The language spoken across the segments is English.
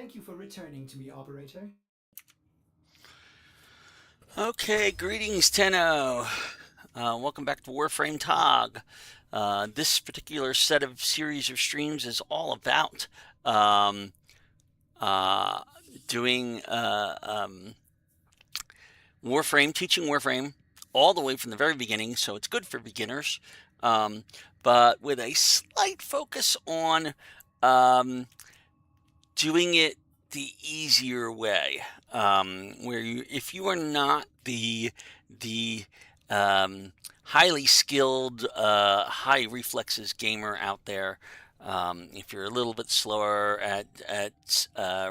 Thank you for returning to me, operator. Okay, greetings, Tenno. Welcome back to Warframe TOG. This particular set of series of streams is all about um, uh, doing Warframe, teaching Warframe all the way from the very beginning, so it's good for beginners, um, but with a slight focus on um, doing it the easier way, where if you are not the highly skilled, high reflexes gamer out there, if you're a little bit slower at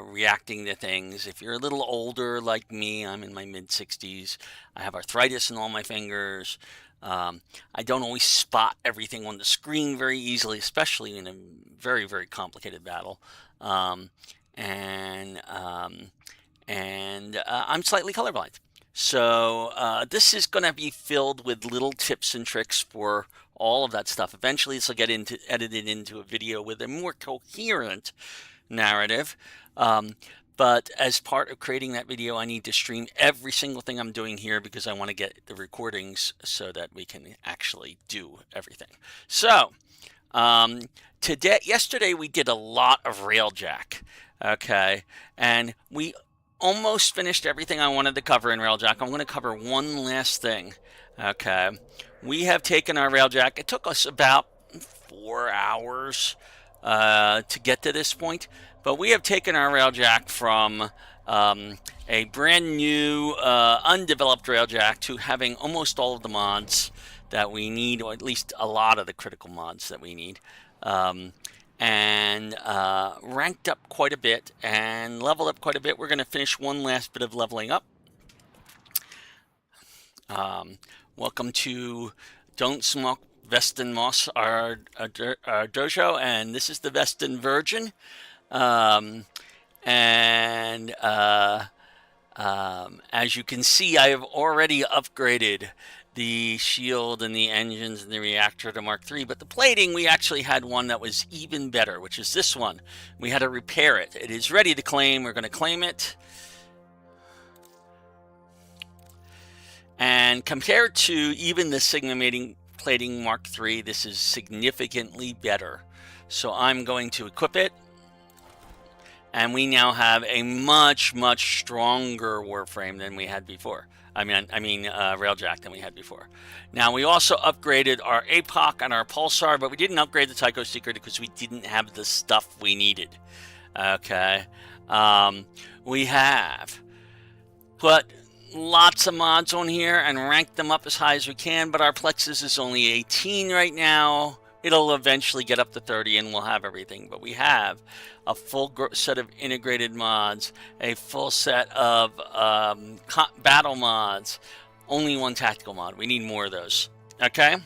reacting to things, if you're a little older like me, I'm in my mid 60s, I have arthritis in all my fingers. I don't always spot everything on the screen very easily, especially in a very complicated battle. Um, and um, I'm slightly colorblind. So this is going to be filled with little tips and tricks for all of that stuff. Eventually, this will get edited into a video with a more coherent narrative. Um, but as part of creating that video, I need to stream every single thing I'm doing here because I want to get the recordings so that we can actually do everything. So um, yesterday we did a lot of Railjack, okay, and we almost finished everything I wanted to cover in Railjack. I'm going to cover one last thing, okay. We have taken our Railjack. It took us about 4 hours to get to this point, but we have taken our Railjack from a brand new, undeveloped Railjack to having almost all of the mods that we need, or at least a lot of the critical mods that we need, um, and ranked up quite a bit and leveled up quite a bit. We're going to finish one last bit of leveling up. Welcome to Don't Smoke Vestin Moss, our dojo, and this is the Vestin Virgin. Um, and As you can see, I have already upgraded the shield and the engines and the reactor to Mark III, but the plating, we actually had one that was even better, which is this one. We had to repair it. It is ready to claim. We're going to claim it. And compared to even the Sigma plating Mark III, this is significantly better. So I'm going to equip it. And we now have a much stronger Warframe than we had before. Railjack than we had before. Now, we also upgraded our APOC and our Pulsar, but we didn't upgrade the Tycho Seeker because we didn't have the stuff we needed. Okay. We have put lots of mods on here and ranked them up as high as we can, but our Plexus is only 18 right now. It'll eventually get up to 30 and we'll have everything, but we have a full set of integrated mods, a full set of battle mods, only one tactical mod. We need more of those, okay?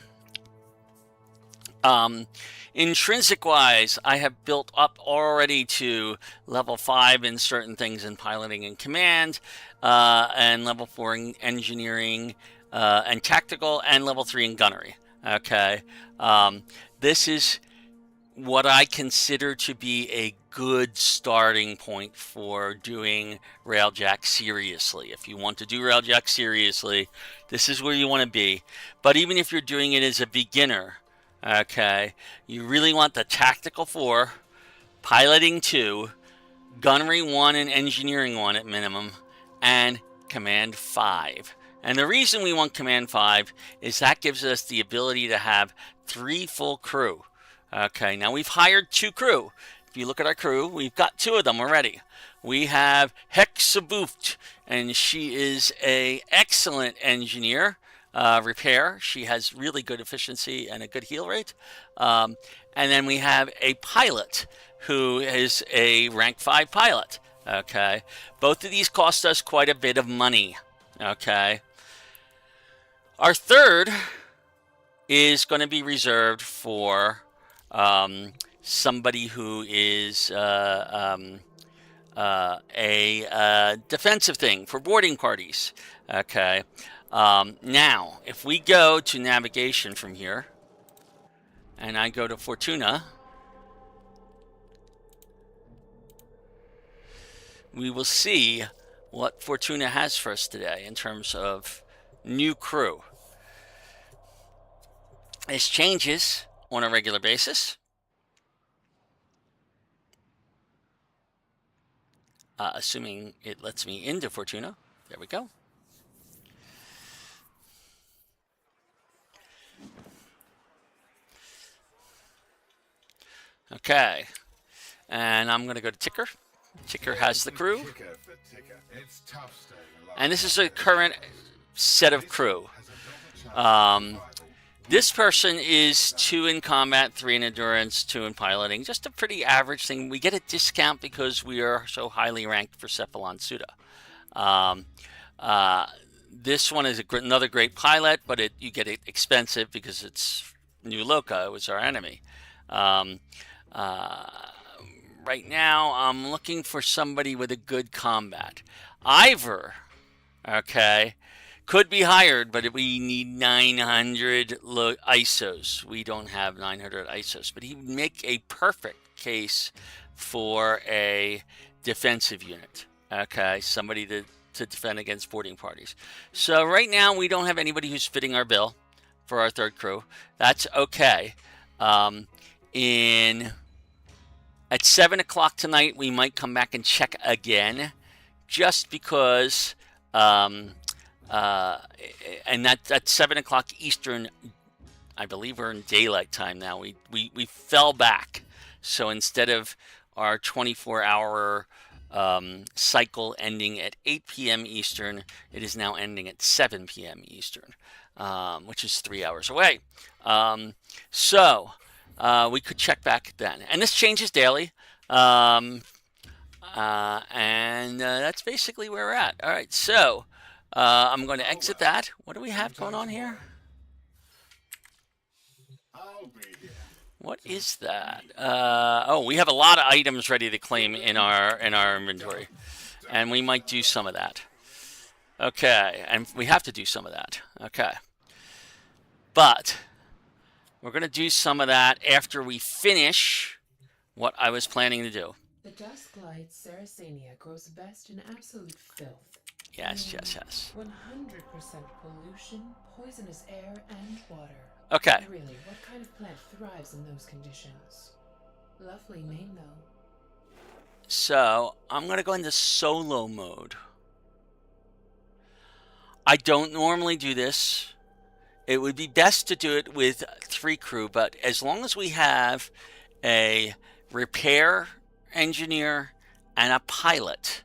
Intrinsic wise, I have built up already to level 5 in certain things in piloting and command, and level 4 in engineering and tactical, and level 3 in gunnery, okay? This is what I consider to be a good starting point for doing Railjack seriously. If you want to do Railjack seriously, this is where you want to be. But even if you're doing it as a beginner, okay, you really want the tactical 4, piloting 2, gunnery 1, and engineering 1 at minimum, and command 5. And the reason we want command 5 is that gives us the ability to have 3 full crew. Okay, now we've hired 2 crew. If you look at our crew, we've got 2 of them already. We have Hexaboot, and she is an excellent engineer, repair. She has really good efficiency and a good heal rate. And then we have a pilot who is a rank 5 pilot. Okay, both of these cost us quite a bit of money. Okay, our third is going to be reserved for somebody who is a defensive thing for boarding parties. Okay. Now, if we go to navigation from here, and I go to Fortuna, we will see what Fortuna has for us today in terms of new crew. This changes on a regular basis. Assuming it lets me into Fortuna. There we go. Okay. And I'm going to go to Ticker. Ticker has the crew. And this is a current set of crew. This person is 2 in combat, 3 in endurance, 2 in piloting. Just a pretty average thing. We get a discount because we are so highly ranked for Cephalon Suda. This one is another great pilot, but you get it expensive because it's New Loka. It was our enemy. Right now, I'm looking for somebody with a good combat. Ivor, okay, could be hired, but we need 900 ISOs. We don't have 900 ISOs, but he would make a perfect case for a defensive unit. Okay, somebody to defend against boarding parties. So right now we don't have anybody who's fitting our bill for our third crew. That's okay. At 7 o'clock tonight, we might come back and check again, just because, and that's at 7 o'clock Eastern. I believe we're in daylight time now. We fell back. So instead of our 24-hour cycle ending at 8 p.m. Eastern, it is now ending at 7 p.m. Eastern, which is 3 hours away. We could check back then. And this changes daily. And that's basically where we're at. All right, so I'm going to exit that. What do we have going on here? What is that? Oh, we have a lot of items ready to claim in our inventory. And we might do some of that. Okay, and we have to do some of that. Okay. But we're going to do some of that after we finish what I was planning to do. The dust glide Saracenia grows best in absolute filth. Yes. 100% pollution, poisonous air, and water. Okay. Really, what kind of plant thrives in those conditions? Lovely name, though. So I'm going to go into solo mode. I don't normally do this. It would be best to do it with 3 crew, but as long as we have a repair engineer and a pilot.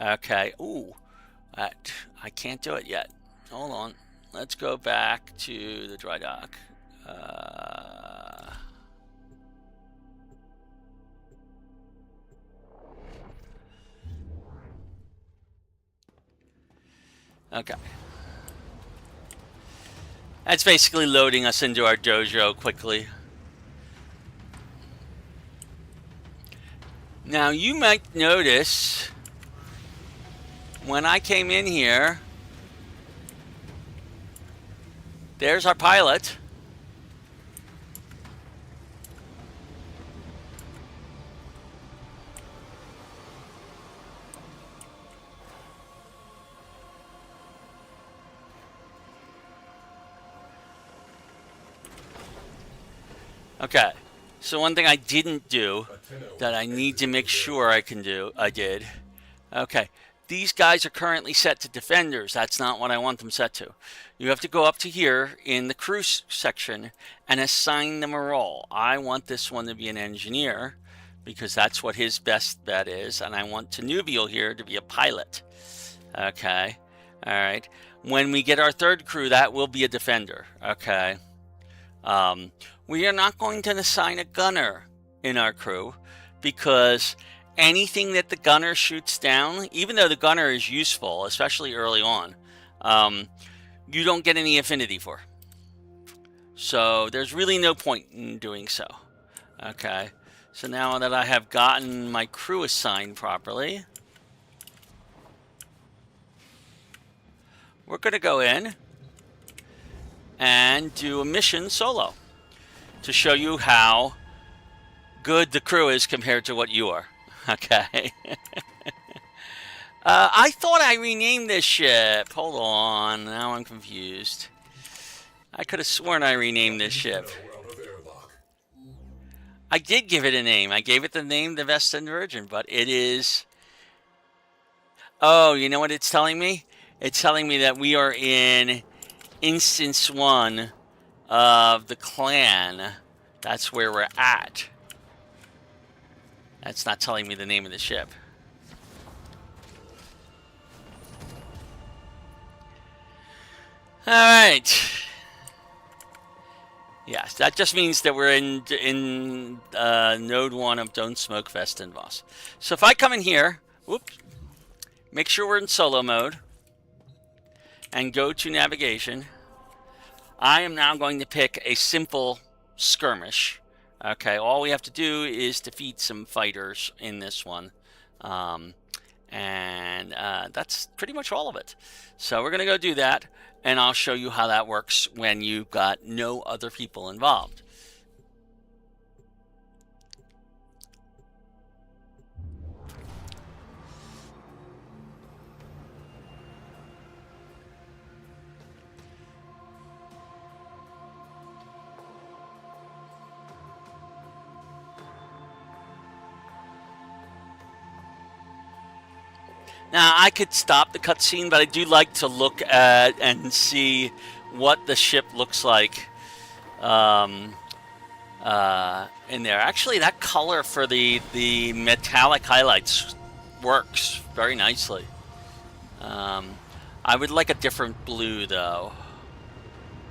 Okay. Ooh, I can't do it yet. Hold on. Let's go back to the dry dock. Okay. That's basically loading us into our dojo quickly. Now you might notice when I came in here, there's our pilot. Okay, so one thing I didn't do that I need to make sure I can do, I did. Okay, these guys are currently set to defenders. That's not what I want them set to. You have to go up to here in the crew section and assign them a role. I want this one to be an engineer because that's what his best bet is, and I want Tanubial here to be a pilot. Okay, all right. When we get our third crew, that will be a defender. Okay. We are not going to assign a gunner in our crew because anything that the gunner shoots down, even though the gunner is useful, especially early on, you don't get any affinity for. So there's really no point in doing so. Okay, so now that I have gotten my crew assigned properly, we're going to go in and do a mission solo to show you how good the crew is compared to what you are. Okay. I thought I renamed this ship. Hold on. Now I'm confused. I could have sworn I renamed this ship. I did give it a name. I gave it the name the Vestin Virgin, but it is... Oh, you know what it's telling me? It's telling me that we are in Instance 1 of the clan. That's where we're at. That's not telling me the name of the ship. All right. Yes, that just means that we're in Node 1 of Don't Smoke Vestin Voss. So if I come in here, whoops, make sure we're in solo mode, and go to navigation, I am now going to pick a simple skirmish. Okay, all we have to do is defeat some fighters in this one. And that's pretty much all of it. So we're going to go do that, and I'll show you how that works when you've got no other people involved. Now, I could stop the cutscene, but I do like to look at and see what the ship looks like in there. Actually, that color for the metallic highlights works very nicely. I would like a different blue, though.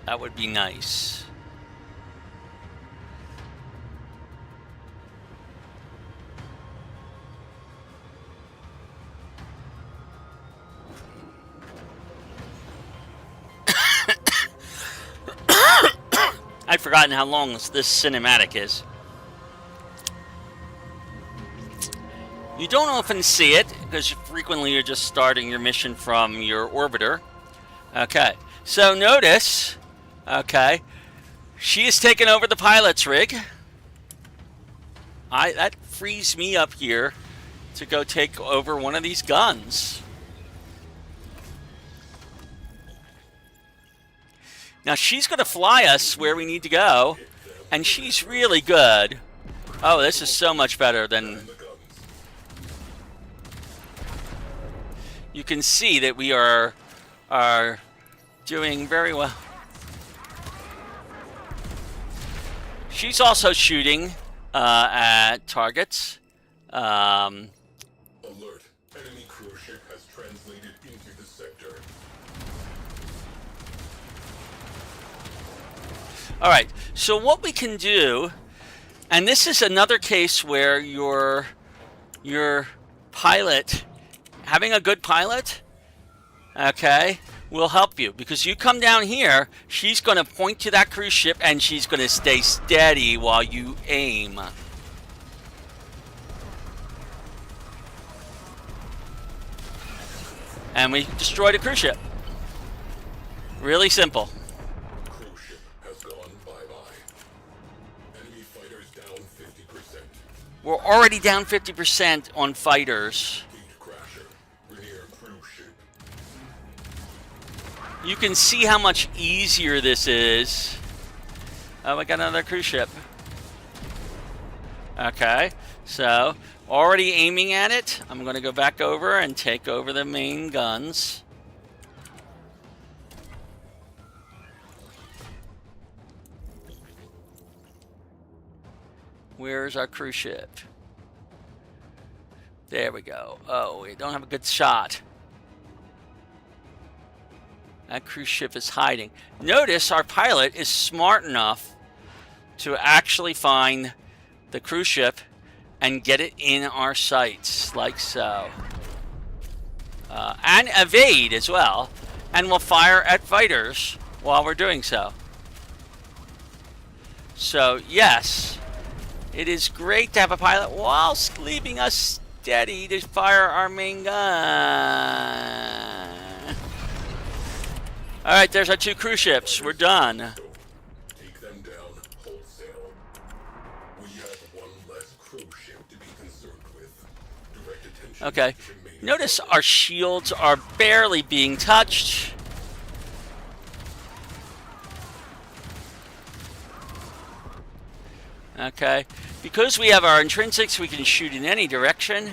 That would be nice. I'd forgotten how long this cinematic is. You don't often see it, because frequently you're just starting your mission from your orbiter. Okay, so notice, okay, she has taken over the pilot's rig. That frees me up here to go take over one of these guns. Now, she's going to fly us where we need to go, and she's really good. Oh, this is so much better than... You can see that we are doing very well. She's also shooting at targets. Alert. Enemy cruise ship has translated into the sector. All right, so what we can do, and this is another case where your pilot, having a good pilot, okay, will help you. Because you come down here, she's going to point to that cruise ship, and she's going to stay steady while you aim. And we destroyed a cruise ship. Really simple. We're already down 50% on fighters. You can see how much easier this is. Oh, I got another cruise ship. Okay, so already aiming at it. I'm going to go back over and take over the main guns. Where's our cruise ship? There we go. Oh, we don't have a good shot. That cruise ship is hiding. Notice our pilot is smart enough to actually find the cruise ship and get it in our sights, like so. And evade as well. And we'll fire at fighters while we're doing so. So, yes. It is great to have a pilot whilst leaving us steady to fire our main gun. Alright, there's our two cruise ships. We're done. Take them down wholesale. We have one less cruise ship to be concerned with. Direct attention. Okay. Notice our shields are barely being touched. Okay, because we have our intrinsics, we can shoot in any direction.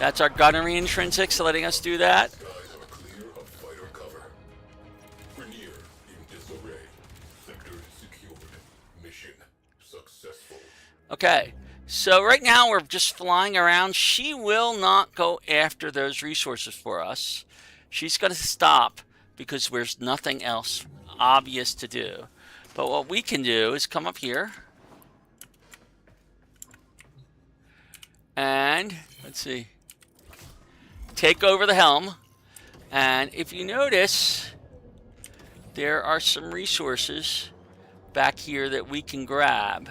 That's our gunnery intrinsics letting us do that. Skies are clear of fighter cover. Rainier in disarray. Sector secured. Mission successful. Okay, so right now we're just flying around. She will not go after those resources for us. She's going to stop because there's nothing else obvious to do. But what we can do is come up here. And, let's see. Take over the helm. And if you notice, there are some resources back here that we can grab.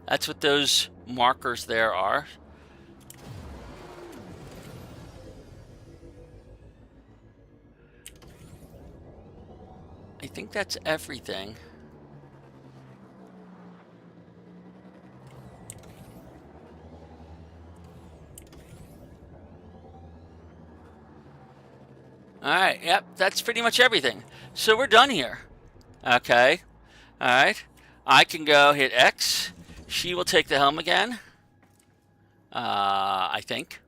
That's what those markers there are. I think that's everything. Alright, yep, that's pretty much everything. So we're done here. Okay. Alright. I can go hit X. She will take the helm again. I think.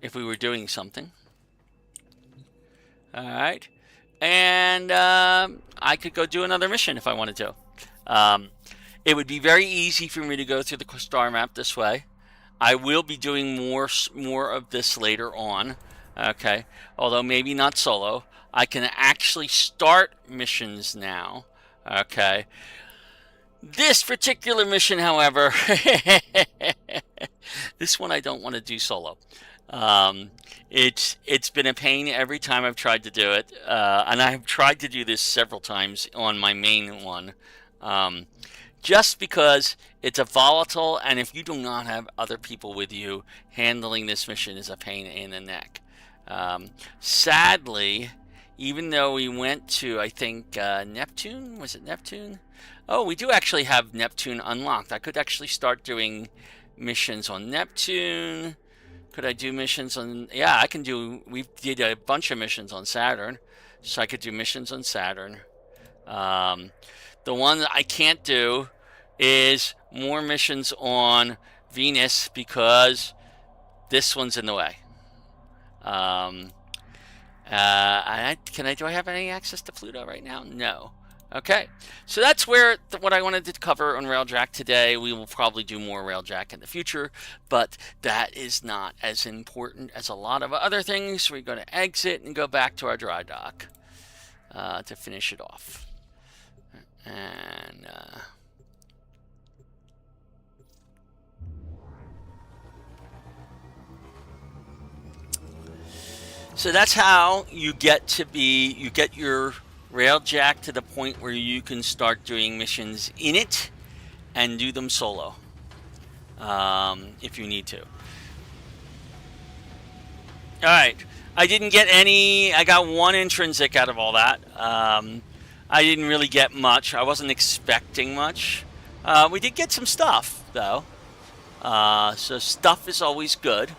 If we were doing something. Alright. And I could go do another mission if I wanted to. It would be very easy for me to go through the star map this way. I will be doing more of this later on. Okay, although maybe not solo. I can actually start missions now. Okay. This particular mission, however, this one I don't want to do solo. It's been a pain every time I've tried to do it, and I've tried to do this several times on my main one, just because it's a volatile, and if you do not have other people with you, handling this mission is a pain in the neck. Sadly, even though we went to, I think, Neptune, was it Neptune? Oh, we do actually have Neptune unlocked. I could actually start doing missions on Neptune. Could I do missions on... Yeah, I can do... We did a bunch of missions on Saturn. So I could do missions on Saturn. The one that I can't do is more missions on Venus because this one's in the way. Do I have any access to Pluto right now? No. Okay, so that's where what I wanted to cover on Railjack today. We will probably do more Railjack in the future, but that is not as important as a lot of other things. We're going to exit and go back to our dry dock to finish it off. And so that's how you get your Railjack to the point where you can start doing missions in it and do them solo if you need to. Alright, I didn't get any, I got one intrinsic out of all that. I didn't really get much. I wasn't expecting much. We did get some stuff though. So stuff is always good.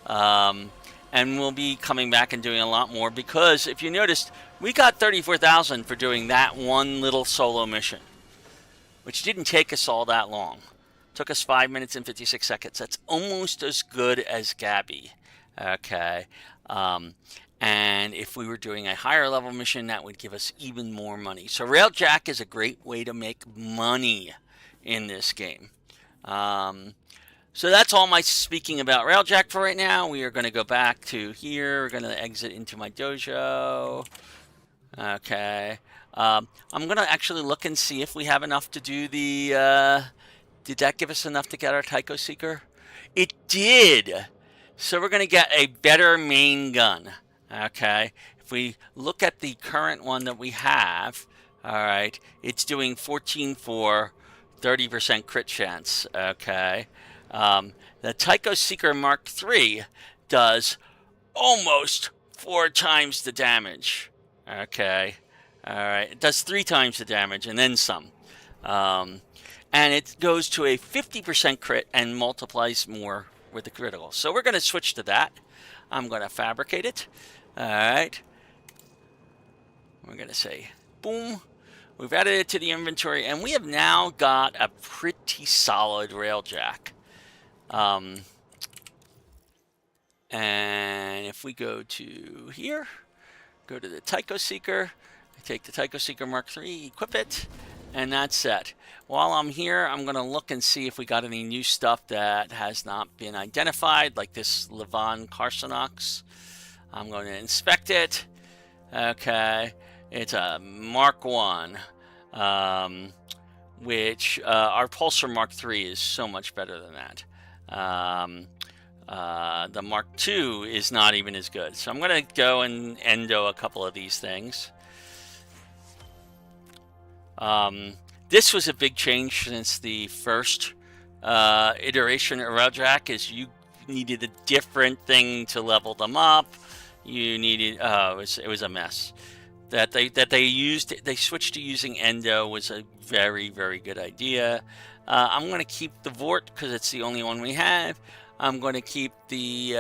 And we'll be coming back and doing a lot more because if you noticed, we got 34,000 for doing that one little solo mission, which didn't take us all that long. Took us 5 minutes and 56 seconds. That's almost as good as Gabby. Okay. And if we were doing a higher level mission, that would give us even more money. So Railjack is a great way to make money in this game. So that's all my speaking about Railjack for right now. We are going to go back to here. We're going to exit into my dojo. Okay. I'm going to actually look and see if we have enough to do the... did that give us enough to get our Tycho Seeker? It did! So we're going to get a better main gun. Okay. If we look at the current one that we have, alright, it's doing 14-4, 30% crit chance. Okay. The Tycho Seeker Mark III does almost 4 times the damage. Okay. All right, it does 3 times the damage and then some. And it goes to a 50% crit and multiplies more with the critical. So we're going to switch to that. I'm going to fabricate it. All right. We're going to say, boom. We've added it to the inventory, and we have now got a pretty solid Railjack. And if we go to here, go to the Tycho Seeker, take the Tycho Seeker Mark III, equip it, and that's set. While I'm here, I'm going to look and see if we got any new stuff that has not been identified, like this Levon Carsonox. I'm going to inspect it. Okay, it's a Mark 1, which our Pulsar Mark III is so much better than that. The Mark II is not even as good. So I'm going to go and endo a couple of these things. This was a big change since the first iteration of Railjack, is you needed a different thing to level them up. You needed it was a mess. That they switched to using endo was a very, very good idea. I'm going to keep the Vort because it's the only one we have. I'm going to keep the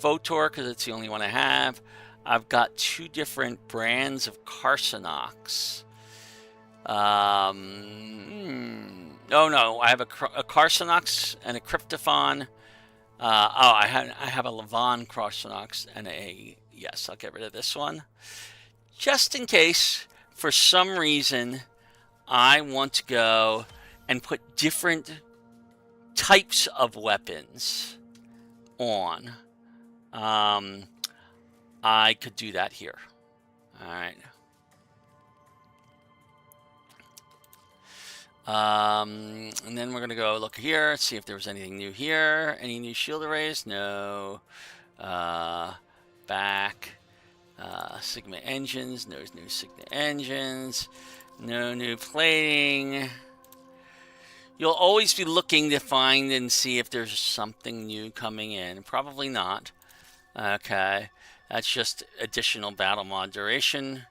Photor because it's the only one I have. I've got 2 different brands of Carsonox. Oh no, I have a Carsonox and a Cryptophon. I have a Levon Carsonox and a, yes, I'll get rid of this one. Just in case, for some reason, I want to go and put different types of weapons on. I could do that here. All right. And then we're going to go look here, see if there was anything new here. Any new shield arrays? No. Back. Sigma engines. No new Sigma engines. No new plating. You'll always be looking to find and see if there's something new coming in. Probably not. Okay. That's just additional battle mod duration.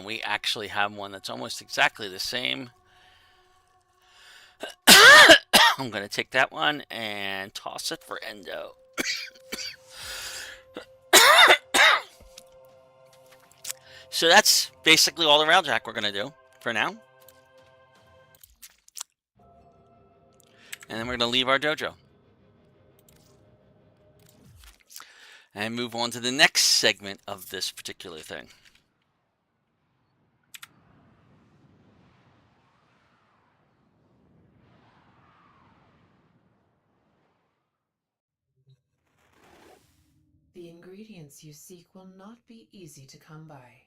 We actually have one that's almost exactly the same. I'm going to take that one and toss it for endo. So that's basically all the Railjack we're going to do for now. And then we're going to leave our dojo. And move on to the next segment of this particular thing. The ingredients you seek will not be easy to come by.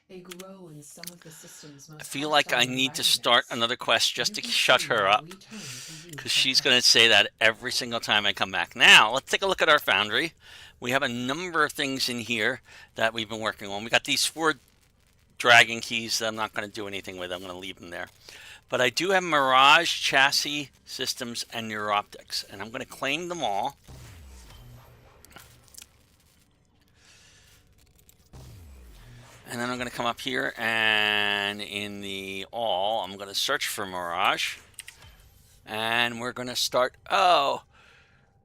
They grow in some of the system's most. I feel like I need to start another quest just to shut her up, because she's going to say that every single time I come back. Now, let's take a look at our foundry. We have a number of things in here that we've been working on. We got these 4 dragon keys that I'm not going to do anything with. I'm going to leave them there. But I do have Mirage, Chassis, Systems, and Neuroptics, and I'm going to claim them all. And then I'm going to come up here, and in the all, I'm going to search for Mirage. And we're going to start. Oh,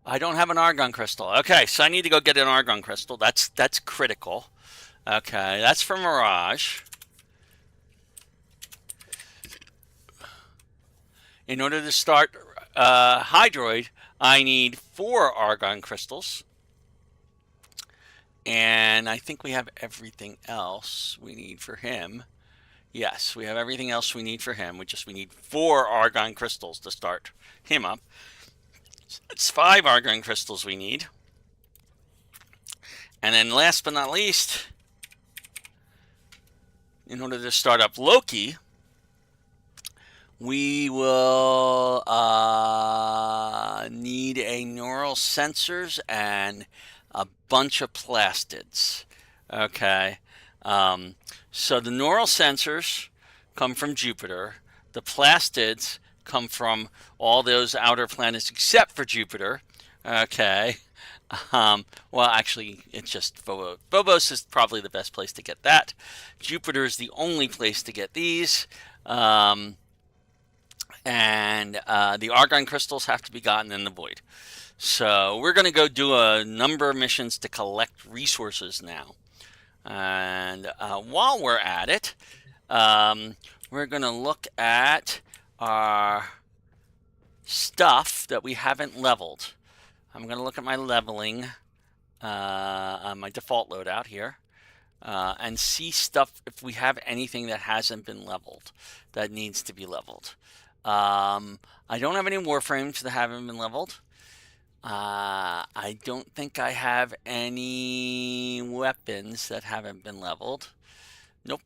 I don't have an Argon Crystal. Okay, so I need to go get an Argon Crystal. That's critical. Okay, that's for Mirage. In order to start Hydroid, I need 4 Argon Crystals. And I think we have everything else we need for him. Yes, we have everything else we need for him. We need 4 Argon Crystals to start him up. It's 5 Argon Crystals we need. And then last but not least, in order to start up Loki, we will need a neural sensors and a bunch of plastids. Okay. So the neural sensors come from Jupiter. The plastids come from all those outer planets except for Jupiter. Okay. Well, actually, it's just Phobos. Phobos is probably the best place to get that. Jupiter is the only place to get these. And the Argon crystals have to be gotten in the void. So we're going to go do a number of missions to collect resources now. And while we're at it, we're going to look at our stuff that we haven't leveled. I'm going to look at my leveling, my default loadout here, and see stuff if we have anything that hasn't been leveled that needs to be leveled. I don't have any Warframes that haven't been leveled. I don't think I have any weapons that haven't been leveled. Nope.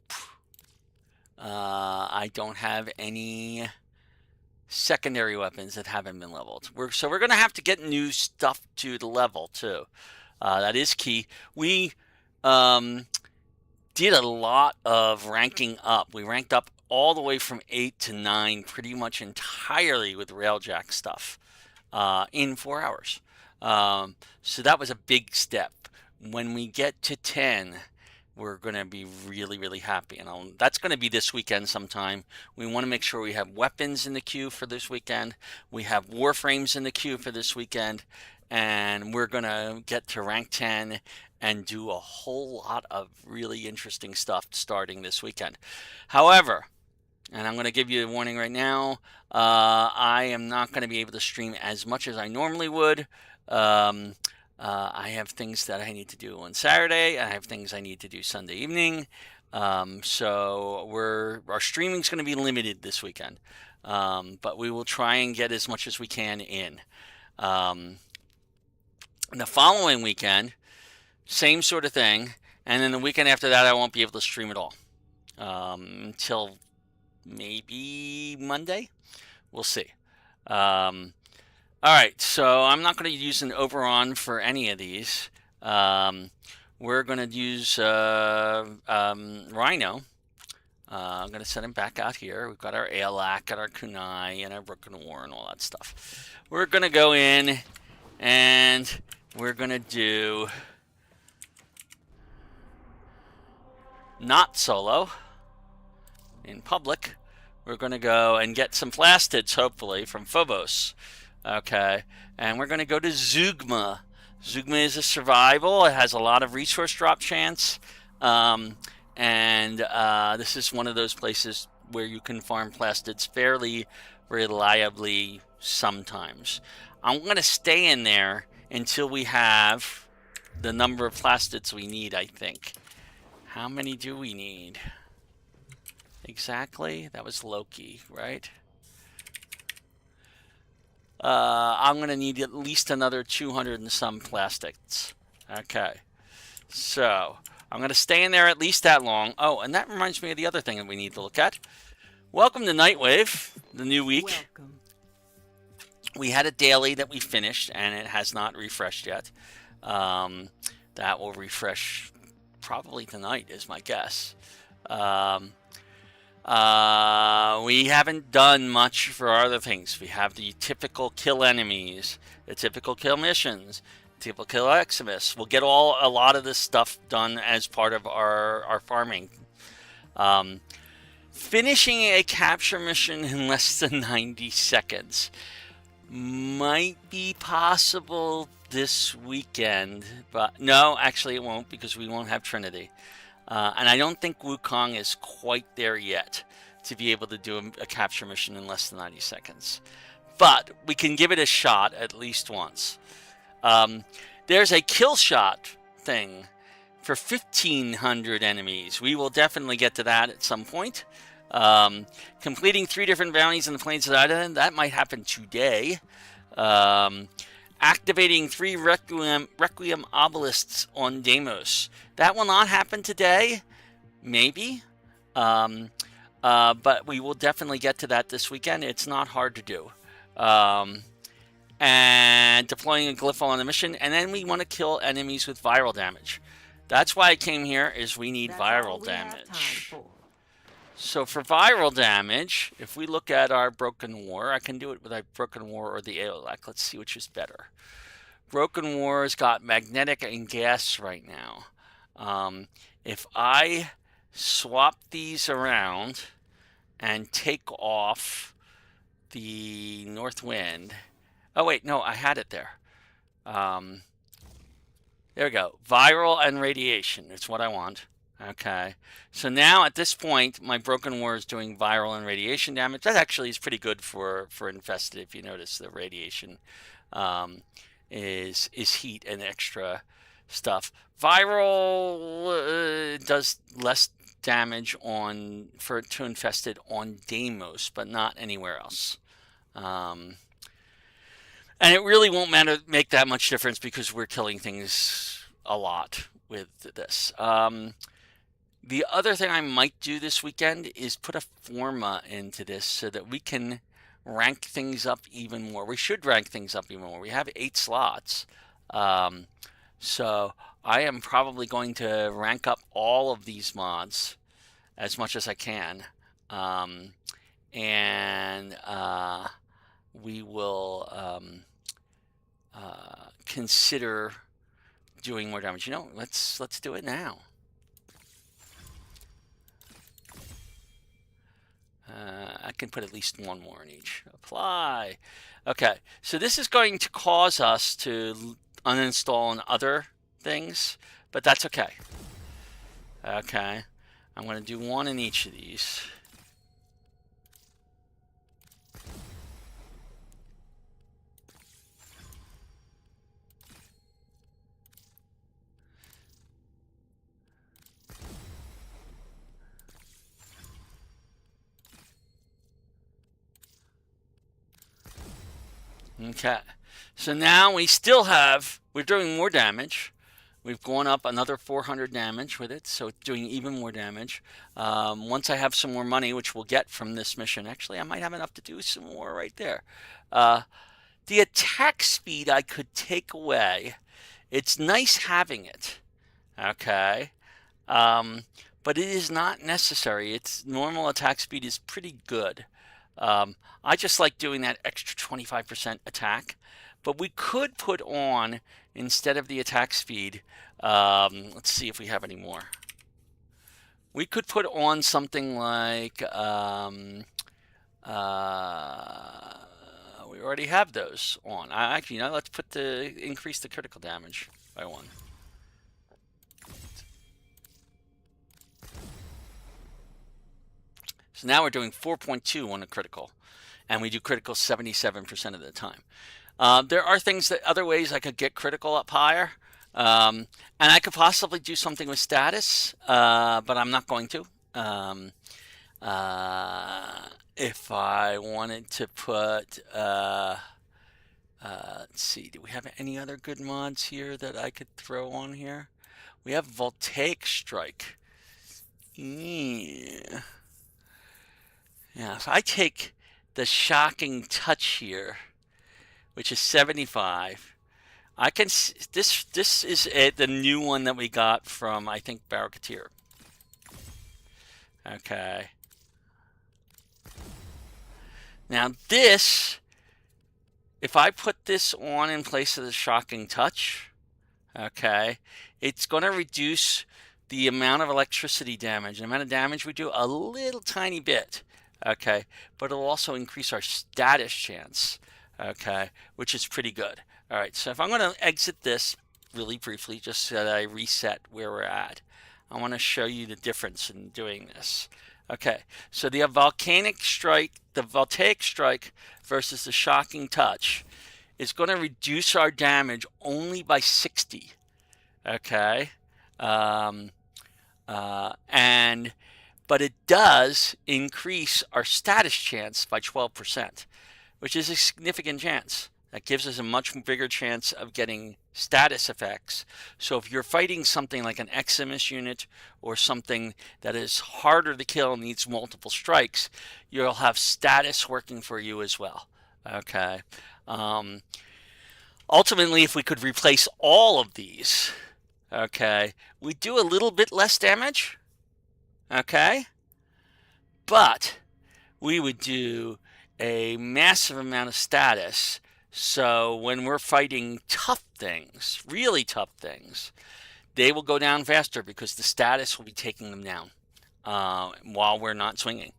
I don't have any secondary weapons that haven't been leveled. So we're going to have to get new stuff to the level too. That is key. We did a lot of ranking up. We ranked up all the way from 8 to 9 pretty much entirely with Railjack stuff in 4 hours. So that was a big step. When we get to 10, we're going to be really, really happy. And that's going to be this weekend sometime. We want to make sure we have weapons in the queue for this weekend. We have Warframes in the queue for this weekend. And we're going to get to rank 10 and do a whole lot of really interesting stuff starting this weekend. However, and I'm going to give you a warning right now, I am not going to be able to stream as much as I normally would. I have things that I need to do on Saturday. I have things I need to do Sunday evening. So our streaming is going to be limited this weekend. But we will try and get as much as we can in. The following weekend, same sort of thing. And then the weekend after that, I won't be able to stream at all. Until maybe Monday. We'll see. All right, so I'm not going to use an overon for any of these. We're going to use Rhino. I'm going to set him back out here. We've got our Aelak and our Kunai and our Broken War and all that stuff. We're going to go in and we're going to do not solo in public. We're going to go and get some plastids, hopefully, from Phobos. Okay, and we're going to go to Zeugma. Zeugma is a survival. It has a lot of resource drop chance. And this is one of those places where you can farm plastids fairly reliably sometimes. I'm going to stay in there until we have the number of plastids we need, I think. How many do we need? Exactly. That was Loki, right? I'm going to need at least another 200 and some plastics. Okay. So, I'm going to stay in there at least that long. Oh, and that reminds me of the other thing that we need to look at. Welcome to Nightwave, the new week. Welcome. We had a daily that we finished, and it has not refreshed yet. That will refresh probably tonight, is my guess. We haven't done much for other things. We have the typical kill enemies, the typical kill missions, typical kill Eximus. We'll get a lot of this stuff done as part of our farming. Finishing a capture mission in less than 90 seconds might be possible this weekend, but no, actually it won't, because we won't have Trinity. And I don't think Wukong is quite there yet to be able to do a capture mission in less than 90 seconds. But we can give it a shot at least once. There's a kill shot thing for 1,500 enemies. We will definitely get to that at some point. Completing 3 different bounties in the Plains of Ida, that might happen today. Activating 3 Requiem obelisks on Deimos. That will not happen today, maybe. But we will definitely get to that this weekend. It's not hard to do. And deploying a glyph on the mission. And then we want to kill enemies with viral damage. That's why I came here, is we need viral damage. So for viral damage, if we look at our Broken War, I can do it with our Broken War or the Aelak. Let's see which is better. Broken War's got magnetic and gas right now. If I swap these around and take off the North Wind. Oh, wait, no, I had it there. There we go. Viral and radiation. It's what I want. Okay. So now at this point, my Broken War is doing viral and radiation damage. That actually is pretty good for infested. If you notice, the radiation is heat and extra stuff. Viral does less damage to infested on Deimos, but not anywhere else. And it really won't make that much difference because we're killing things a lot with this. The other thing I might do this weekend is put a forma into this so that we can rank things up even more. We should rank things up even more. We have 8 slots. So I am probably going to rank up all of these mods as much as I can. We will consider doing more damage. Let's do it now. I can put at least one more in each. Apply. Okay, so this is going to cause us to uninstall other things, but that's okay. Okay, I'm going to do one in each of these. Okay, so now we're doing more damage. We've gone up another 400 damage with it, so it's doing even more damage. Once I have some more money, which we'll get from this mission, actually I might have enough to do some more right there. The attack speed I could take away. It's nice having it, okay, but it is not necessary. Its normal attack speed is pretty good. I just like doing that extra 25% attack, but we could put on, instead of the attack speed, let's see if we have any more. We could put on something like, we already have those on. Actually, let's increase the critical damage by 1. So now we're doing 4.2 on a critical, and we do critical 77% of the time. There are other ways I could get critical up higher, and I could possibly do something with status, but I'm not going to. If I wanted to put, let's see, do we have any other good mods here that I could throw on here? We have Voltaic Strike. Yeah. Yeah, if I take the Shocking Touch here, which is 75, I can. This is the new one that we got from, I think, Barraketeer. Okay. Now this, if I put this on in place of the Shocking Touch, okay, it's going to reduce the amount of electricity damage, the amount of damage we do a little tiny bit. Okay, but it'll also increase our status chance, okay, which is pretty good. All right, so if I'm going to exit this really briefly, just so that I reset where we're at, I want to show you the difference in doing this. Okay, so the Voltaic Strike versus the Shocking Touch is going to reduce our damage only by 60, okay, but it does increase our status chance by 12%, which is a significant chance. That gives us a much bigger chance of getting status effects. So if you're fighting something like an Eximus unit or something that is harder to kill and needs multiple strikes, you'll have status working for you as well. Okay. Ultimately, if we could replace all of these, okay, we do a little bit less damage. Okay, but we would do a massive amount of status So when we're fighting tough things, really tough things, they will go down faster because the status will be taking them down while we're not swinging.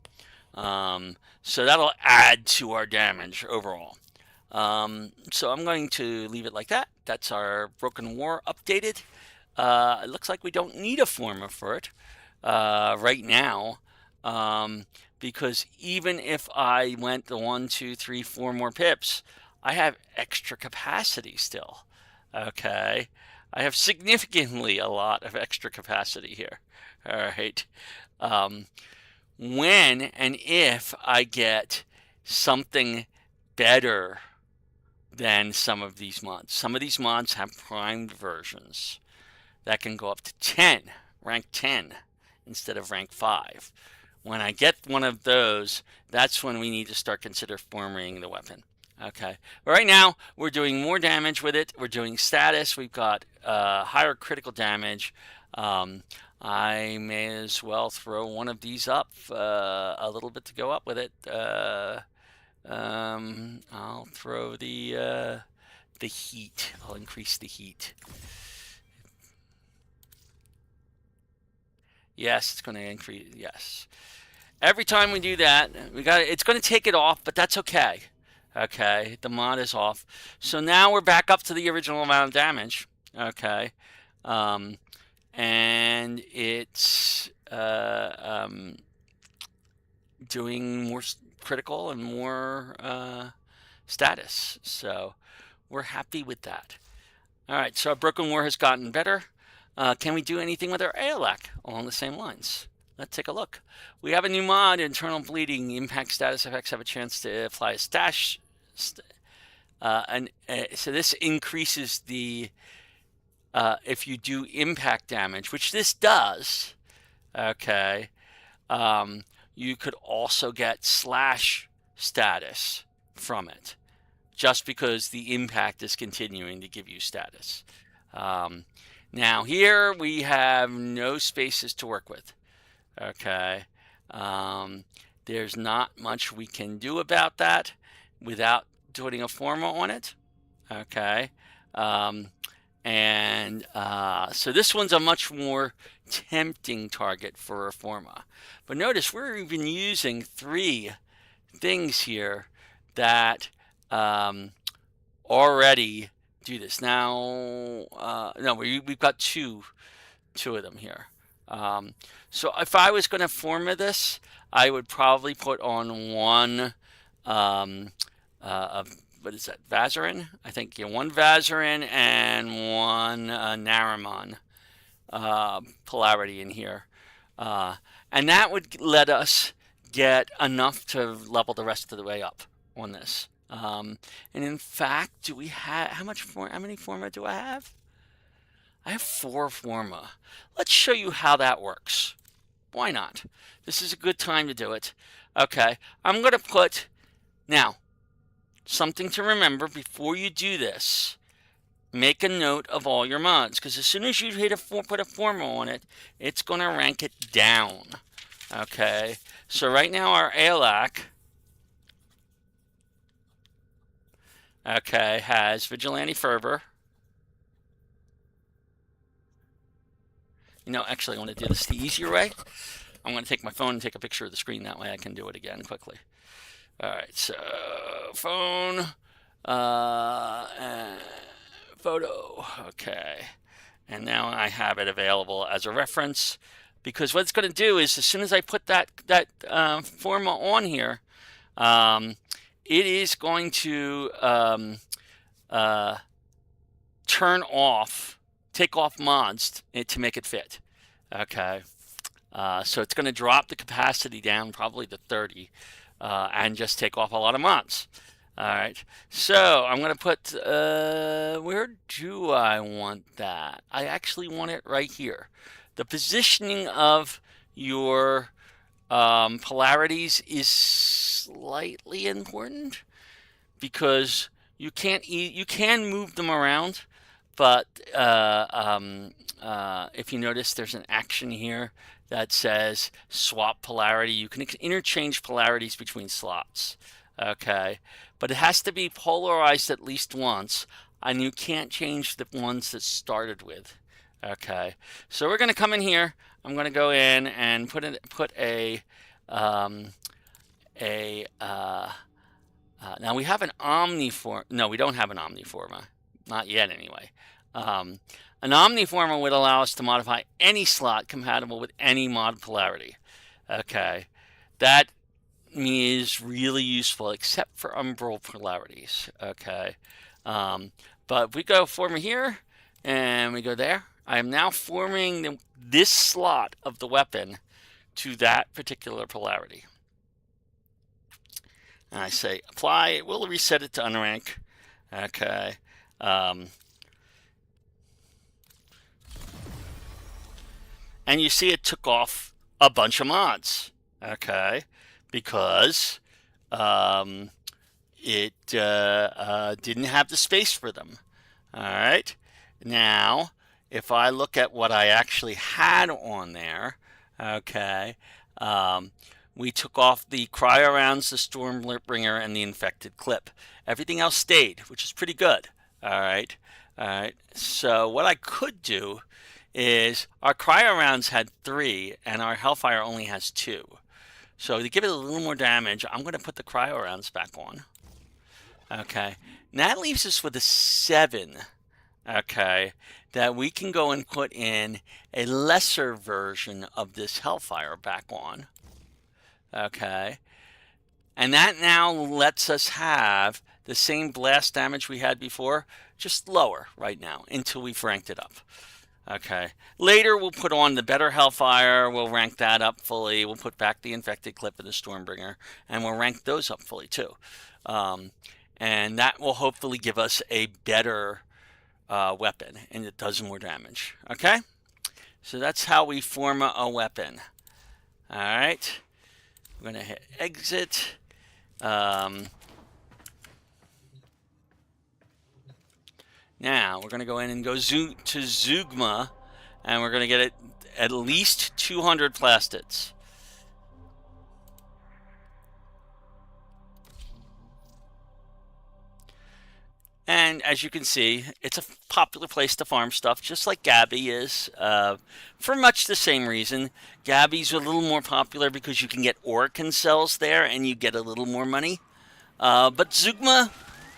So that'll add to our damage overall. So I'm going to leave it like that. That's our Broken War updated. It looks like we don't need a former for it right now, because even if I went the 1, 2, 3, 4 more pips, I have extra capacity still. Okay, I have significantly a lot of extra capacity here. All right. When and if I get something better than some of these mods. Some of these mods have primed versions that can go up to 10, rank 10, instead of rank 5. When I get one of those, that's when we need to start consider forming the weapon. Okay, but right now we're doing more damage with it. We're doing status. We've got higher critical damage. I may as well throw one of these up a little bit to go up with it. I'll throw the heat. I'll increase the heat. Yes, it's going to increase. Yes. Every time we do that, it's going to take it off, but that's okay. Okay, the mod is off. So now we're back up to the original amount of damage. Okay. And it's doing more critical and more status. So we're happy with that. All right, so our Broken War has gotten better. Can we do anything with our Railjack along the same lines? Let's take a look. We have a new mod, Internal Bleeding. Impact status effects have a chance to apply a stash. So this increases the, if you do impact damage, which this does, okay, you could also get slash status from it, just because the impact is continuing to give you status. Now here we have no spaces to work with. Okay, there's not much we can do about that without putting a forma on it. Okay, so this one's a much more tempting target for a forma. But notice we're even using 3 things here that already do this. Now, no, we've got two of them here. So if I was going to forma this, I would probably put on one what is that, Vazarin? I think, yeah, one Vazarin and one Naramon polarity in here. And that would let us get enough to level the rest of the way up on this. And in fact, do we have, how many forma do I have? I have 4 forma. Let's show you how that works. Why not? This is a good time to do it. Okay, I'm going to put, now, something to remember before you do this. Make a note of all your mods, because as soon as you put a forma on it, it's going to rank it down. Okay, so right now our Railjack, okay, has Vigilante Fervor. You know, actually, I want to do this the easier way. I'm going to take my phone and take a picture of the screen. That way I can do it again quickly. All right, so phone, photo. Okay, and now I have it available as a reference, because what it's going to do is, as soon as I put that forma on here, it is going to take off mods to make it fit. Okay, so it's going to drop the capacity down probably to 30, and just take off a lot of mods. All right, so I'm going to put, where do I want that? I actually want it right here. The positioning of your polarities is slightly important, because you can move them around, but if you notice, there's an action here that says swap polarity. You can interchange polarities between slots. Okay, but it has to be polarized at least once, and you can't change the ones that started with. Okay, so we're going to come in here. I'm going to go in and put now we have an omniform. No, we don't have an omniforma, not yet anyway. An omniforma would allow us to modify any slot compatible with any mod polarity. Okay, that is really useful except for umbral polarities. Okay, but if we go form here and we go there, I am now forming this slot of the weapon to that particular polarity. And I say apply. It will reset it to unrank. Okay. And you see it took off a bunch of mods. Okay. Because it didn't have the space for them. All right. Now, if I look at what I actually had on there, okay, we took off the cryo rounds, the Stormbringer, and the infected clip. Everything else stayed, which is pretty good. All right. All right. So what I could do is our cryo rounds had 3, and our Hellfire only has 2. So to give it a little more damage, I'm going to put the cryo rounds back on. Okay. Now that leaves us with a 7. Okay. That we can go and put in a lesser version of this Hellfire back on. Okay. And that now lets us have the same blast damage we had before, just lower right now until we've ranked it up. Okay. Later we'll put on the better Hellfire. We'll rank that up fully. We'll put back the infected clip of the Stormbringer, and we'll rank those up fully too. And that will hopefully give us a better weapon, and it does more damage. Okay. So that's how we form a weapon. All right. I'm going to hit exit. Now we're going to go in and go to Zeugma, and we're going to get it at least 200 plastids. And as you can see, it's a popular place to farm stuff, just like Gabby is, for much the same reason. Gabby's a little more popular because you can get Oricon cells there and you get a little more money. But Zeugma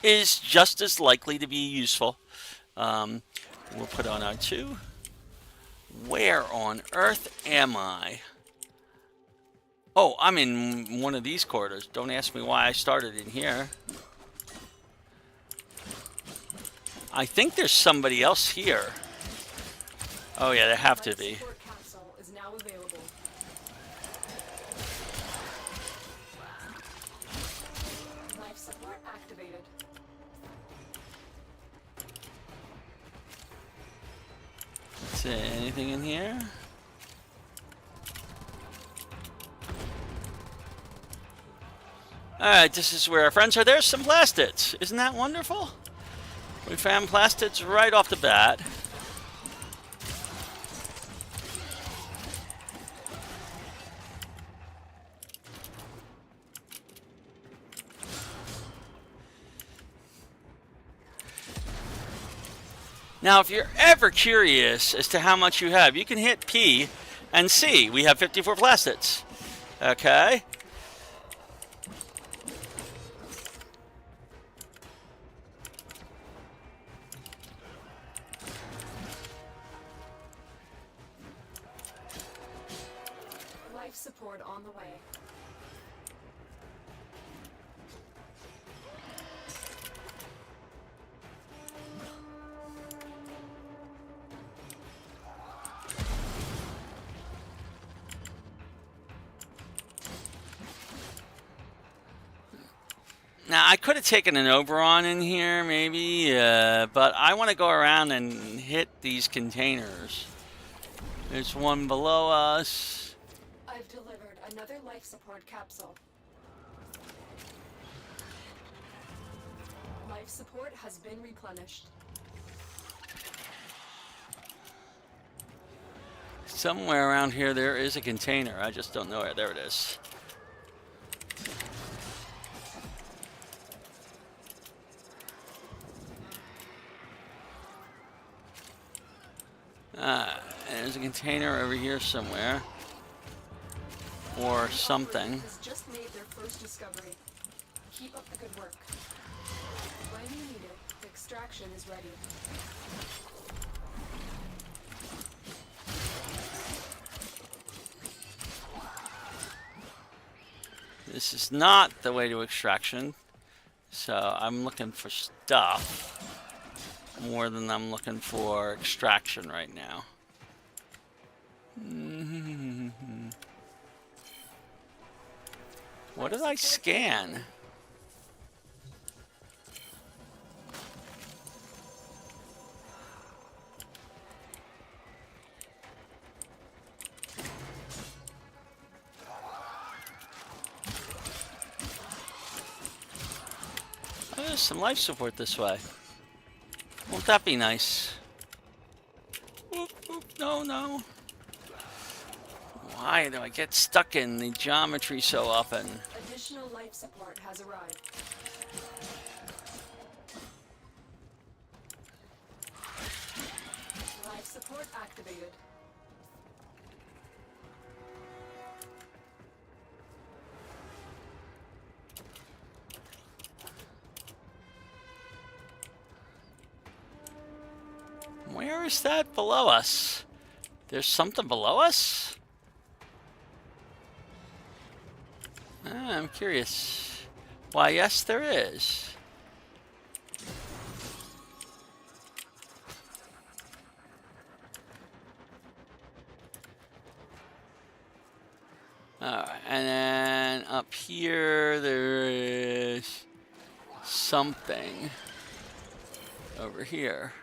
is just as likely to be useful. We'll put on our 2. Where on earth am I? Oh, I'm in one of these corridors. Don't ask me why I started in here. I think there's somebody else here. Oh yeah, there have to be. Life support activated. Is there anything in here? Alright, this is where our friends are. There's some plastids. Isn't that wonderful? We found plastids right off the bat. Now, if you're ever curious as to how much you have, you can hit P and see we have 54 plastids. Okay? Life support on the way. Now, I could have taken an Oberon in here, maybe, but I want to go around and hit these containers. There's one below us. I've delivered another life support capsule. Life support has been replenished. Somewhere around here there is a container. I just don't know where. There it is. There's a container over here somewhere. Or something. Has just made their first discovery. Keep up the good work. When you need it, the extraction is ready. This is not the way to extraction. So I'm looking for stuff more than I'm looking for extraction right now. What did I scan? Oh, there's some life support this way. Won't that be nice? Oop, oop, no, no. Why do I get stuck in the geometry so often? Additional life support has arrived. Life support activated. Where is that below us? There's something below us? I'm curious. Why, yes, there is. Alright, and then up here there is something over here.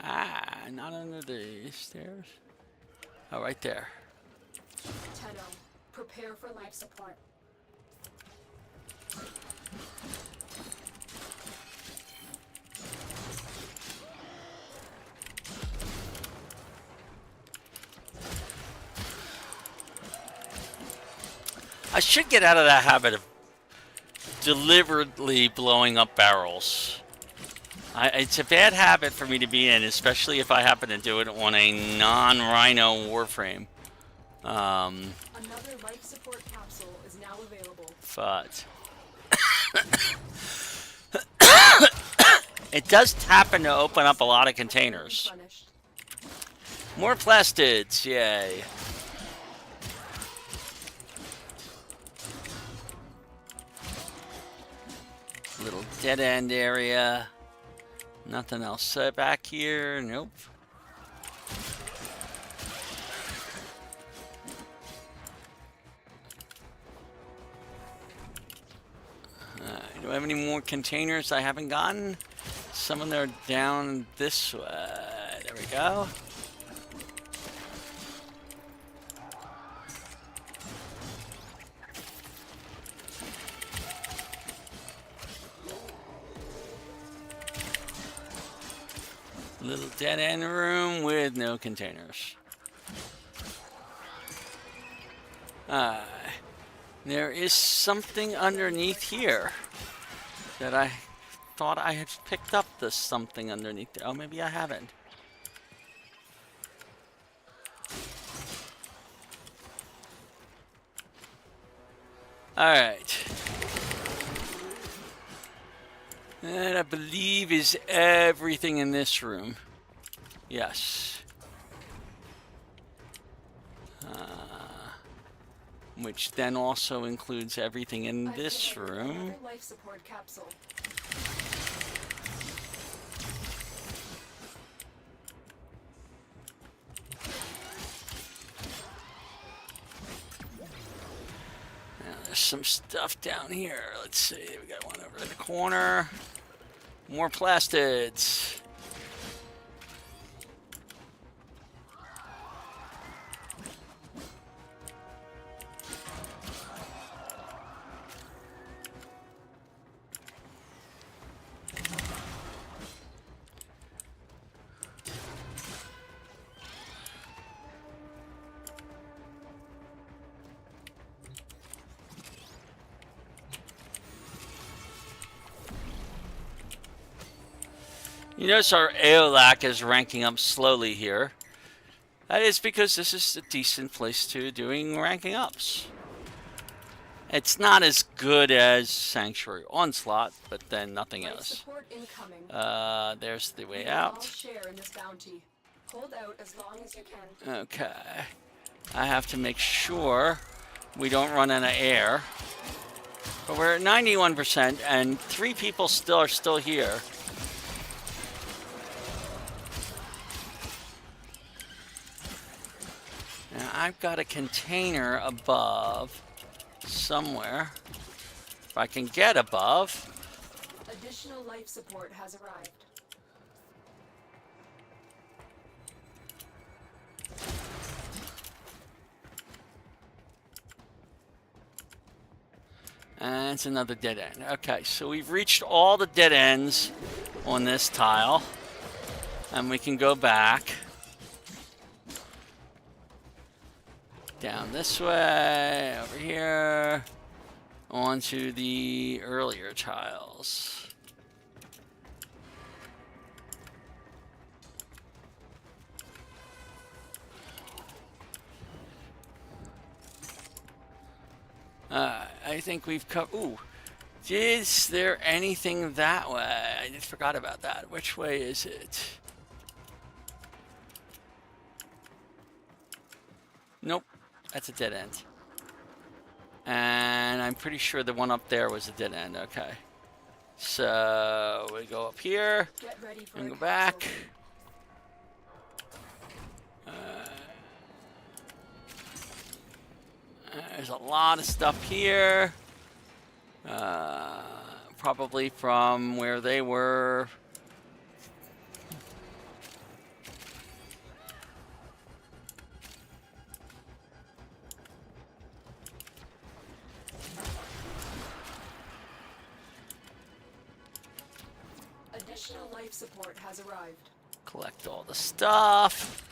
Ah, not under the stairs. Oh, right there. Tenno, prepare for life support. I should get out of that habit of deliberately blowing up barrels. It's a bad habit for me to be in, especially if I happen to do it on a non-Rhino Warframe. Another life support capsule is now available. But it does happen to open up a lot of containers. Replenished. More plastids, yay. Little dead end area. Nothing else back here. Nope. Do I have any more containers I haven't gotten? Some of them are down this way. There we go. Little dead end room with no containers. There is something underneath here that I thought I had picked up. This something underneath there. Oh, maybe I haven't. Alright. That I believe is everything in this room. Yes. Which then also includes everything in this room. Another life support capsule. Now there's some stuff down here. Let's see. We got one over in the corner. More plastids. You notice our AOLAC is ranking up slowly here. That is because this is a decent place to doing ranking ups. It's not as good as Sanctuary Onslaught, but then nothing Life else. support incoming. There's the You way can all out. share in this bounty. Hold out as long as you can. Okay. I have to make sure we don't run out of air. But we're at 91%, and 3 people are still here. Now I've got a container above somewhere. If I can get above. Additional life support has arrived. And it's another dead end. Okay, so we've reached all the dead ends on this tile. And we can go back. Down this way, over here, onto the earlier tiles. I think we've covered. Ooh, is there anything that way? I just forgot about that. Which way is it? Nope, that's a dead end. And I'm pretty sure the one up there was a dead end. Okay. So we go up here Get ready for and a go back. capsule. There's a lot of stuff here. Probably from where they were. Additional life support has arrived. Collect all the stuff.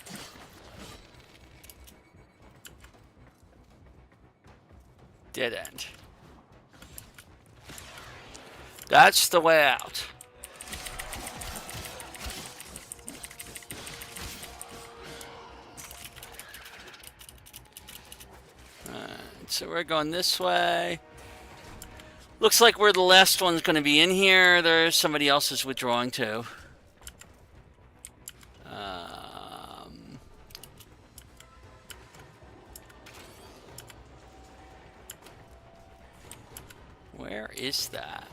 Dead end. That's the way out. So we're going this way. Looks like we're the last one's going to be in here. There's somebody else is withdrawing too. Where is that?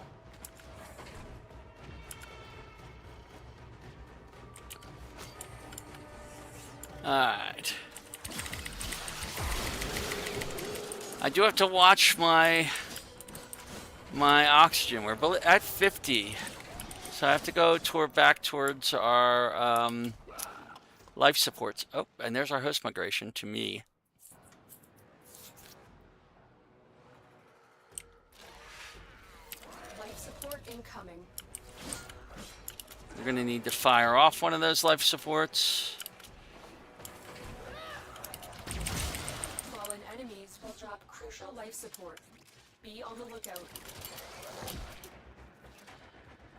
Alright. I do have to watch my oxygen. We're at 50. So I have to go back towards our life supports. Oh, and there's our host migration to me. Life support incoming. We're going to need to fire off one of those life supports. Fallen enemies will drop crucial life support. Be on the lookout.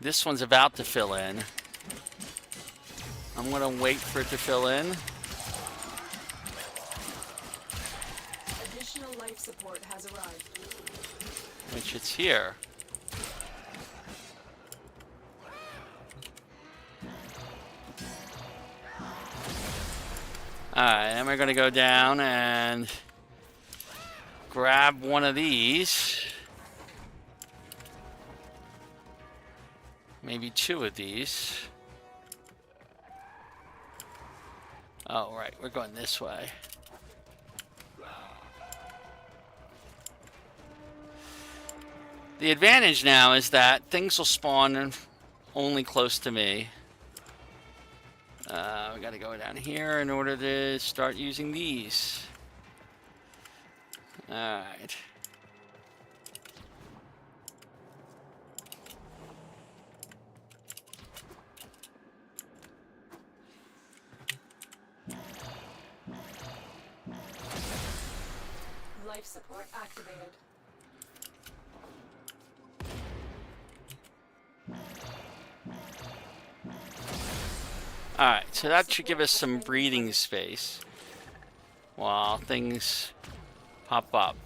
This one's about to fill in. I'm going to wait for it to fill in. Additional life support has arrived. Which it's here. Alright, and we're going to go down and grab one of these. Maybe 2 of these. Oh, right, we're going this way. The advantage now is that things will spawn only close to me. We gotta go down here in order to start using these. Alright. Life support activated. Alright, so that should give us some breathing space while things pop up.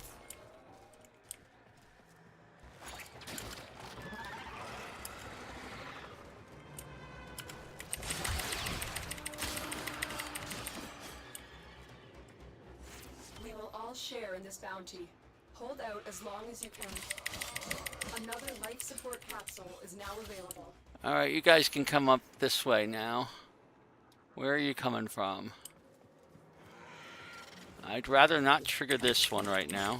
We will all share in this bounty. Hold out as long as you can. Another life support capsule is now available. Alright, you guys can come up this way now. Where are you coming from? I'd rather not trigger this one right now.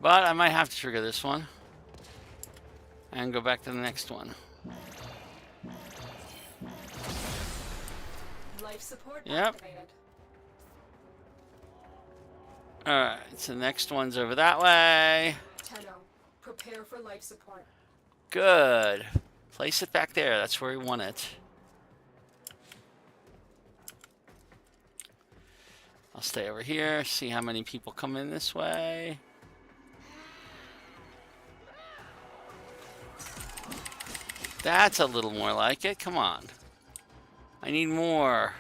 But I might have to trigger this one and go back to the next one. Life support Yep. activated. Alright, so the next one's over that way. Tenno, prepare for life support. Good. Place it back there. That's where we want it. I'll stay over here, see how many people come in this way. That's a little more like it. Come on. I need more.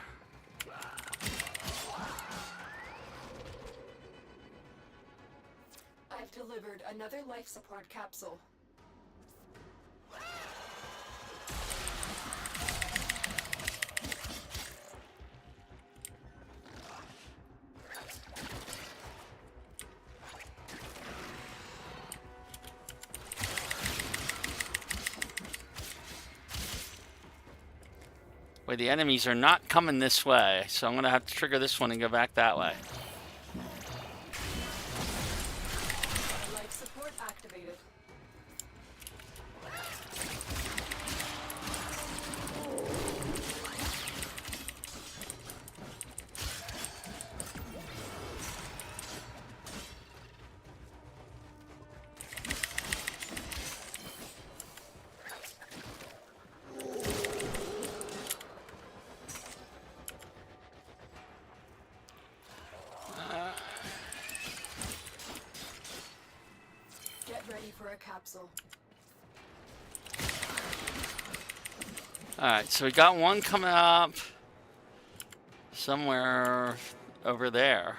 I've delivered another life support capsule. Wait, the enemies are not coming this way, so I'm going to have to trigger this one and go back that way. Life support activated. Get ready for a capsule. Alright, so we got one coming up somewhere over there.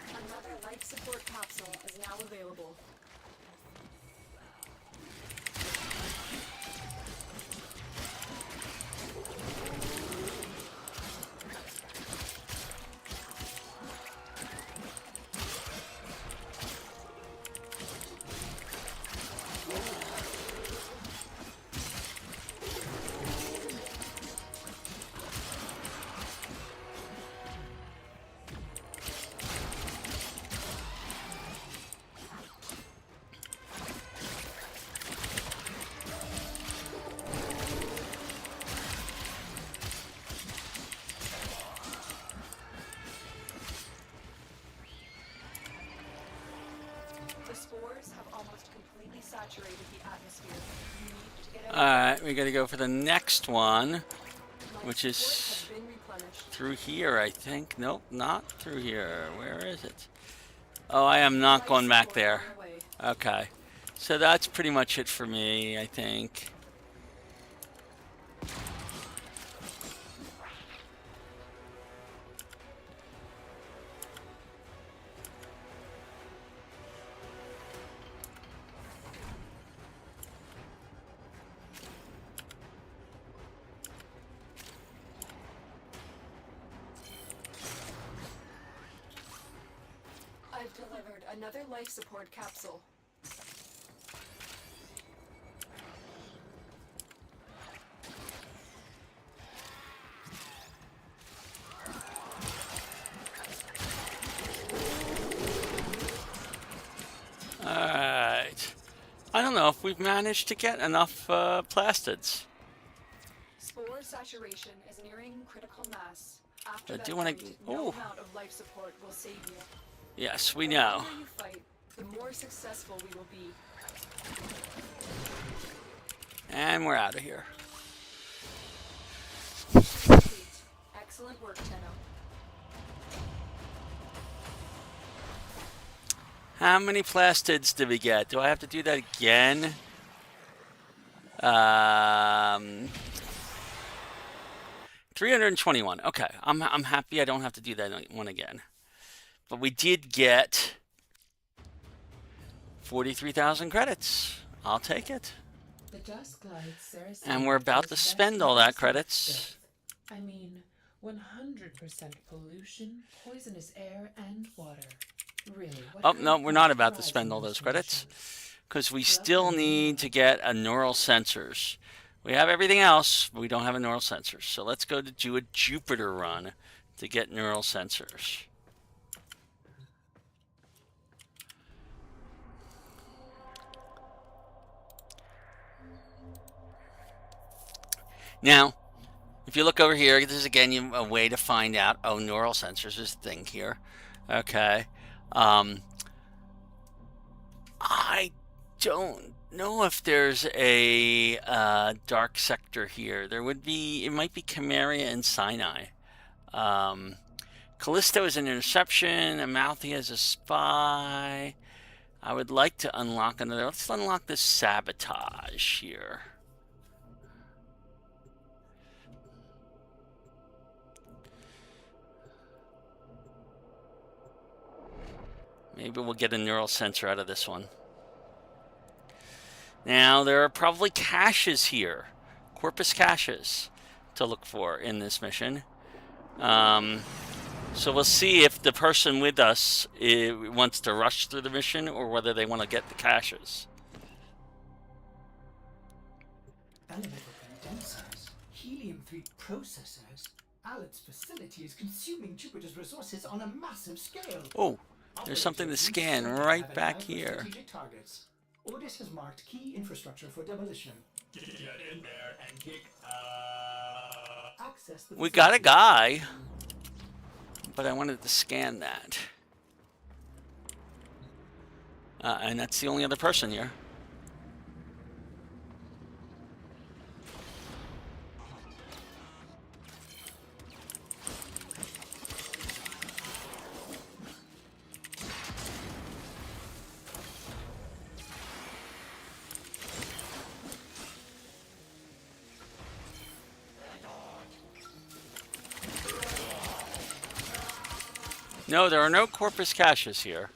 Another life support capsule is now available. The spores have almost completely saturated the atmosphere. You need to get out. Alright, we gotta go for the next one, Life which is support has been replenished. through here, I think. Nope, not through here. Where is it? Oh, I am not Life going back support there. on their way. Okay. So that's pretty much it for me, I think. I've delivered another life support capsule. know if we've managed to get enough plastids. Spore saturation is nearing critical mass. After I that do wanna- point, ooh. no amount of life support will save you. Yes, we The know. longer you fight, the more successful we will be. And we're out of here. Complete. Excellent work, Tenno. How many plastids did we get? Do I have to do that again? 321. Okay, I'm happy I don't have to do that one again. But we did get 43,000 credits. I'll take it. The dust glides Saracen And we're about to was best spend all that used in credits. stealth. I mean, 100% pollution, poisonous air, and water. Really? What Oh, kind no, of we're not about to thrives spend in all those conditions? credits. Because we still need to get a neural sensors. We have everything else, but we don't have a neural sensors. So let's go to do a Jupiter run to get neural sensors. Now, if you look over here, this is again a way to find out, oh, neural sensors is a thing here. Okay. I don't know if there's a dark sector here. There would be, it might be Chimeria and Sinai. Callisto is an interception. Amalthea is a spy. I would like to unlock another. Let's unlock this sabotage here. Maybe we'll get a neural sensor out of this one. Now, there are probably caches here. Corpus caches to look for in this mission. So we'll see if the person with us wants to rush through the mission or whether they want to get the caches. Elemental condensers, helium-3 processors. Alep's facility is consuming Jupiter's resources on a massive scale. Oh, there's something to scan right back for here. strategic targets. Ordis has marked key infrastructure for demolition. Get in there and kick Access the We got a facility. guy, but I wanted to scan that. And that's the only other person here. No, there are no corpus caches here.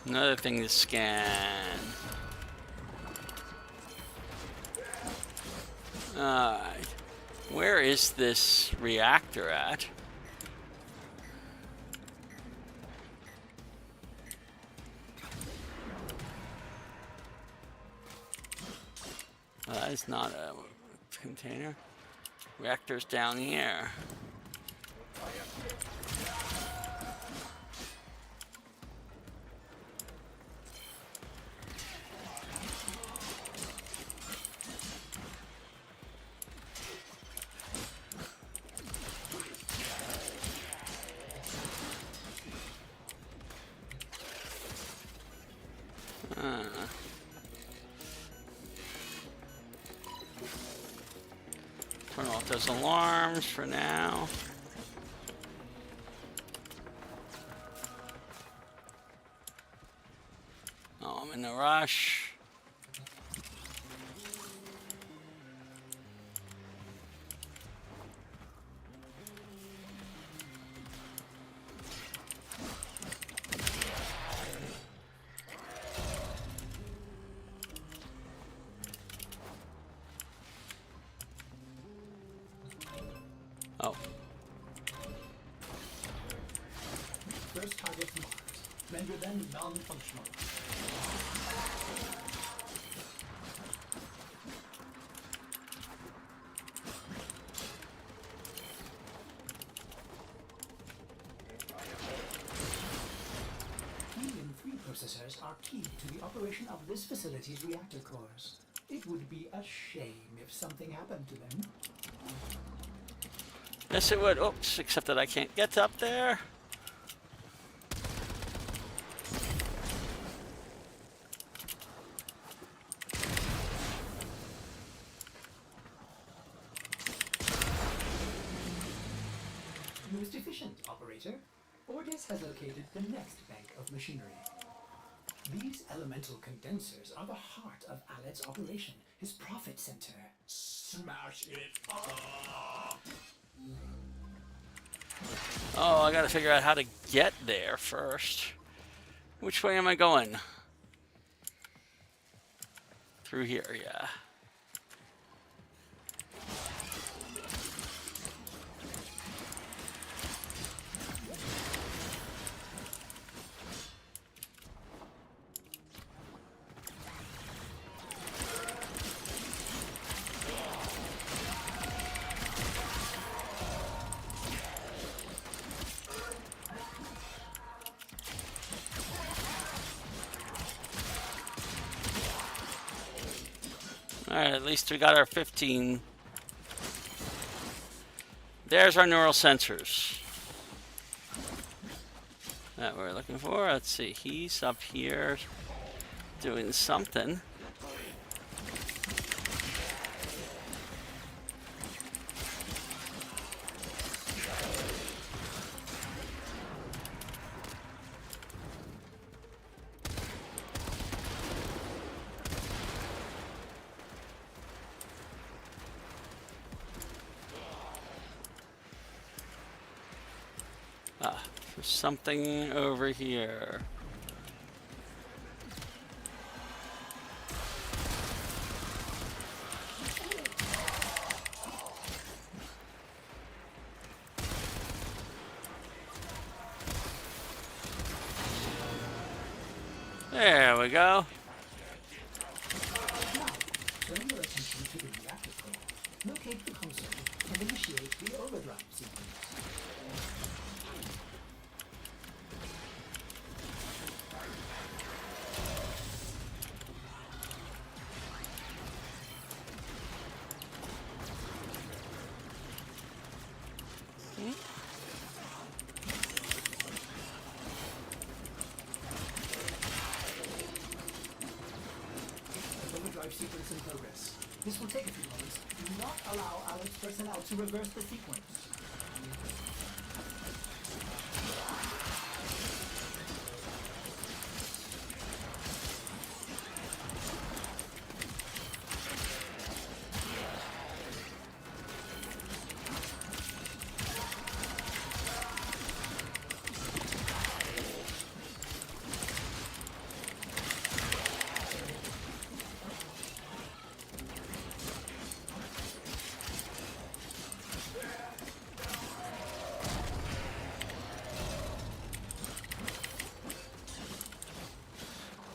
Another thing to scan. Alright. Where is this reactor at? That is not a container. Reactor's down here. Turn off those alarms for now. Oh, I'm in a rush. first targets marked. Render them non-functional. Helium-3 processors are key to the operation of this facility's reactor cores. It would be a shame if something happened to them. Yes, it would. Oops, except that I can't get up there. Most efficient, operator. Ordis has located the next bank of machinery. These elemental condensers are the heart of Alet's operation, his profit center. Smash it up! Oh, I gotta figure out how to get there first. Which way am I going? Through here, yeah. Alright, at least we got our 15. There's our neural sensors that we're looking for. Let's see, he's up here doing something. There's something over here. There we go. Turn your attention to the reactor core. Locate the console and initiate the overdrive sequence. Overdrive sequence in progress. This will take a few moments. Do not allow Alec's personnel to reverse the sequence.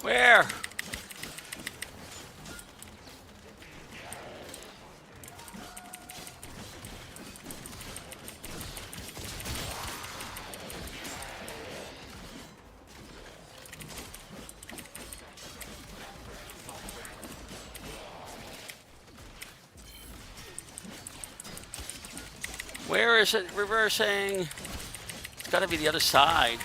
Where? Where is it reversing? It's gotta be the other side.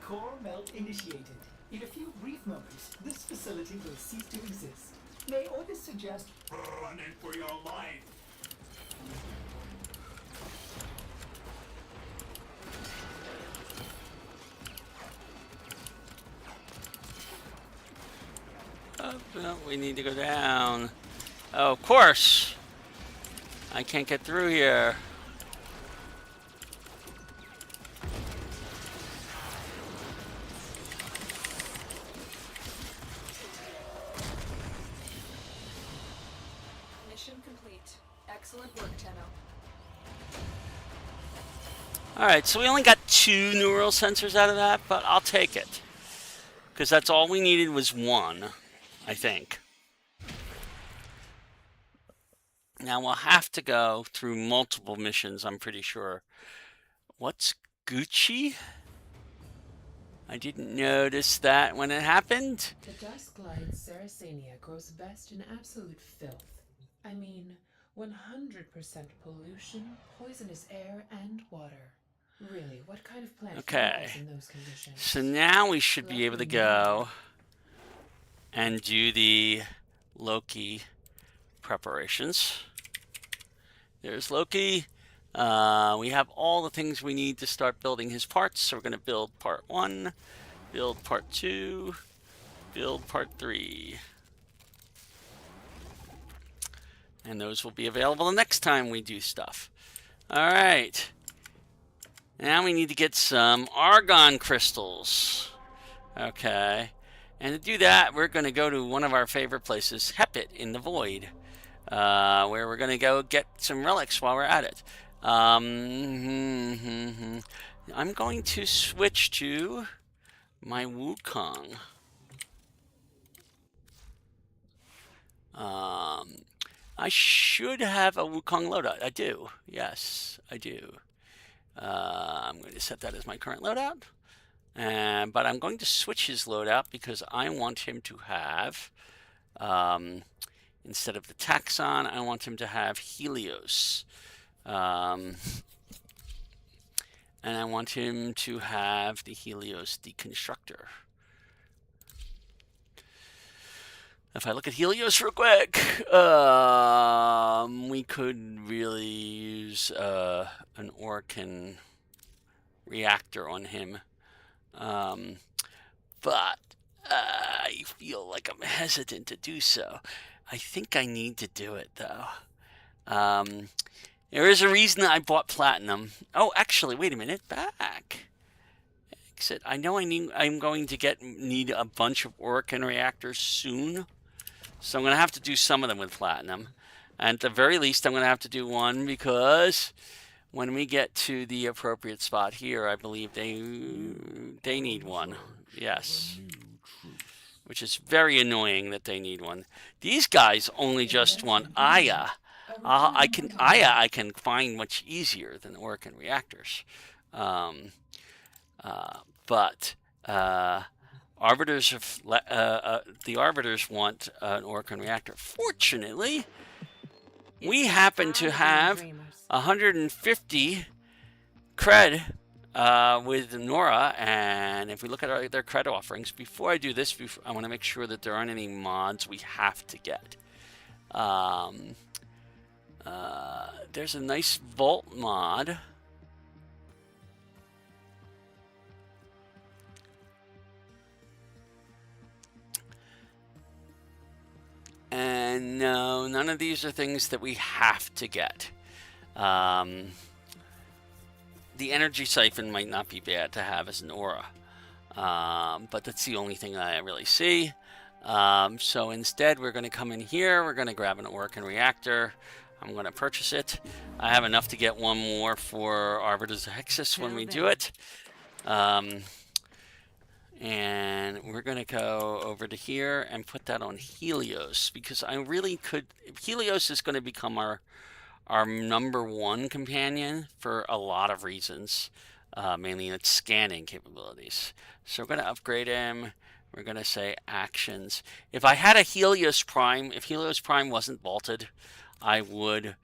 Core melt initiated. In a few brief moments, this facility will cease to exist. May orders suggest running for your life? Oh, no, we need to go down. Oh, of course. I can't get through here. Mission complete. Excellent work, Tenno. Alright, so we only got 2 neural sensors out of that, but I'll take it. Because that's all we needed was 1, I think. Now we'll have to go through multiple missions, I'm pretty sure. What's Gucci? I didn't notice that when it happened. The dust glides Saracenia grows best in absolute filth. I mean, 100% pollution, poisonous air, and water. Really, what kind of plant Okay. thrives in those conditions? So now we should be able to go and do the Loki preparations. There's Loki. We have all the things we need to start building his parts. So we're going to build part 1, build part 2, build part 3. And those will be available the next time we do stuff. All right. Now we need to get some argon crystals. Okay. And to do that, we're going to go to one of our favorite places, Hepit in the Void, where we're going to go get some relics while we're at it. I'm going to switch to my Wukong. I should have a Wukong loadout. I do. Yes, I do. I'm going to set that as my current loadout. But I'm going to switch his loadout because I want him to have, instead of the Taxon, I want him to have Helios. And I want him to have the Helios Deconstructor. If I look at Helios real quick, we could really use an Orkan reactor on him. But I feel like I'm hesitant to do so. I think I need to do it, though. There is a reason I bought Platinum. Oh, actually, wait a minute. Back. Exit. I know I'm going to need a bunch of Orkan reactors soon. So I'm going to have to do some of them with Platinum. And at the very least, I'm going to have to do one because when we get to the appropriate spot here, I believe they need one. Yes. Which is very annoying that they need one. These guys only just want Aya. I can find much easier than Orkan reactors. But Arbiters the Arbiters want an Orkan reactor. Fortunately, we happen to have 150 cred with Nora, and if we look at their cred offerings, before I do this, I want to make sure that there aren't any mods we have to get. There's a nice Vault mod. And no, none of these are things that we have to get. The energy siphon might not be bad to have as an aura. But that's the only thing I really see. So instead, we're going to come in here. We're going to grab an Orkan reactor. I'm going to purchase it. I have enough to get one more for Arbiter's Hexus when we do it. And we're going to go over to here and put that on Helios, because I really could... Helios is going to become our #1 companion for a lot of reasons, mainly its scanning capabilities. So we're going to upgrade him. We're going to say actions. If I had a Helios Prime, if Helios Prime wasn't vaulted, I would,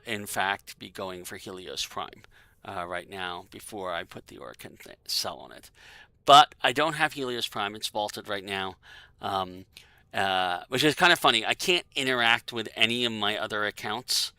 in fact, be going for Helios Prime. right now before I put the Orokin cell on it. But I don't have Helios Prime. It's vaulted right now, which is kind of funny. I can't interact with any of my other accounts.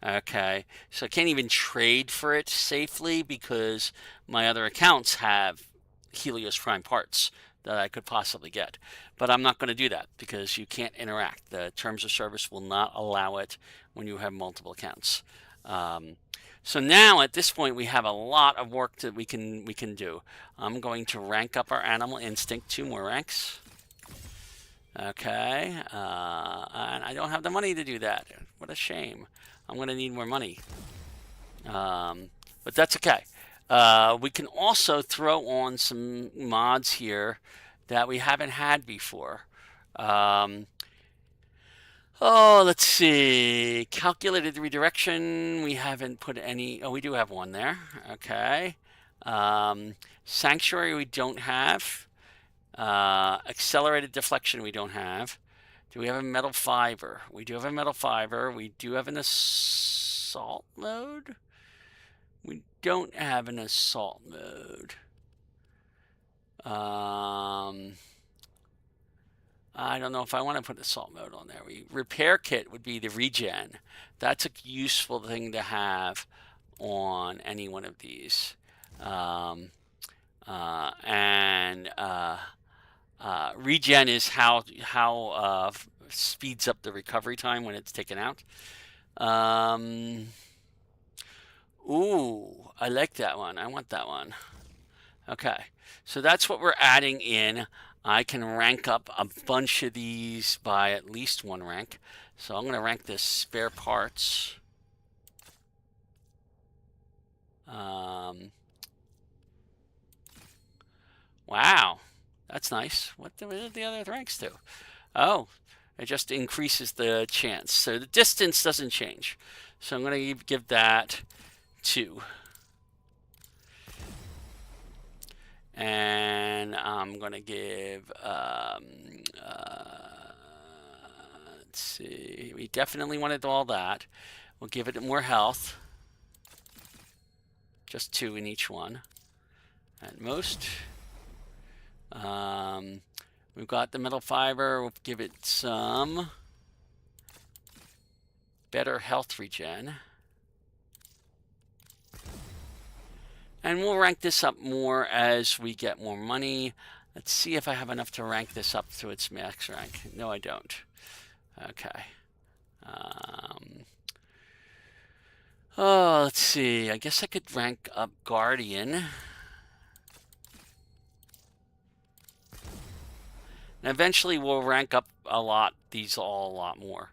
Okay, so I can't even trade for it safely because my other accounts have Helios Prime parts that I could possibly get. But I'm not going to do that because you can't interact. The terms of service will not allow it when you have multiple accounts. So now at this point we have a lot of work that we can do. I'm going to rank up our animal instinct 2 more ranks. Okay, and I don't have the money to do that. What a shame. I'm going to need more money. But that's okay. We can also throw on some mods here that we haven't had before. Let's see. Calculated redirection. We haven't put any. Oh, we do have one there. Okay. Sanctuary we don't have. Accelerated deflection we don't have. Do we have a metal fiber? We do have a metal fiber. We do have an assault mode. We don't have an assault mode. I don't know if I want to put assault mode on there. Repair kit would be the regen. That's a useful thing to have on any one of these. Regen is how speeds up the recovery time when it's taken out. Ooh, I like that one. I want that one. Okay, so that's what we're adding in. I can rank up a bunch of these by at least 1 rank. So I'm going to rank this spare parts. Wow, that's nice. What did the other ranks do? Oh, it just increases the chance. So the distance doesn't change. So I'm going to give that 2. And I'm going to give, let's see, we definitely wanted all that. We'll give it more health. Just 2 in each one at most. We've got the metal fiber. We'll give it some better health regen. And we'll rank this up more as we get more money. Let's see if I have enough to rank this up to its max rank. No, I don't. Okay. Oh, let's see. I guess I could rank up Guardian. And eventually we'll rank up a lot, these all a lot more.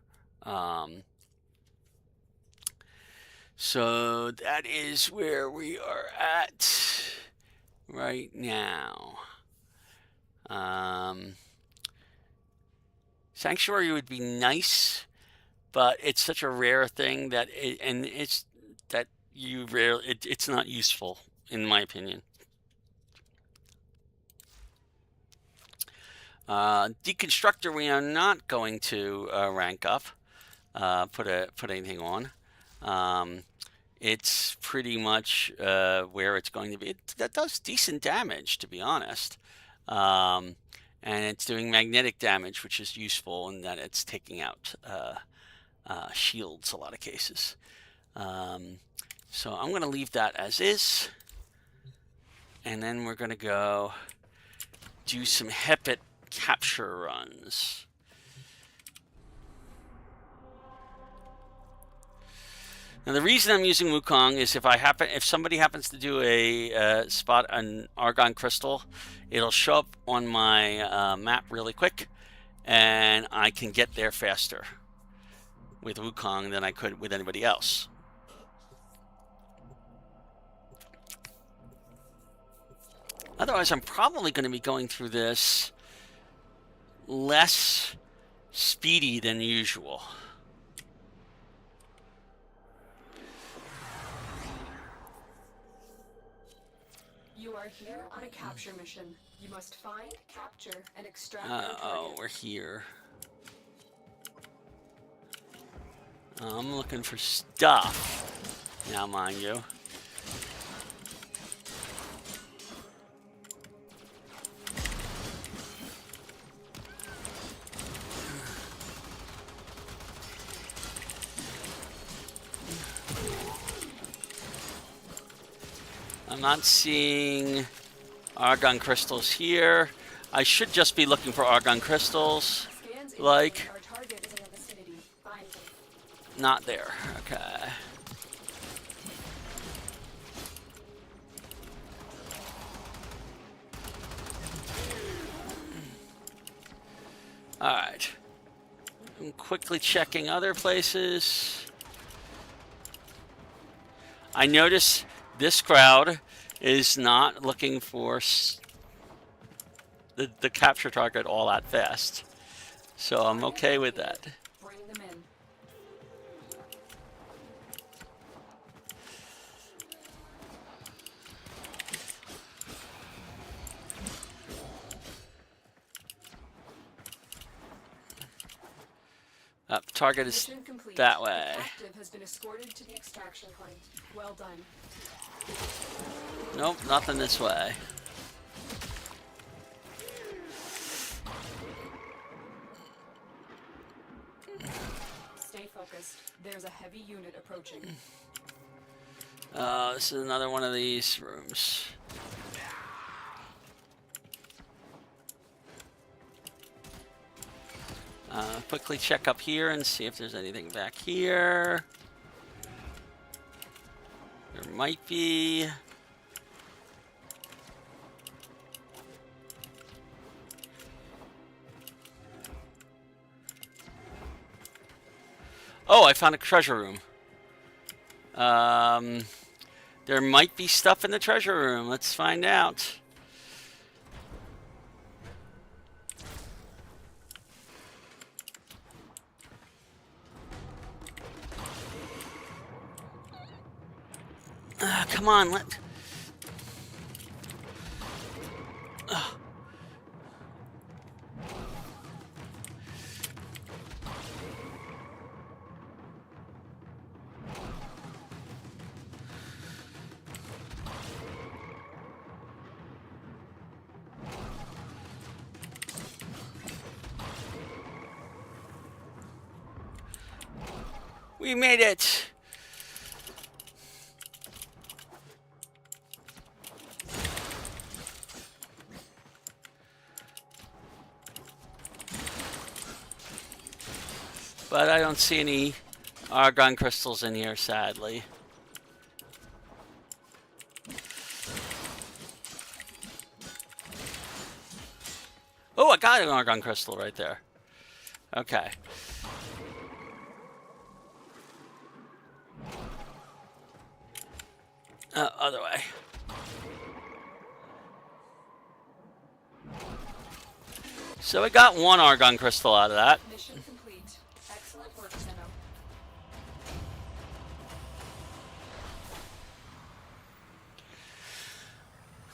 So that is where we are at right now. Sanctuary would be nice, but it's such a rare thing that it's not useful in my opinion. Deconstructor we are not going to rank up, put anything on. It's pretty much where it's going to be. That does decent damage, to be honest. And it's doing magnetic damage, which is useful in that it's taking out shields a lot of cases. So I'm going to leave that as is. And then we're going to go do some Hepit capture runs. Now the reason I'm using Wukong is if somebody happens to do a spot an argon crystal, it'll show up on my map really quick, and I can get there faster with Wukong than I could with anybody else. Otherwise, I'm probably going to be going through this less speedy than usual. You are here on a capture mission. You must find, capture, and extract. We're here. I'm looking for stuff now, mind you. I'm not seeing argon crystals here. I should just be looking for argon crystals. Scans Like, indicate our target is in the vicinity. Find them. not there. Okay. Alright. I'm quickly checking other places. I notice this crowd is not looking for the capture target all that fast. So I'm okay with that. Bring them in. Target is Mission complete. that way. The captive has been escorted to the extraction point. Well done. Nope, nothing this way. Stay focused. There's a heavy unit approaching. This is another one of these rooms. Quickly check up here and see if there's anything back here. There might be. Oh, I found a treasure room. There might be stuff in the treasure room. Let's find out. Come on, let. We made it. But I don't see any argon crystals in here, sadly. Oh, I got an argon crystal right there. Okay. Other way. So we got one argon crystal out of that. Mission complete. Excellent work, Zeno.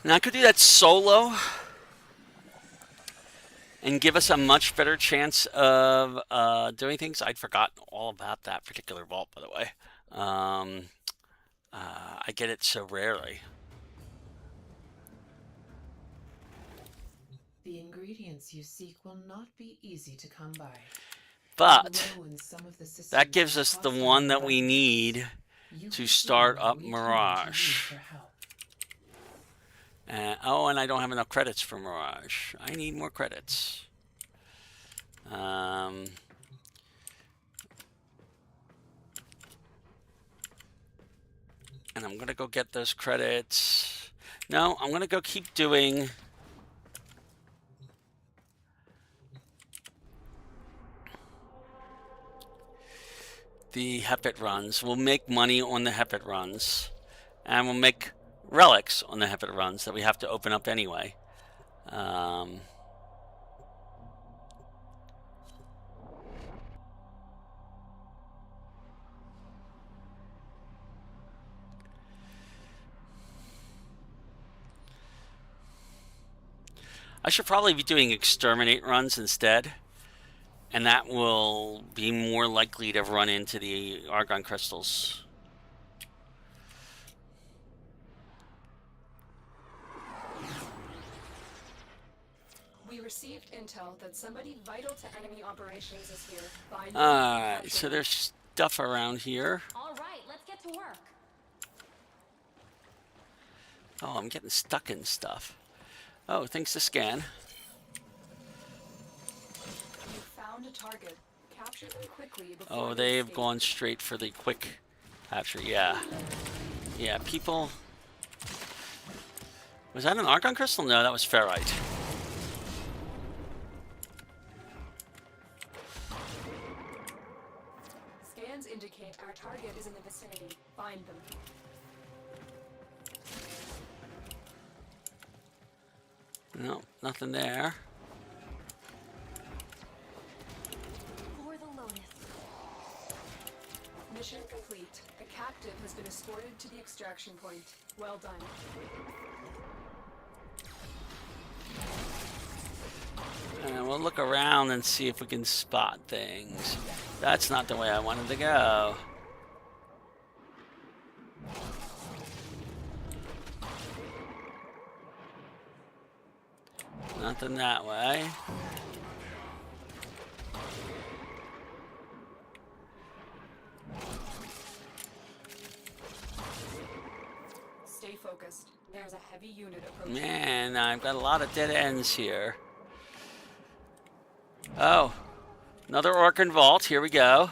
Now I could do that solo and give us a much better chance of doing things. I'd forgotten all about that particular vault, by the way. I get it so rarely. The ingredients you seek will not be easy to come by. But Although in some of the systems that gives us that the cost one you that we need you to can start see up we turn to you Mirage. for help. Oh, and I don't have enough credits for Mirage. I need more credits. And I'm going to go get those credits. No, I'm going to go keep doing the Hepit runs. We'll make money on the Hepit runs. And we'll make relics on the Hepit runs that we have to open up anyway. I should probably be doing exterminate runs instead, and that will be more likely to run into the argon crystals. We received intel that somebody vital to enemy operations is here. Find Alright, so there's stuff around here. All right, let's get to work. Oh, I'm getting stuck in stuff. Oh, things to scan. You found a target. Capture them quickly before Oh, they they've escape. gone straight for the quick capture. Yeah. Yeah, people... Was that an argon crystal? No, that was ferrite. Scans indicate our target is in the vicinity. Find them. No, nothing there. For the Lotus. Mission complete. The captive has been escorted to the extraction point. Well done. And we'll look around and see if we can spot things. That's not the way I wanted to go. Nothing that way. Stay focused. There's a heavy unit approaching. Man, I've got a lot of dead ends here. Oh, another Orkan vault. Here we go.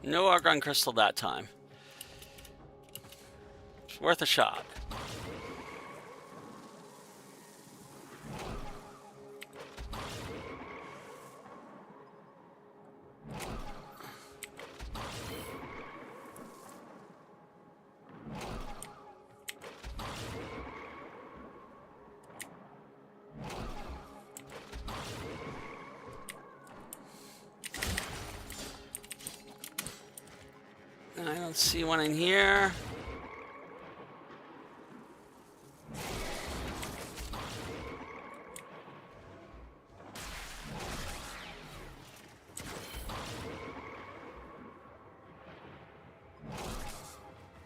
No argon crystal that time. It's worth a shot. I don't see one in here.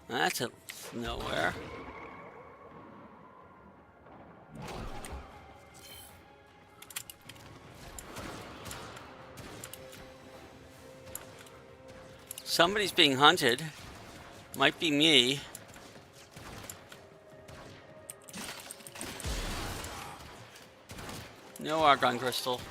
That's a nowhere. Somebody's being hunted. Might be me. No argon crystal.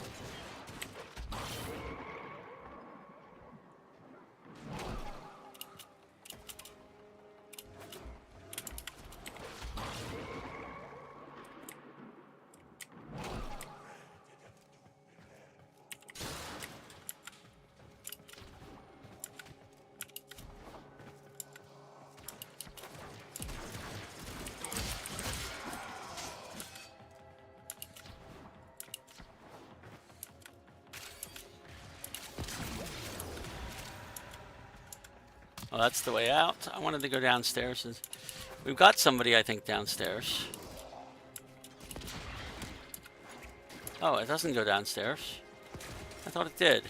Oh, that's the way out. I wanted to go downstairs. We've got somebody, I think, downstairs. Oh, it doesn't go downstairs. I thought it did.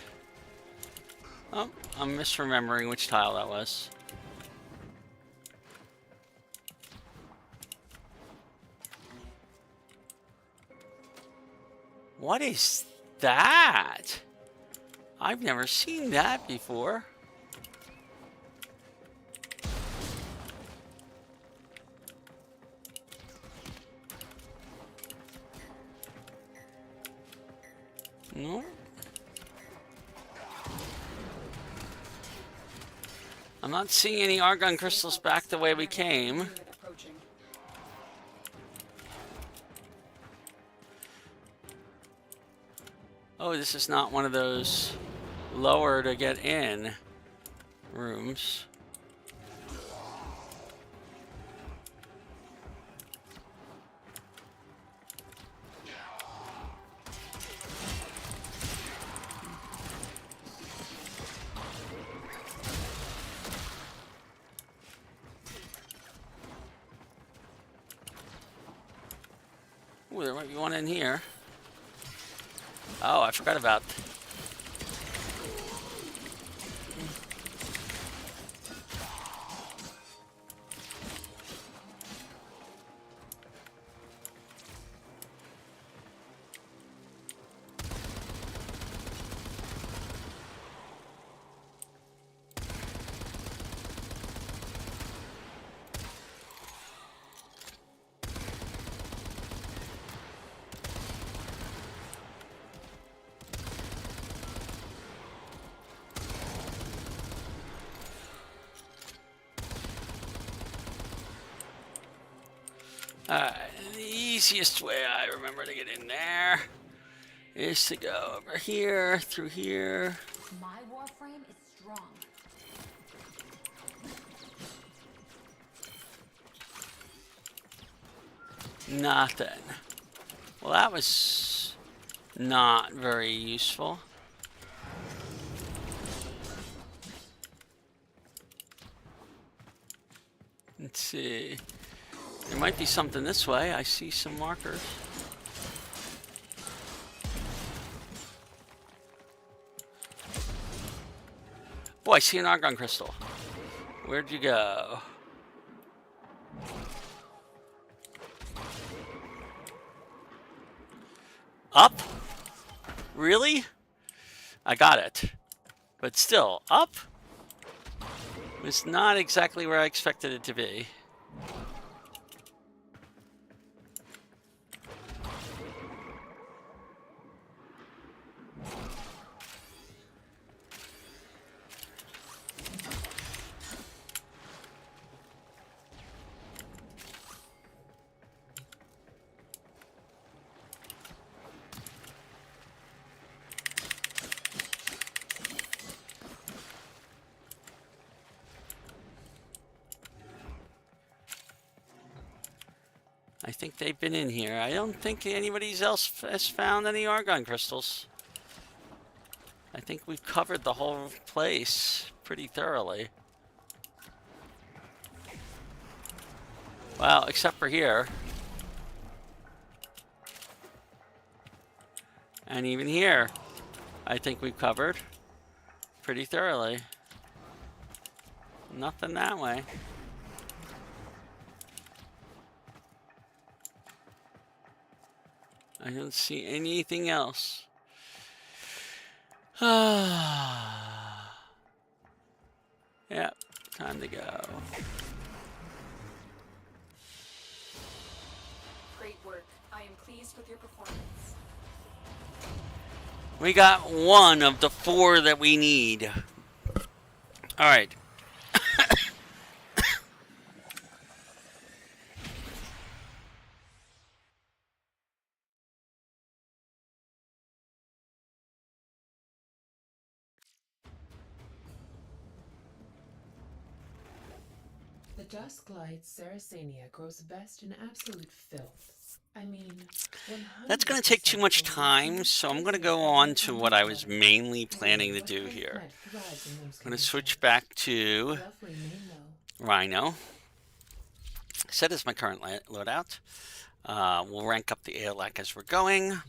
Oh, I'm misremembering which tile that was. What is that? I've never seen that before. No. I'm not seeing any argon crystals back the way we came. Unit approaching. Oh, this is not one of those lower to get in rooms. Ooh, there might be one in here. Oh, I forgot about. Alright, the easiest way I remember to get in there is to go over here, through here. My Warframe is strong. Nothing. Well, that was not very useful. Let's see. There might be something this way. I see some markers. Oh, I see an argon crystal. Where'd you go? Up? Really? I got it. But still, up? It's not exactly where I expected it to be. I think they've been in here. I don't think anybody else has found any argon crystals. I think we've covered the whole place pretty thoroughly. Well, except for here. And even here, I think we've covered pretty thoroughly. Nothing that way. I don't see anything else. Yep, time to go. Great work. I am pleased with your performance. We got one of the 4 that we need. All right. The Dusklight Saracenia grows best in absolute filth. I mean, That's going to take too much time, so I'm going to go on to what I was mainly planning to do here. I'm going to switch back to Rhino. Set as my current loadout. We'll rank up the ALAC as we're going.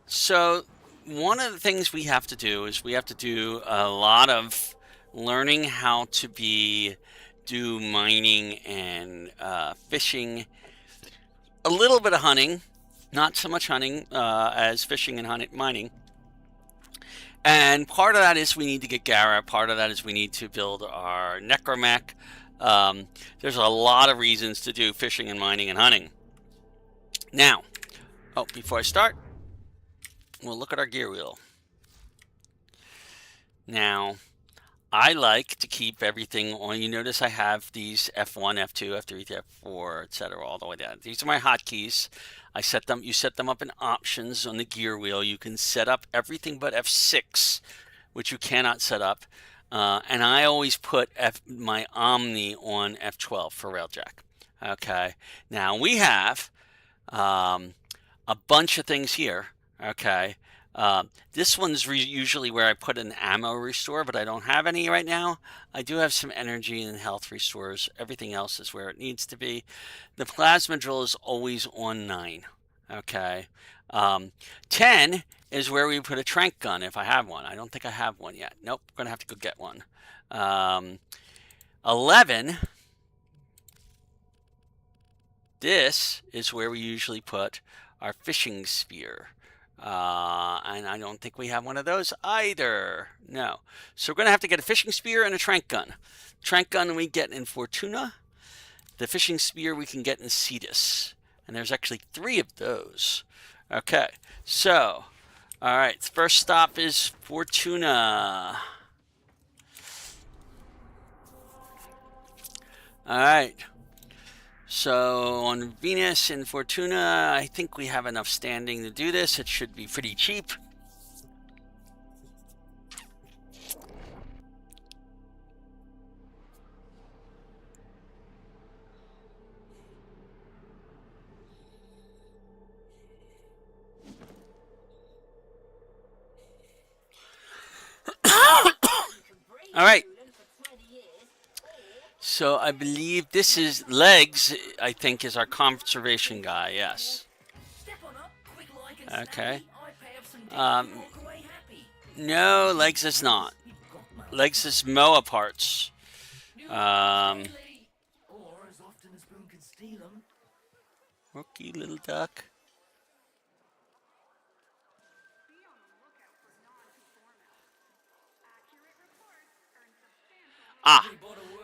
So one of the things we have to do is we have to do a lot of learning how to do mining and fishing. A little bit of hunting, not so much hunting as fishing and mining. And part of that is we need to get Gara. Part of that is we need to build our necromech. There's a lot of reasons to do fishing and mining and hunting. Now, before I start, we'll look at our gear wheel. Now, I like to keep everything on. You notice I have these F1, F2, F3, F4, etc. all the way down. These are my hotkeys. I set them. You set them up in options on the gear wheel. You can set up everything but F6, which you cannot set up. And I always put my Omni on F12 for Railjack. Okay. Now we have a bunch of things here. Okay. This one's usually where I put an ammo restore, but I don't have any right now. I do have some energy and health restores. Everything else is where it needs to be. The plasma drill is always on 9. Okay. 10 is where we put a trank gun if I have one. I don't think I have one yet. Nope, I'm going to have to go get one. 11, this is where we usually put our fishing spear. And I don't think we have one of those either. No. So we're going to have to get a fishing spear and a trank gun. Trank gun we get in Fortuna. The fishing spear we can get in Cetus. And there's actually 3 of those. Okay. So, all right. First stop is Fortuna. All right. So on Venus and Fortuna, I think we have enough standing to do this. It should be pretty cheap. All right. So I believe this is Legs, I think, is our conservation guy, yes. Okay. No, Legs is not. Legs is Moa parts. Rookie little duck. Ah,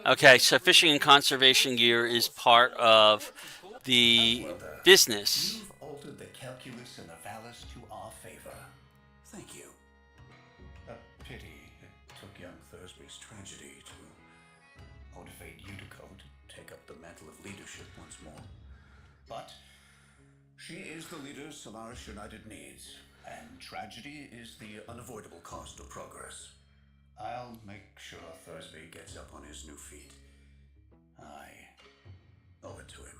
okay, so fishing and conservation gear is part of the business. You've altered the calculus and the phallus to our favor. Thank you. A pity it took young Thursby's tragedy to motivate you to go to take up the mantle of leadership once more. But she is the leader Solaris United needs, and tragedy is the unavoidable cost of progress. I'll make sure Thursby gets up on his new feet. I owe it to him.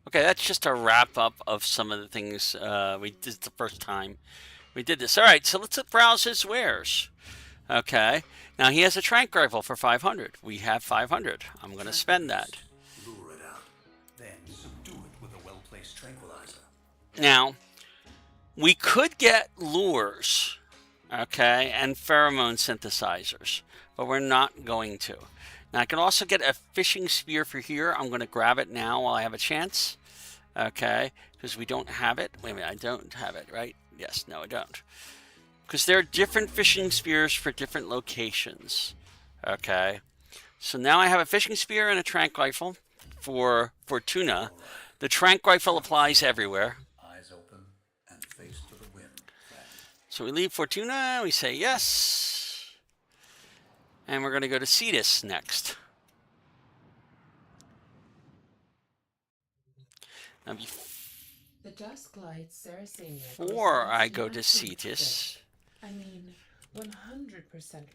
Okay, that's just a wrap up of some of the things we did the first time we did this. All right, so let's browse his wares. Okay, now he has a trank rifle for 500. We have 500. I'm going to spend that. Lure it out, then subdue it with a well-placed tranquilizer. Now, we could get lures, okay, and pheromone synthesizers, but we're not going to. Now, I can also get a fishing spear for here. I'm going to grab it now while I have a chance, okay, because we don't have it. Wait a minute, I don't have it, right? Yes, no, I don't. Because there are different fishing spears for different locations, okay? So now I have a fishing spear and a trank rifle for Fortuna. The trank rifle applies everywhere. Eyes open and face to the wind. So we leave Fortuna, we say yes. And we're going to go to Cetus next. Now The dusk lights Saracenia. before I go to Cetus, I mean, 100%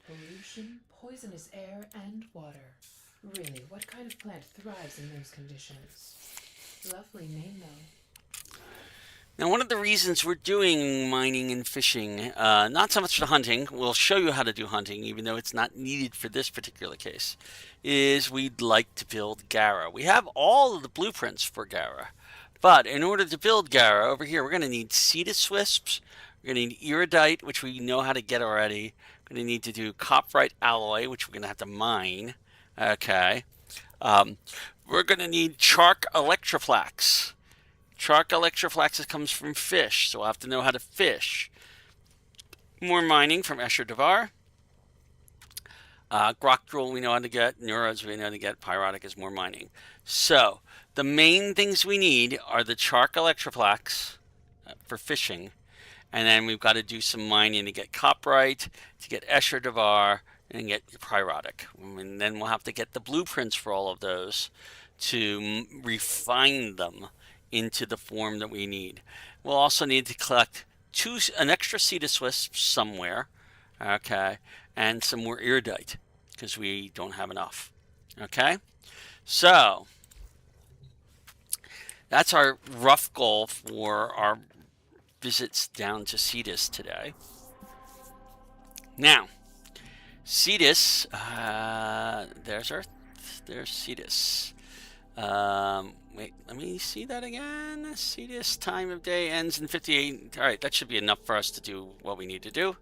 pollution, poisonous air, and water. Really, what kind of plant thrives in those conditions? Lovely name, though. now one of the reasons we're doing mining and fishing, not so much the hunting, we'll show you how to do hunting, even though it's not needed for this particular case, is we'd like to build Gara. We have all of the blueprints for Gara, but in order to build Gara, over here, we're going to need Cetus wisps, we're going to need iridite, which we know how to get already, we're going to need to do copperite alloy, which we're going to have to mine, okay. We're going to need chark electroflax. Chark electroflax comes from fish, so we'll have to know how to fish. More mining from Escher Devar. Grokdrol we know how to get. Neurods we know how to get. Pyrotic is more mining. So, the main things we need are the chark electroflax for fishing. And then we've got to do some mining to get copperite, to get Escher Devar, and get pyrotic. And then we'll have to get the blueprints for all of those to refine them into the form that we need. We'll also need to collect an extra Cetus wisp somewhere, okay, and some more iridite because we don't have enough, okay. So that's our rough goal for our visits down to Cetus today. Now, Cetus, there's Earth, there's Cetus. Wait, let me see that again. Cetus, time of day ends in 58. All right, that should be enough for us to do what we need to do.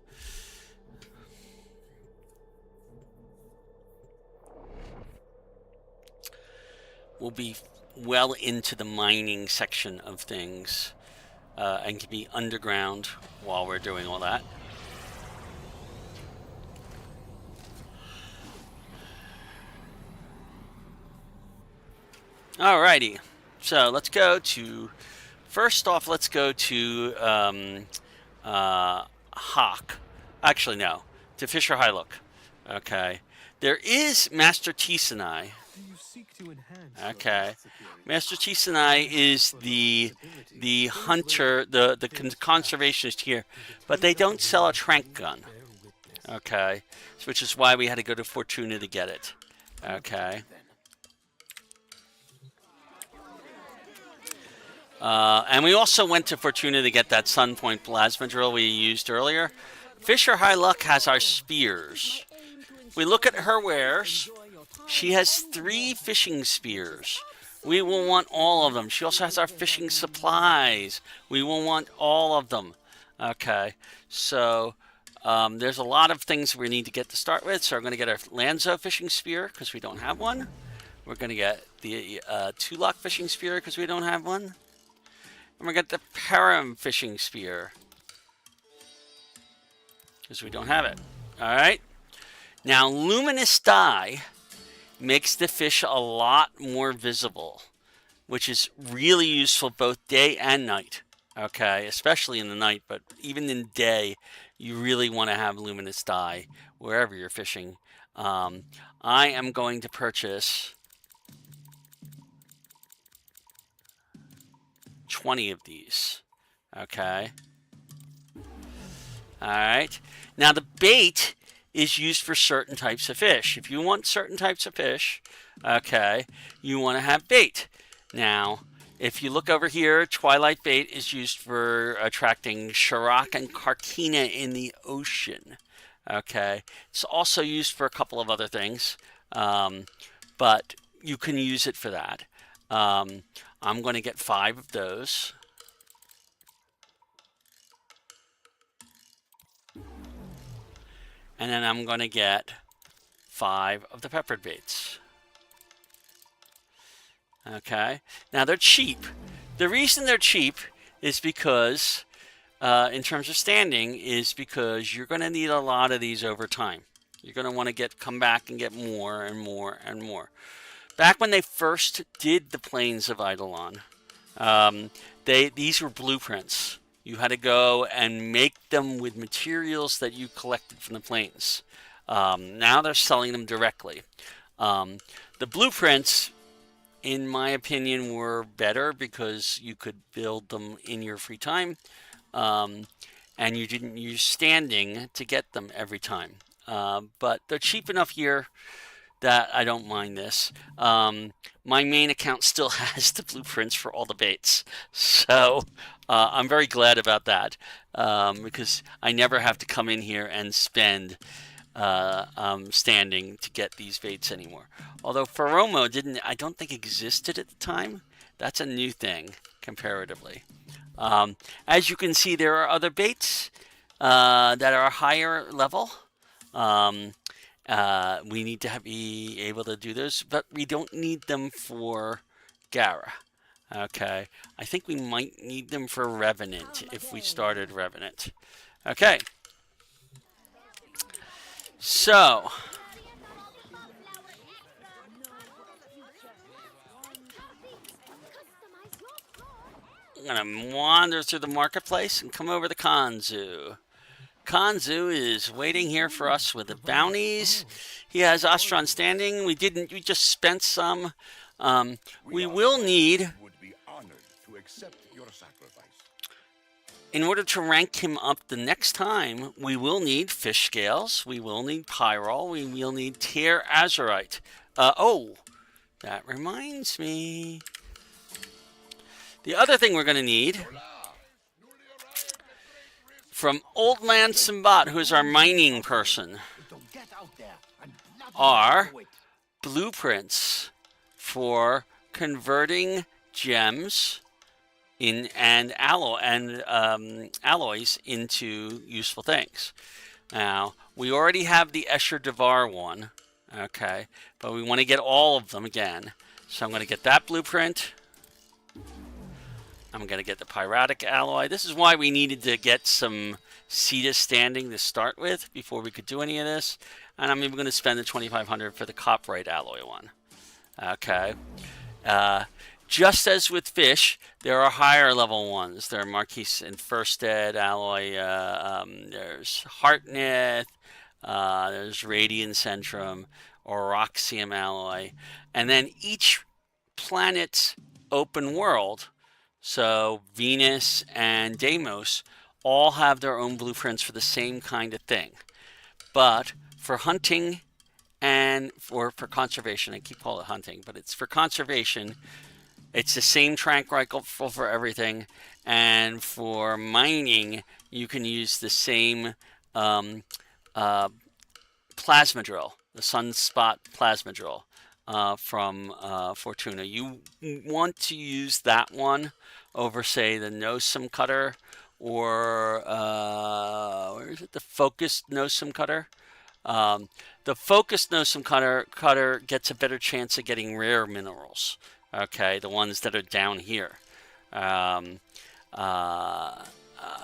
We'll be well into the mining section of things, and can be underground while we're doing all that. Alrighty, so let's go to, first off, let's go to Hawk. Actually, no, to Fisher Hylook. Okay, there is Master Tisanai. Okay, Master Tisanai is the hunter, the conservationist here, but they don't sell a trank gun. Okay, which is why we had to go to Fortuna to get it. Okay. And we also went to Fortuna to get that Sunpoint plasma drill we used earlier. Fisher Hylook has our spears. We look at her wares. She has 3 fishing spears. We will want all of them. She also has our fishing supplies. We will want all of them. Okay, so there's a lot of things we need to get to start with. So we're going to get our Lanzo fishing spear because we don't have one. We're going to get the Tulok fishing spear because we don't have one. And we're going to get the Param fishing spear because we don't have it. All right. Now, luminous dye makes the fish a lot more visible, which is really useful both day and night. Okay, especially in the night, but even in day, you really want to have luminous dye wherever you're fishing. I am going to purchase 20 of these. Okay. All right. Now the bait is used for certain types of fish. If you want certain types of fish, okay, you want to have bait. Now, if you look over here, Twilight bait is used for attracting Sharak and Karkina in the ocean. Okay. It's also used for a couple of other things, but you can use it for that. I'm going to get 5 of those. And then I'm going to get 5 of the peppered baits. Okay. Now they're cheap. The reason they're cheap is because, in terms of standing, is because you're going to need a lot of these over time. You're going to want to come back and get more and more and more. Back when they first did the Plains of Eidolon, these were blueprints. You had to go and make them with materials that you collected from the plains. Now they're selling them directly. The blueprints, in my opinion, were better because you could build them in your free time, and you didn't use standing to get them every time. But they're cheap enough here that I don't mind this. My main account still has the blueprints for all the baits, so I'm very glad about that, because I never have to come in here and spend standing to get these baits anymore. Although Feromo I don't think existed at the time. That's a new thing comparatively. As you can see, there are other baits that are higher level. We need to be able to do those, but we don't need them for Gara. Okay, I think we might need them for Revenant if we started Revenant. Okay, so I'm gonna wander through the marketplace and come over to Kanzu. Kanzu is waiting here for us with the bounties. He has Ostron standing. We just spent some. We will need, in order to rank him up the next time, we will need fish scales. We will need pyrol. We will need tear azurite. Oh, that reminds me. The other thing we're going to need from Old Man Simbat, who is our mining person, are blueprints for converting gems and alloys into useful things. Now, we already have the Escher Devar one, okay, but we want to get all of them again. So I'm going to get that blueprint. I'm going to get the Pyrotic Alloy. This is why we needed to get some Cetus standing to start with before we could do any of this. And I'm even going to spend the 2,500 for the Copperite Alloy one. Okay. Just as with fish, there are higher level ones. There are Marquise and Firsted Alloy. There's Hartnett. There's Radiant Centrum, Oroxium Alloy. And then each planet's open world, so Venus and Deimos, all have their own blueprints for the same kind of thing. But for hunting and for conservation, I keep calling it hunting, but it's for conservation, it's the same trank rifle for everything. And for mining, you can use the same plasma drill, the Sunspot plasma drill from Fortuna. You want to use that one over, say, the Nosum Cutter or where is it? The Focused Nosum Cutter. The Focused Nosum Cutter gets a better chance of getting rare minerals. Okay, the ones that are down here. I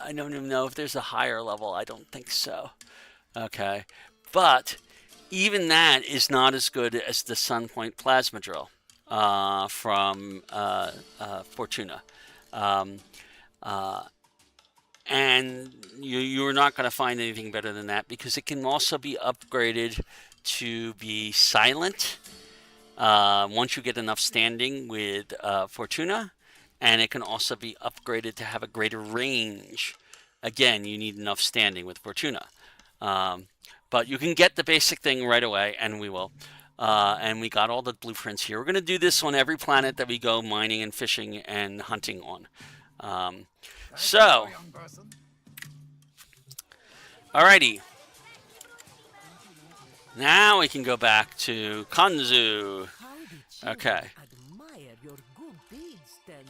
don't even know if there's a higher level. I don't think so. Okay, but even that is not as good as the Sunpoint Plasma Drill from Fortuna. And you're not going to find anything better than that, because it can also be upgraded to be silent once you get enough standing with Fortuna, and it can also be upgraded to have a greater range. Again, you need enough standing with Fortuna. But you can get the basic thing right away, and we will. And we got all the blueprints here. We're going to do this on every planet that we go mining and fishing and hunting on. So, alrighty. Now we can go back to Kanzu. Okay.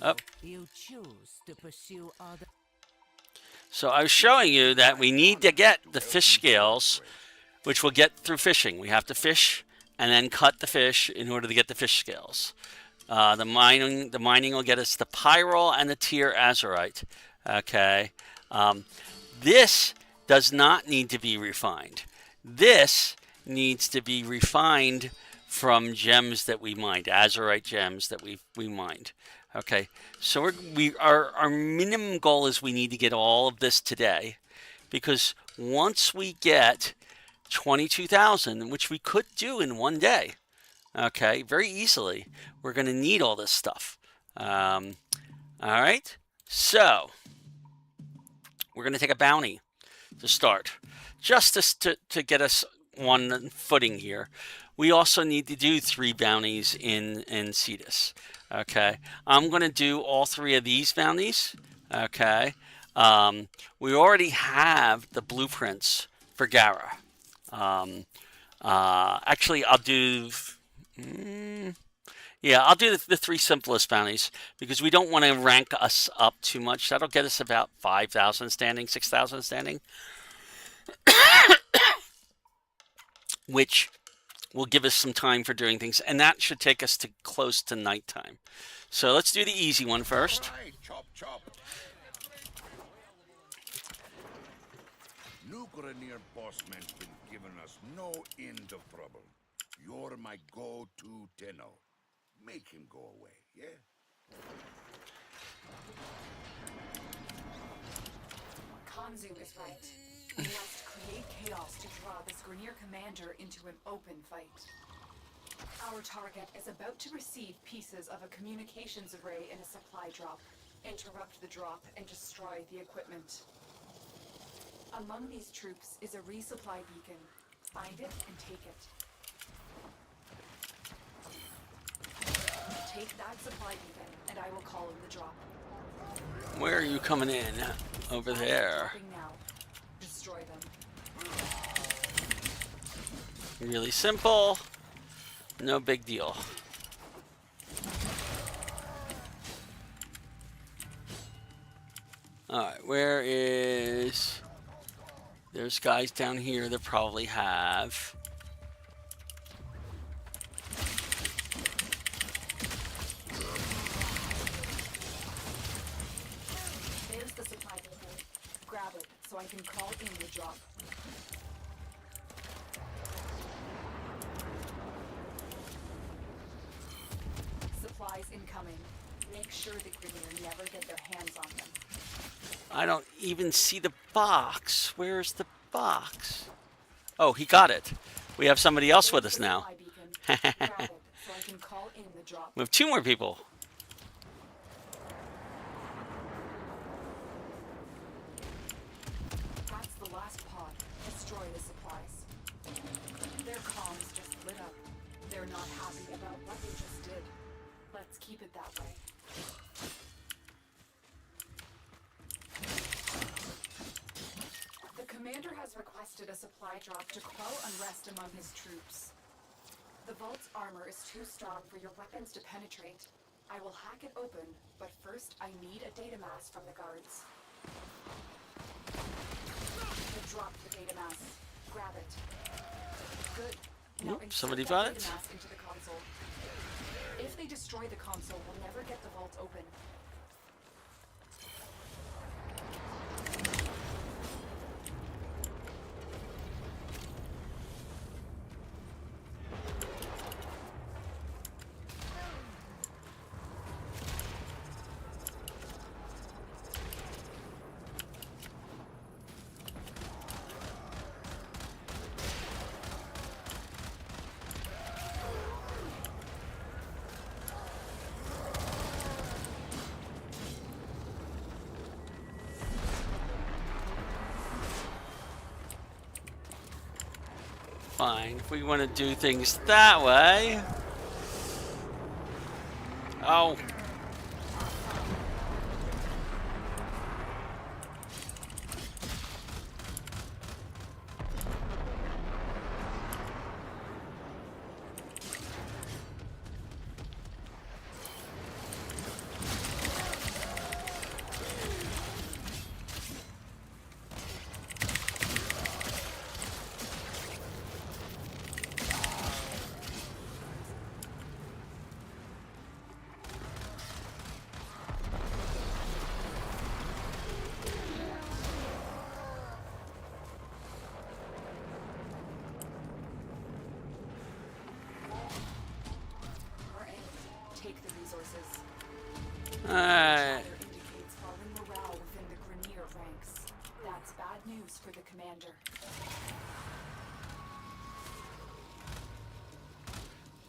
Oh. So I was showing you that we need to get the fish scales, which we'll get through fishing. We have to fish and then cut the fish in order to get the fish scales. The mining will get us the Pyrrole and the Tier Azurite. Okay. This does not need to be refined. This needs to be refined from gems that we mined, Azurite gems that we mined. Okay, so our minimum goal is we need to get all of this today, because once we get 22,000, which we could do in one day, okay, very easily, we're going to need all this stuff. All right, so we're going to take a bounty to start, just to get us one footing here. We also need to do 3 bounties in Cetus. Okay, I'm going to do all 3 of these bounties. Okay, we already have the blueprints for Gara. Actually, I'll do... I'll do the 3 simplest bounties, because we don't want to rank us up too much. That'll get us about 5,000 standing, 6,000 standing. Which will give us some time for doing things, and that should take us to close to nighttime. So let's do the easy one first. Right, chop, chop. New Grenier bossman's been giving us no end of trouble. You're my go-to Tenno. Make him go away, yeah? Kanzu is right. We must create chaos to draw this Grenier commander into an open fight. Our target is about to receive pieces of a communications array in a supply drop. Interrupt the drop and destroy the equipment. Among these troops is a resupply beacon. Find it and take it. Take that supply beacon, and I will call in the drop. Where are you coming in? Over there. destroy them. Really simple. No big deal. Alright, where is... There's guys down here that probably have... There's the supply depot. Grab it so I can call in the drop. Supplies incoming. Make sure the Grineer never get their hands on them. I don't even see the box. Where's the box? Oh, he got it. We have somebody else with us now. Grab it so I can call in the drop. We have 2 more people. That's the last pod. Destroy the supplies. Their comms just lit up. They're not happy about what they just did. Let's keep it that way. The commander has requested a supply drop to quell unrest among his troops. The vault's armor is too strong for your weapons to penetrate. I will hack it open, but first I need a data mass from the guards. I dropped the data mass. Grab it. Good. Now Nope, insert somebody that bought data it. mass into the console. If they destroy the console, we'll never get the vault open. Fine, if we want to do things that way. Oh. We're in. Take the resources. Alright. Weather indicates falling morale within the Grineer ranks. That's bad news for the commander.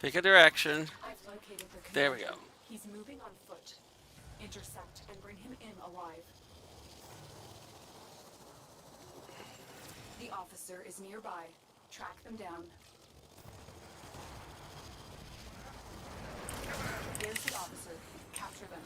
Pick a direction. I've located the commander. There we go. He's moving on foot. Intercept and bring him in alive. The officer is nearby. Track them down. There's the officer. Capture them.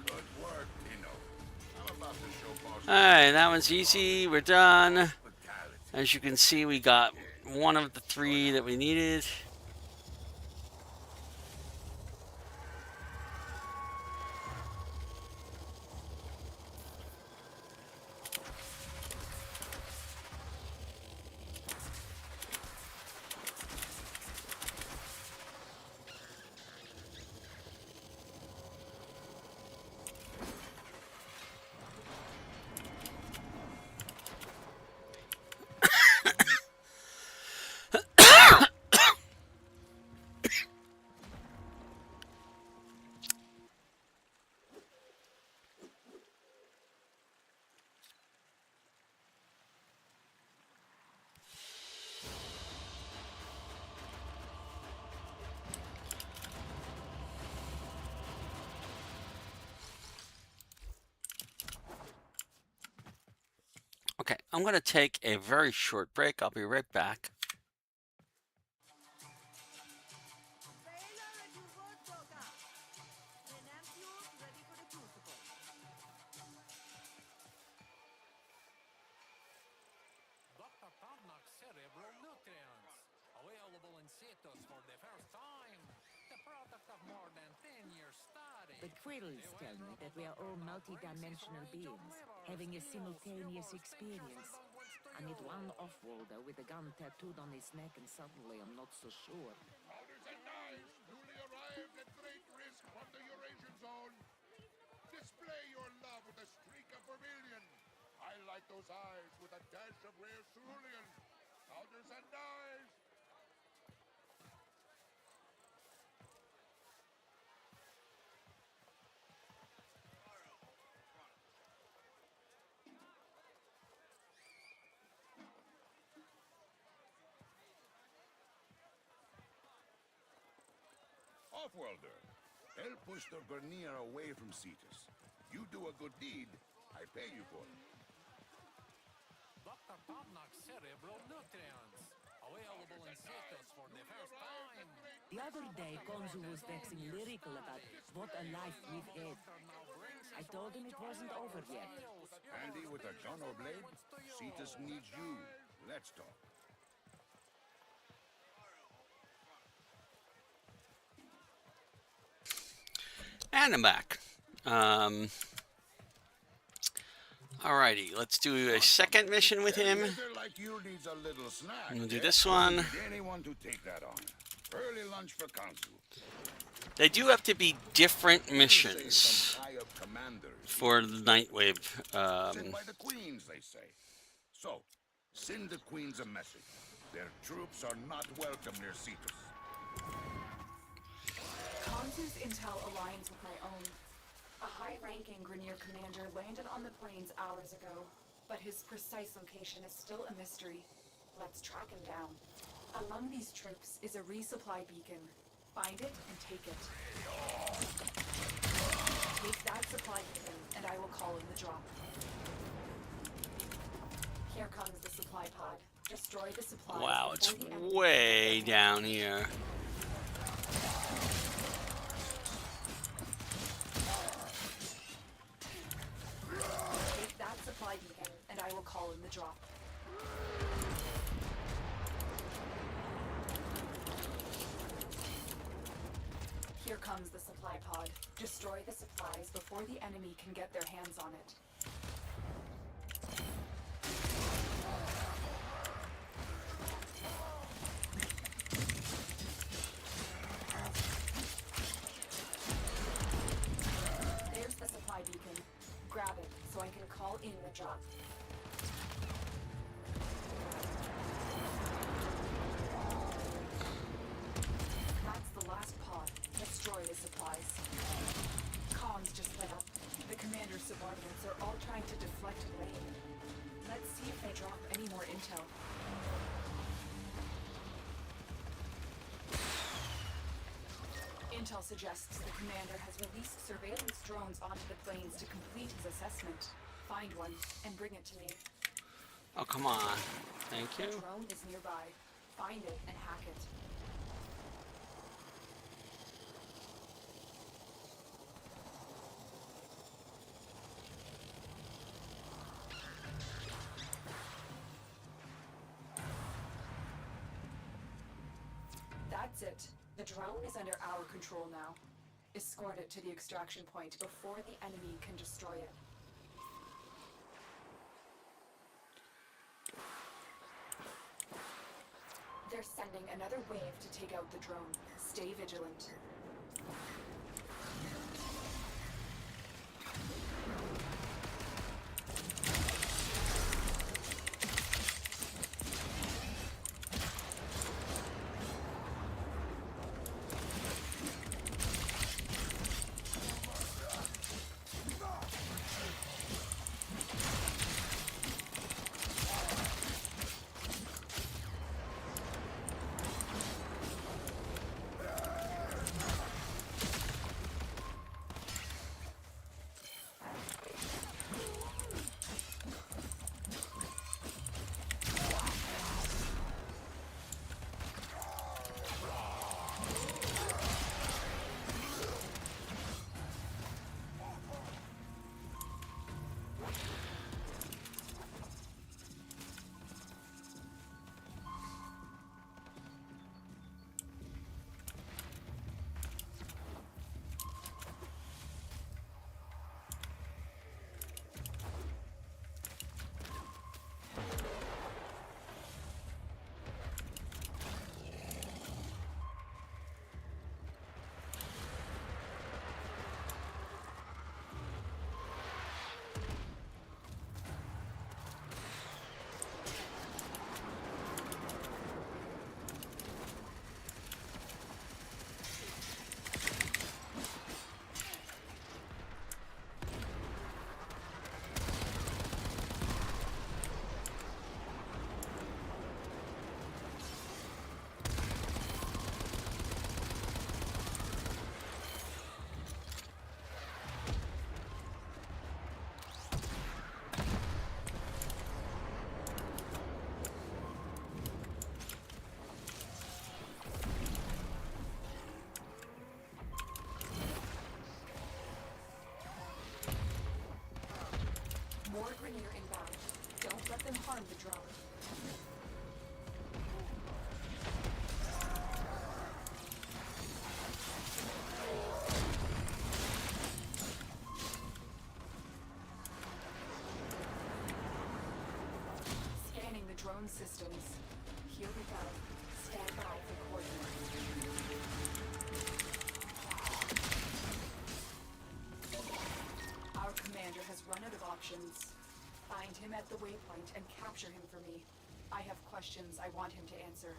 Good work, Tino. I'm about to show boss Alright, that one's easy. We're done. hospitality. As you can see, we got one of the 3 that we needed. Okay, I'm going to take a very short break. I'll be right back. situs for the first time. The product of more than 10 years study. The quills tell me that we are all multi-dimensional beings, having a simultaneous experience. I meet one off-worlder with a gun tattooed on his neck, and suddenly I'm not so sure. Powders and knives, newly arrived at great risk from the Eurasian zone. Display your love with a streak of vermilion. Highlight those eyes with a dash of rare cerulean. Powders and knives. Off-worlder, help push the Grenier away from Cetus. You do a good deed, I pay you for it. Dr. Todnok's cerebral nutrients. Available in situs for the first time. The other day, Konzu was waxing lyrical about what a life we've had. I told him it wasn't over yet. Handy with a gun or blade? Cetus needs you. Let's talk. And I'm back. Alrighty, let's do a second mission with him. Like you needs a little snack. And we'll do this one. Anyone to take that on. Early lunch for Kansu. They do have to be different missions for the Nightwave. Sent by the queens, they say. So, send the queens a message. Their troops are not welcome near Cetus. Kansu's intel aligns with my own. A high-ranking Grenier commander landed on the plains hours ago, but his precise location is still a mystery. Let's track him down. Among these troops is a resupply beacon. Find it and take it. Take that supply beacon, and I will call in the drop. Here comes the supply pod. Destroy the supplies. Wow, it's before the enemy way down here. Take that supply beacon, and I will call in the drop. Here comes the supply pod. Destroy the supplies before the enemy can get their hands on it. There's the supply beacon. Grab it so I can call in the drop. That's the last pod. Destroy the supplies. Comms just lit up. The commander's subordinates are all trying to deflect blame. Let's see if they drop any more intel. Intel suggests the commander has released surveillance drones onto the plains to complete his assessment. Find one and bring it to me. Oh, come on. Thank The you. drone is nearby. Find it and hack it. That's it. The drone is under our control now. Escort it to the extraction point before the enemy can destroy it. They're sending another wave to take out the drone. Stay vigilant. drone systems. Here we go. Stand by for coordinates. Our commander has run out of options. Find him at the waypoint and capture him for me. I have questions I want him to answer.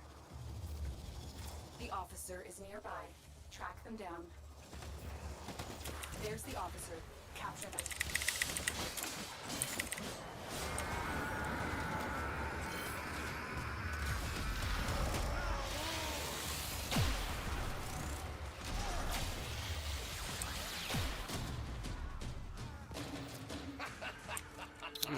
The officer is nearby. Track them down. There's the officer. Capture them.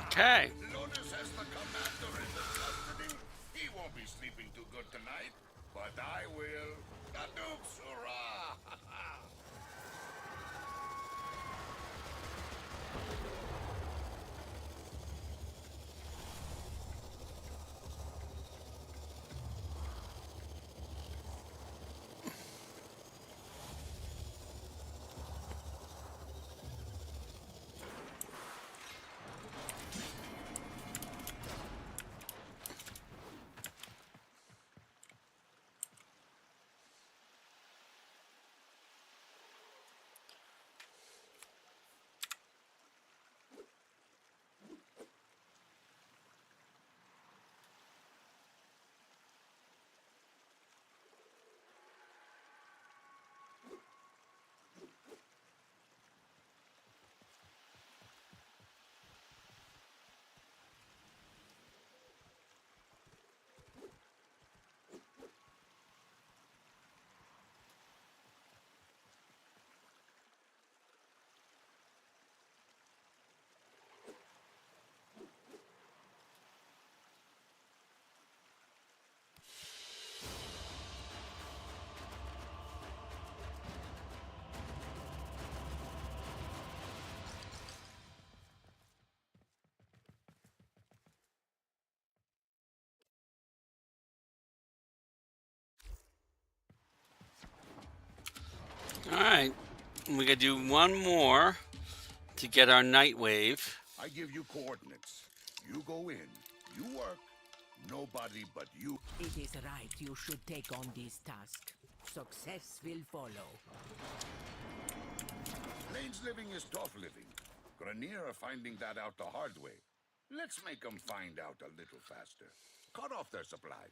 Okay. Lotus has the commander in the custody. He won't be sleeping too good tonight, but I will. The Dukes, hurrah! All right. We gotta do one more to get our night wave. I give you coordinates. You go in, you work. Nobody but you. It is right you should take on this task. Success will follow. Plains living is tough living. Grenier are finding that out the hard way. Let's make them find out a little faster. Cut off their supplies.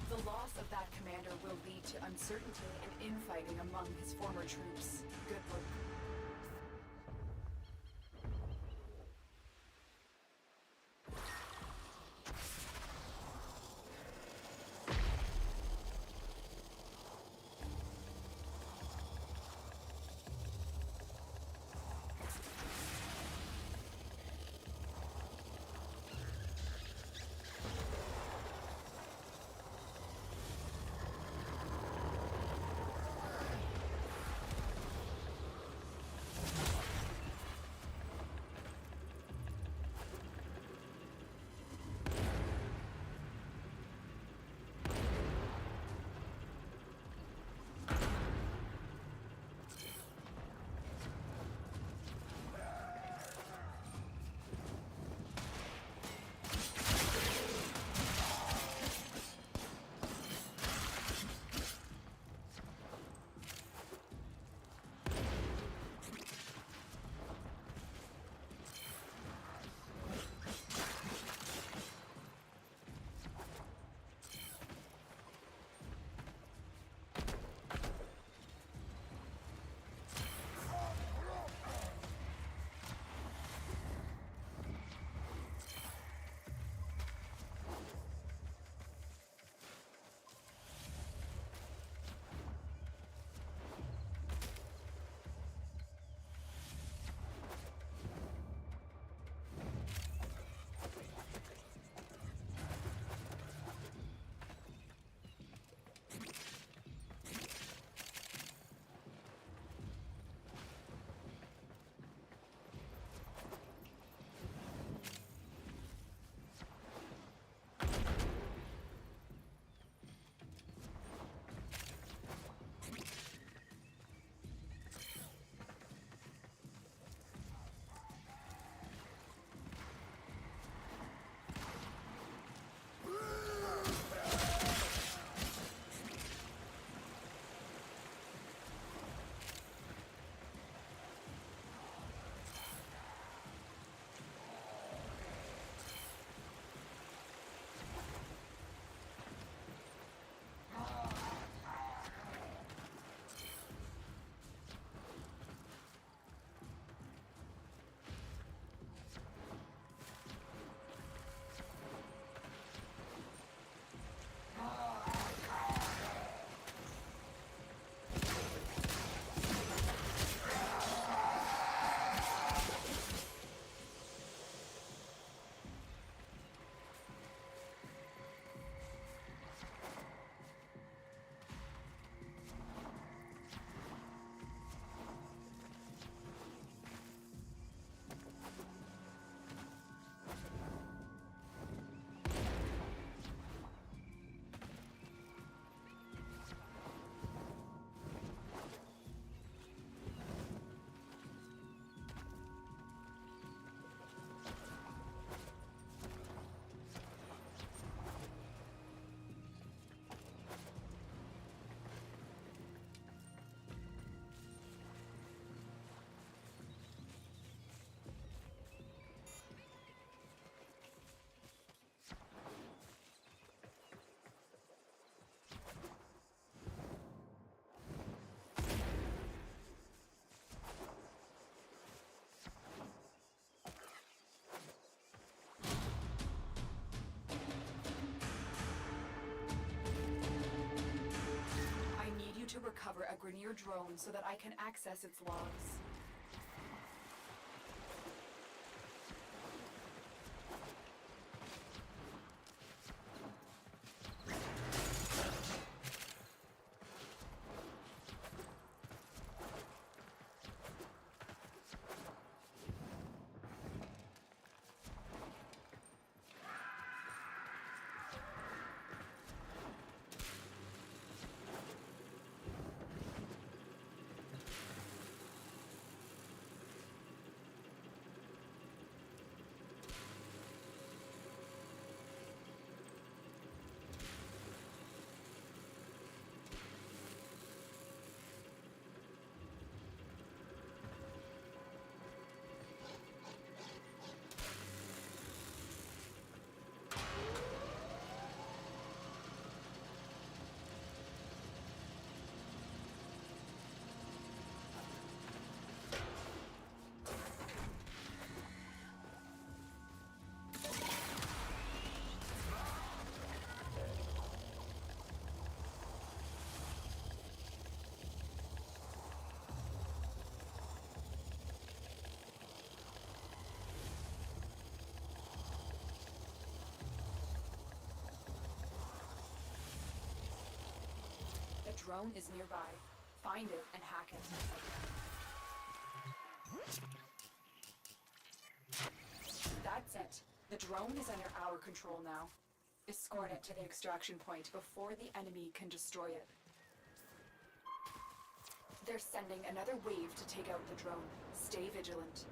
The loss of that commander will lead to uncertainty and infighting among his former troops. Good work. recover a Grineer drone so that I can access its logs. The drone is nearby. Find it and hack it. That's it. The drone is under our control now. Escort it to the extraction point before the enemy can destroy it. They're sending another wave to take out the drone. Stay vigilant.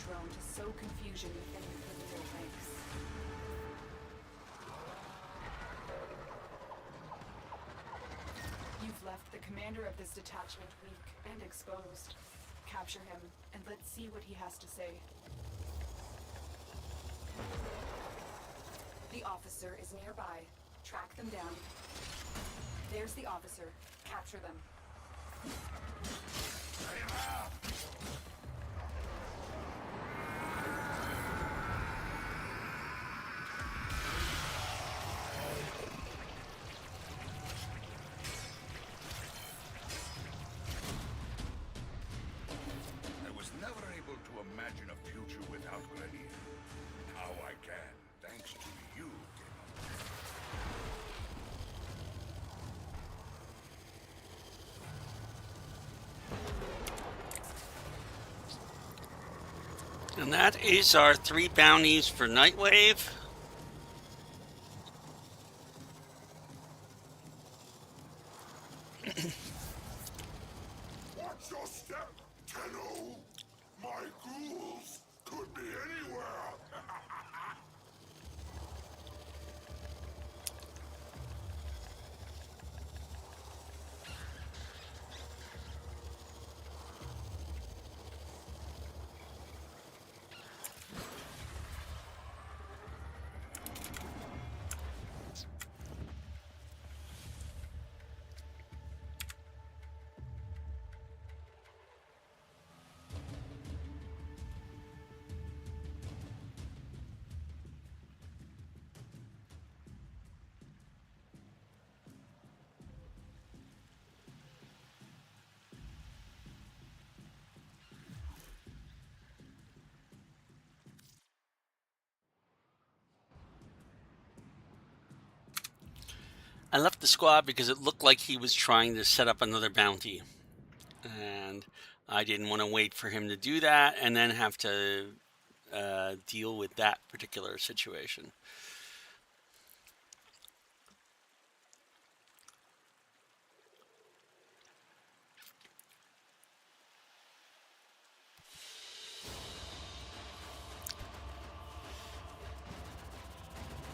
Drone to sow confusion within the ranks. You've left the commander of this detachment weak and exposed. Capture him, and let's see what he has to say. The officer is nearby. Track them down. There's the officer. Capture them. I was never able to imagine a future without Grenier. Now I can, thanks to you, And that is our 3 bounties for Nightwave. Watch your step, Tenno! My ghouls could be anywhere! I left the squad because it looked like he was trying to set up another bounty. And I didn't want to wait for him to do that and then have to deal with that particular situation.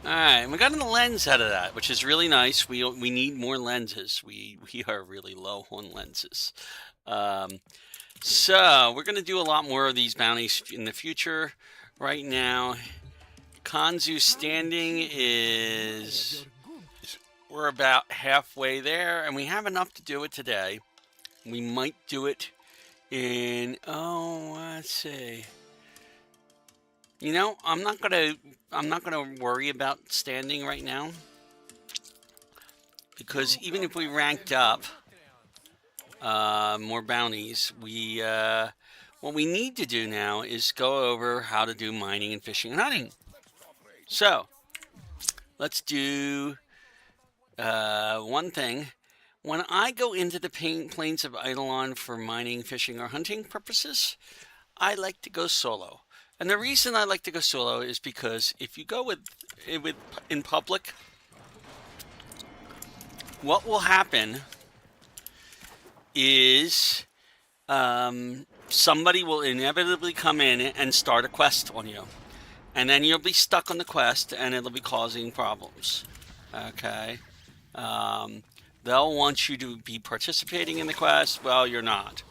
Alright, we got a lens out of that, which is really nice. We need more lenses. We are really low on lenses. So, we're going to do a lot more of these bounties in the future. Right now, Kanzu standing is... We're about halfway there, and we have enough to do it today. We might do it in... Oh, let's see... You know, I'm not gonna worry about standing right now, because even if we ranked up more bounties, what we need to do now is go over how to do mining and fishing and hunting. So let's do one thing. When I go into the plains of Eidolon for mining, fishing, or hunting purposes, I like to go solo. And the reason I like to go solo is because if you go in public, what will happen is somebody will inevitably come in and start a quest on you. And then you'll be stuck on the quest and it'll be causing problems. Okay? They'll want you to be participating in the quest. Well, you're not.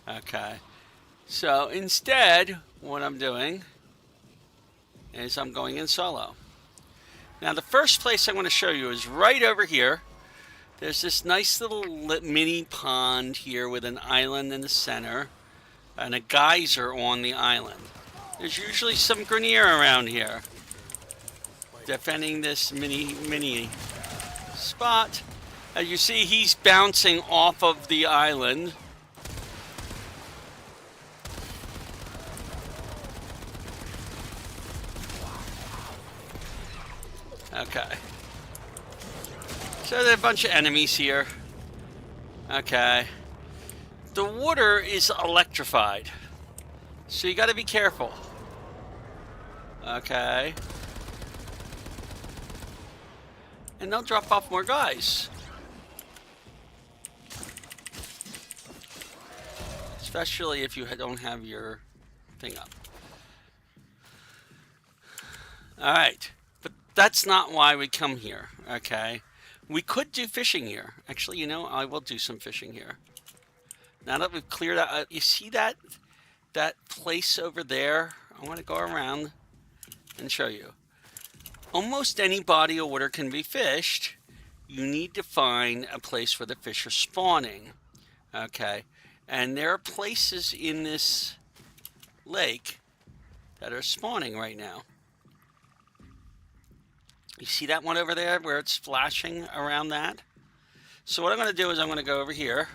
Okay? So instead, what I'm doing is I'm going in solo. Now the first place I want to show you is right over here. There's this nice little mini pond here with an island in the center and a geyser on the island. There's usually some Grenier around here defending this mini spot. As you see, he's bouncing off of the island. Okay. So there are a bunch of enemies here. Okay. The water is electrified, so you got to be careful. Okay. And they'll drop off more guys. Especially if you don't have your thing up. Alright. But that's not why we come here, okay? We could do fishing here. Actually, you know, I will do some fishing here. Now that we've cleared out, you see that place over there? I want to go around and show you. Almost any body of water can be fished. You need to find a place where the fish are spawning. Okay, and there are places in this lake that are spawning right now. You see that one over there where it's flashing around that? So what I'm going to do is I'm going to go over here.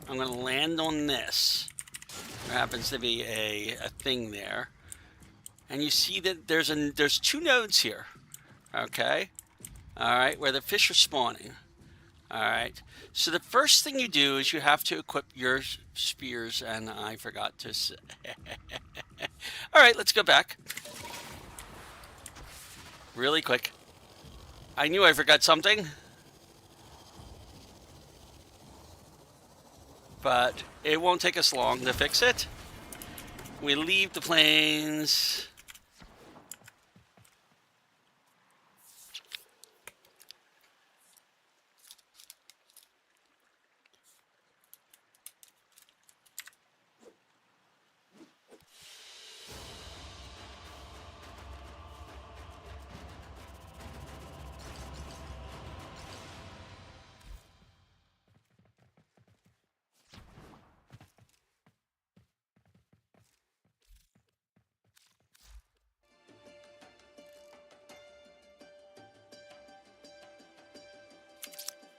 I'm going to land on this. There happens to be a thing there. And you see that there's 2 nodes here. Okay? Alright, where the fish are spawning. Alright. So the first thing you do is you have to equip your spears, and I forgot to say. Alright, let's go back. Really quick. I knew I forgot something. But it won't take us long to fix it. We leave the plains.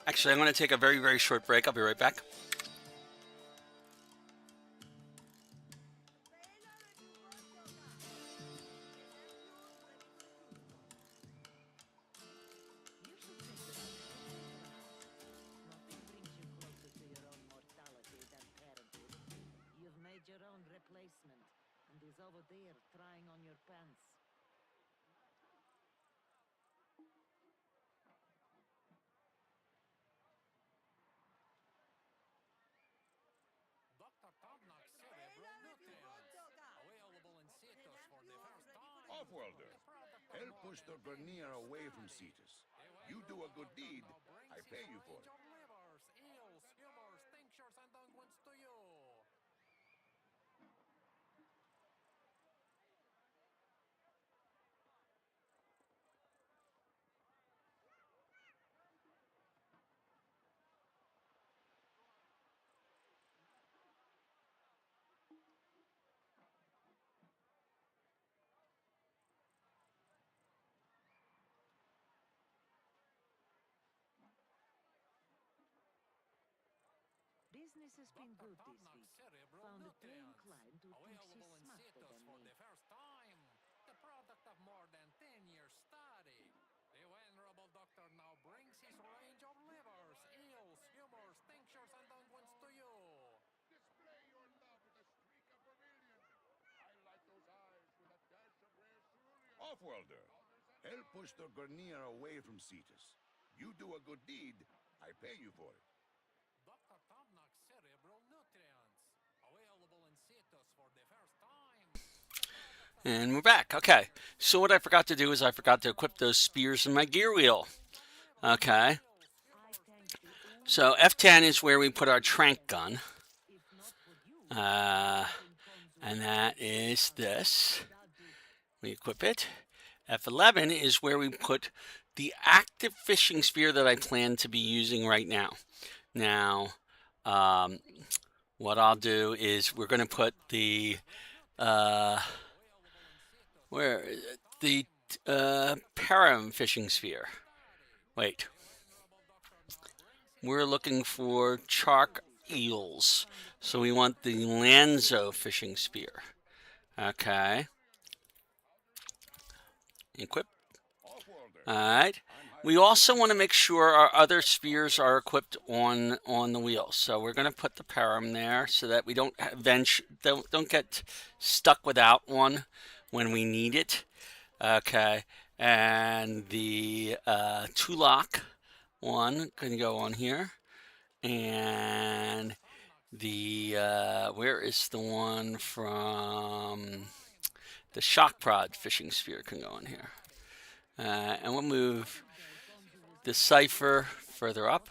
Actually, I'm going to take a very, very short break. I'll be right back. Nothing brings you closer to your own mortality than parenthood. You've made your own replacement, and he's over there trying on your pants. Dr. Tarnak's cerebral nutrients. Available in Cetus for the first time. Offworlder, help push the Grenier away from Cetus. You do a good deed, I pay you for it. Livers, eels, humors, tinctures, and unguents to you. Business has been Dr. good this Tarnak's week. cerebral Found a paying nutrients. client who thinks she's Available in smarter Cetus than for me. the first time. The product of more than 10 years study. The venerable doctor now brings his range of livers, eels, humors, tinctures, and unguents to you. Display your love with a streak of vermilion. I like those eyes with a dash of rare cerulean. Offworlder, help push the Grenier away from Cetus. You do a good deed, I pay you for it. Dr. Tarnak's cerebral nutrients. Available in Cetus for the first time. And we're back. Okay. So what I forgot to do is I forgot to equip those spears in my gear wheel. Okay. So F10 is where we put our trank gun. If not for you, And that is this. We equip it. F11 is where we put the active fishing spear that I plan to be using right now. Now, what I'll do is we're going to put the where is it? The param fishing sphere. Wait, we're looking for shark eels, so we want the Lanzo fishing spear. Okay. Equip. Offworlder, All right. We also want to make sure our other spears are equipped on the wheel. So we're going to put the param there so that we don't don't get stuck without one when we need it. Okay. And the Tulak one can go on here. And the where is the one from the shock prod fishing spear can go on here. And we'll move the cipher further up.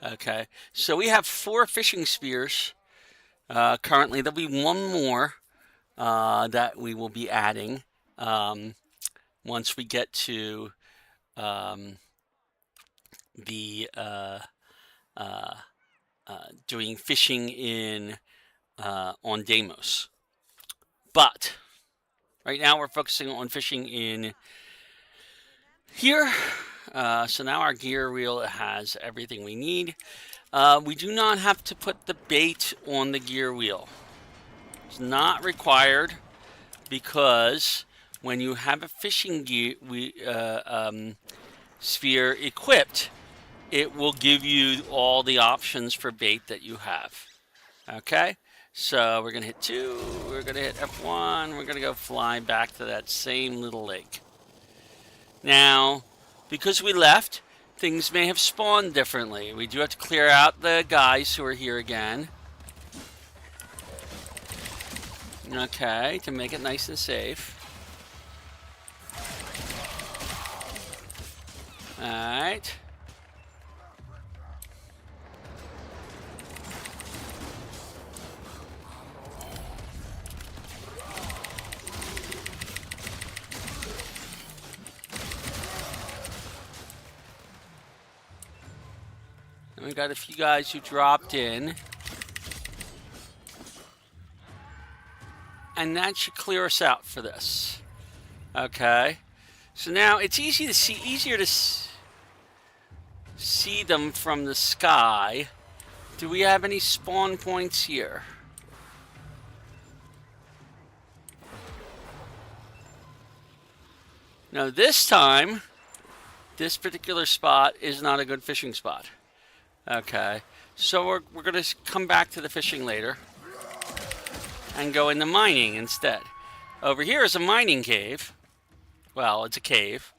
Okay, so we have 4 fishing spears currently. There'll be one more that we will be adding once we get to the doing fishing in on Deimos. But right now we're focusing on fishing in here. So now our gear wheel has everything we need. We do not have to put the bait on the gear wheel. It's not required because when you have a fishing gear sphere equipped, it will give you all the options for bait that you have. Okay, so we're gonna hit 2, we're gonna hit F1, we're gonna go fly back to that same little lake. Now, because we left, things may have spawned differently. We do have to clear out the guys who are here again. Okay, to make it nice and safe. Alright. And we got a few guys who dropped in. And that should clear us out for this. Okay. So now it's easier to see them from the sky. Do we have any spawn points here? Now this time, this particular spot is not a good fishing spot. Okay. So we're going to come back to the fishing later. And go into mining instead. Over here is a mining cave. Well, it's a cave.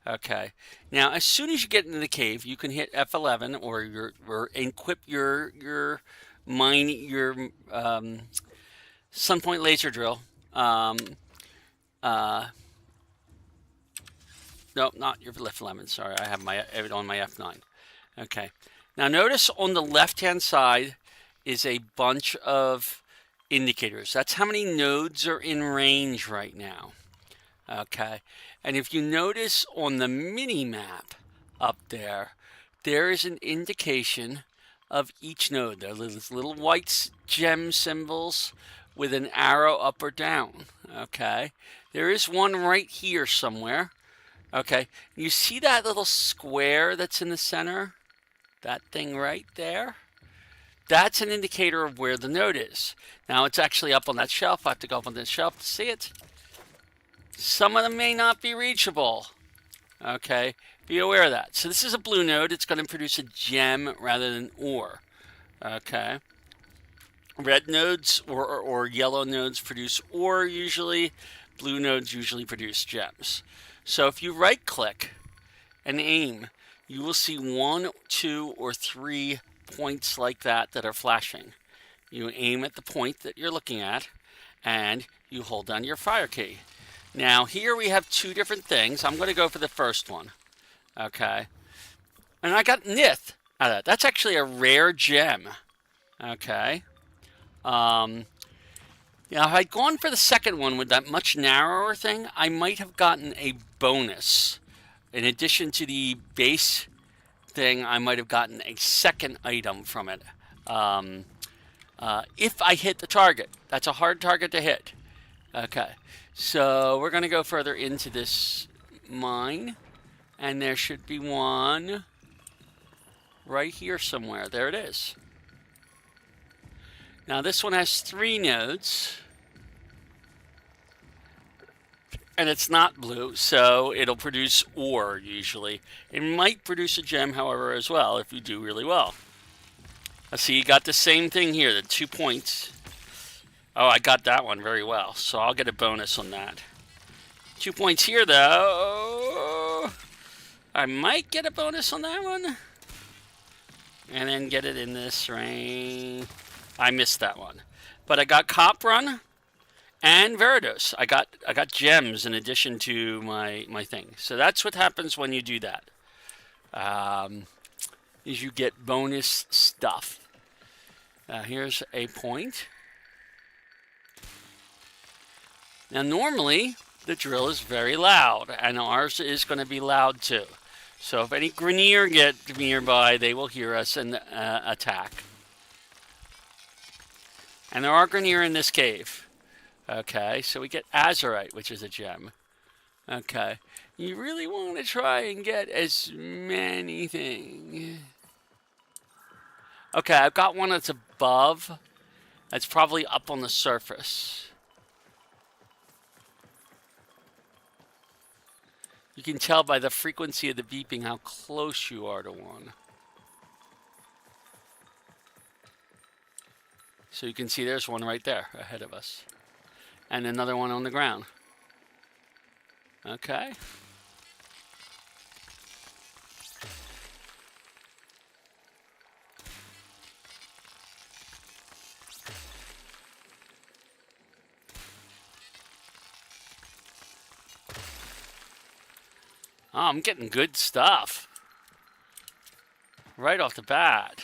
Okay. Now, as soon as you get into the cave, you can hit F11 or equip your Sunpoint laser drill. No, not your F11. Sorry, I have it on my F9. Okay. Now, notice on the left-hand side is a bunch of indicators. That's how many nodes are in range right now. Okay, and if you notice on the mini map up there, there is an indication of each node. There are little white gem symbols with an arrow up or down. Okay, there is one right here somewhere. Okay, you see that little square that's in the center? That thing right there? That's an indicator of where the node is. Now it's actually up on that shelf. I have to go up on this shelf to see it. Some of them may not be reachable. Okay, be aware of that. So this is a blue node. It's going to produce a gem rather than ore. Okay. Red nodes or yellow nodes produce ore usually. Blue nodes usually produce gems. So if you right click and aim, you will see 1, 2, or 3 points like that are flashing. You aim at the point that you're looking at and you hold down your fire key. Now here we have 2 different things. I'm going to go for the first one. Okay. And I got Nith out of that. That's actually a rare gem. Okay. Now if I'd gone for the second one with that much narrower thing, I might have gotten a bonus. In addition to the base thing, I might have gotten a second item from it. If I hit the target. That's a hard target to hit. Okay, so we're going to go further into this mine. And there should be one right here somewhere. There it is. Now this one has 3 nodes. And it's not blue, so it'll produce ore usually. It might produce a gem, however, as well, if you do really well. I see you got the same thing here, the 2 points. Oh, I got that one very well, so I'll get a bonus on that. 2 points here, though. I might get a bonus on that one. And then get it in this range. I missed that one. But I got Cop Run and Veridos. I got gems in addition to my thing. So that's what happens when you do that. Is you get bonus stuff. Here's a point. Now normally the drill is very loud, and ours is going to be loud too. So if any Grenier get nearby, they will hear us and attack. And there are Grenier in this cave. Okay, so we get Azurite, which is a gem. Okay, you really want to try and get as many things. Okay, I've got one that's above. That's probably up on the surface. You can tell by the frequency of the beeping how close you are to one. So you can see there's one right there ahead of us. And another one on the ground. Okay. Oh, I'm getting good stuff. Right off the bat.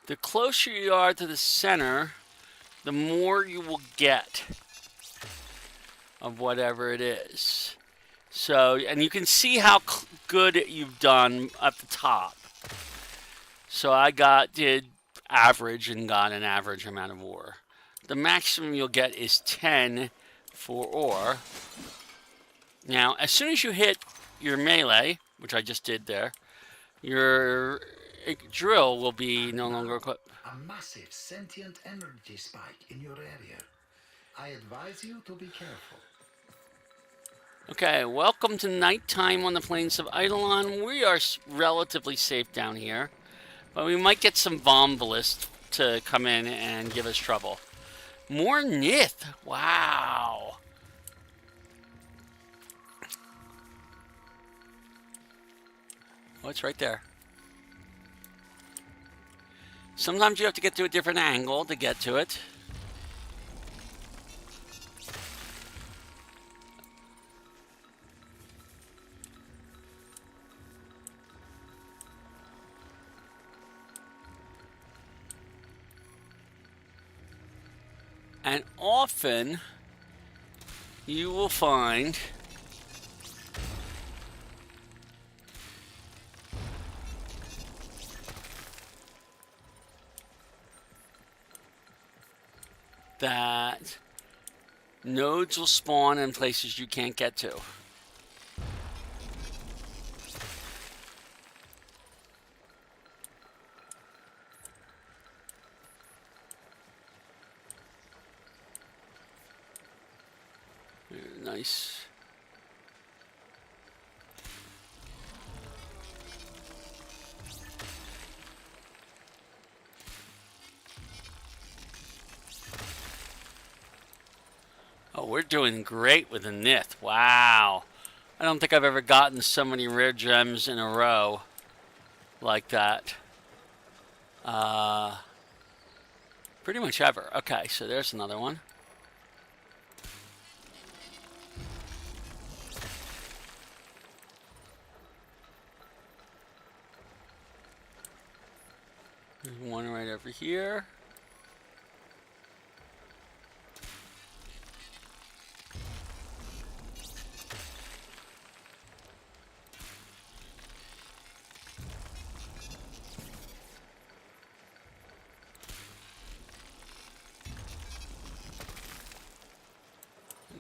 The closer you are to the center, the more you will get of whatever it is. So, and you can see how good you've done at the top. So I did average and got an average amount of ore. The maximum you'll get is 10 for ore. Now, as soon as you hit your melee, which I just did there, your drill will be no longer equipped. A massive sentient energy spike in your area. I advise you to be careful. Okay, welcome to nighttime on the plains of Eidolon. We are relatively safe down here, but we might get some Vombalists to come in and give us trouble. More Nith. Wow. Oh, it's right there. Sometimes you have to get to a different angle to get to it. And often you will find that nodes will spawn in places you can't get to. Nice. Oh, we're doing great with the Nith. Wow. I don't think I've ever gotten so many rare gems in a row like that. Pretty much ever. Okay, so there's another one. There's one right over here.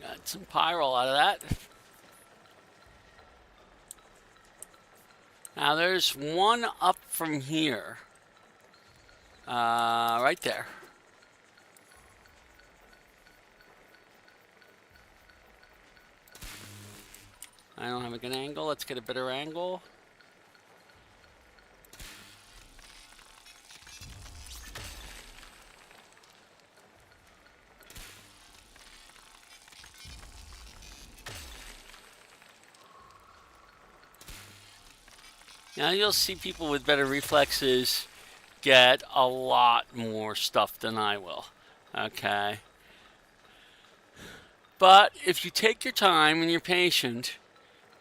Got some pyrol out of that. Now there's one up from here. Right there. I don't have a good angle. Let's get a better angle. Now you'll see people with better reflexes get a lot more stuff than I will. Okay. But if you take your time and you're patient,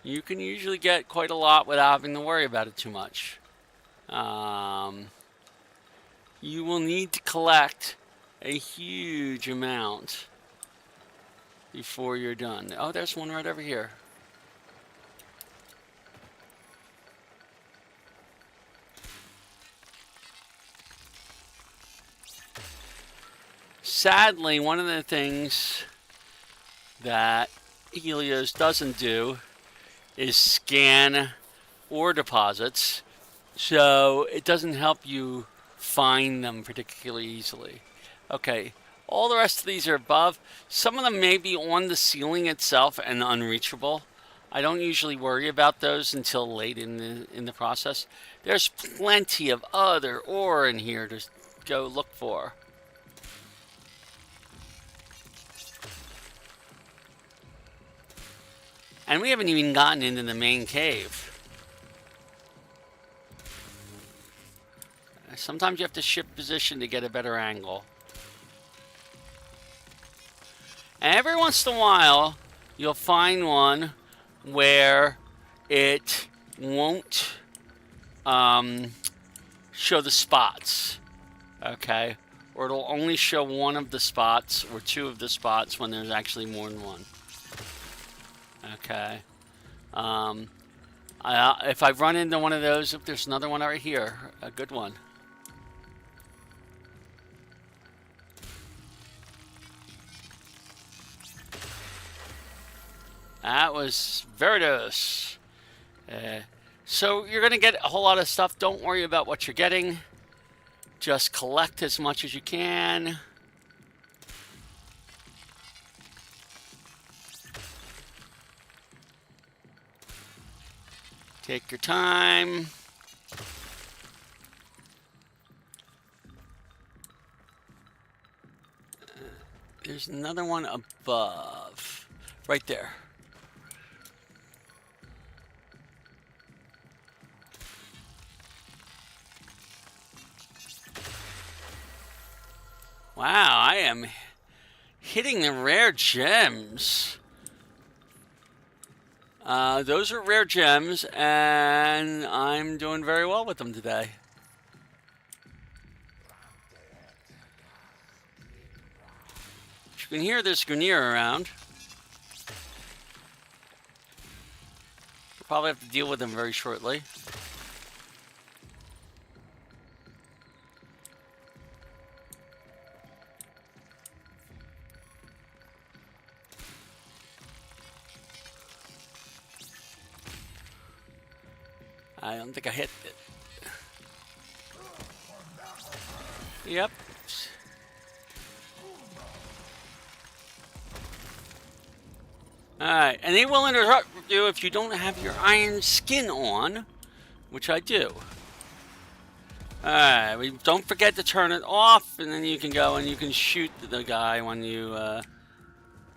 you can usually get quite a lot without having to worry about it too much. You will need to collect a huge amount before you're done. Oh, there's one right over here. Sadly, one of the things that Helios doesn't do is scan ore deposits, so it doesn't help you find them particularly easily. Okay, all the rest of these are above. Some of them may be on the ceiling itself and unreachable. I don't usually worry about those until late in the process. There's plenty of other ore in here to go look for. And we haven't even gotten into the main cave. Sometimes you have to shift position to get a better angle. And every once in a while, you'll find one where it won't show the spots. Okay? Or it'll only show one of the spots or two of the spots when there's actually more than one. Okay. If I run into one of those, if there's another one right here, a good one. That was Veritas. So you're going to get a whole lot of stuff. Don't worry about what you're getting. Just collect as much as you can. Take your time. There's another one above. Right there. Wow, I am hitting the rare gems. Those are rare gems, and I'm doing very well with them today. As you can hear, there's Grineer around. We'll probably have to deal with them very shortly. I don't think I hit it. Yep. Alright, and they will interrupt you if you don't have your iron skin on, which I do. Alright, don't forget to turn it off, and then you can go and you can shoot the guy when you,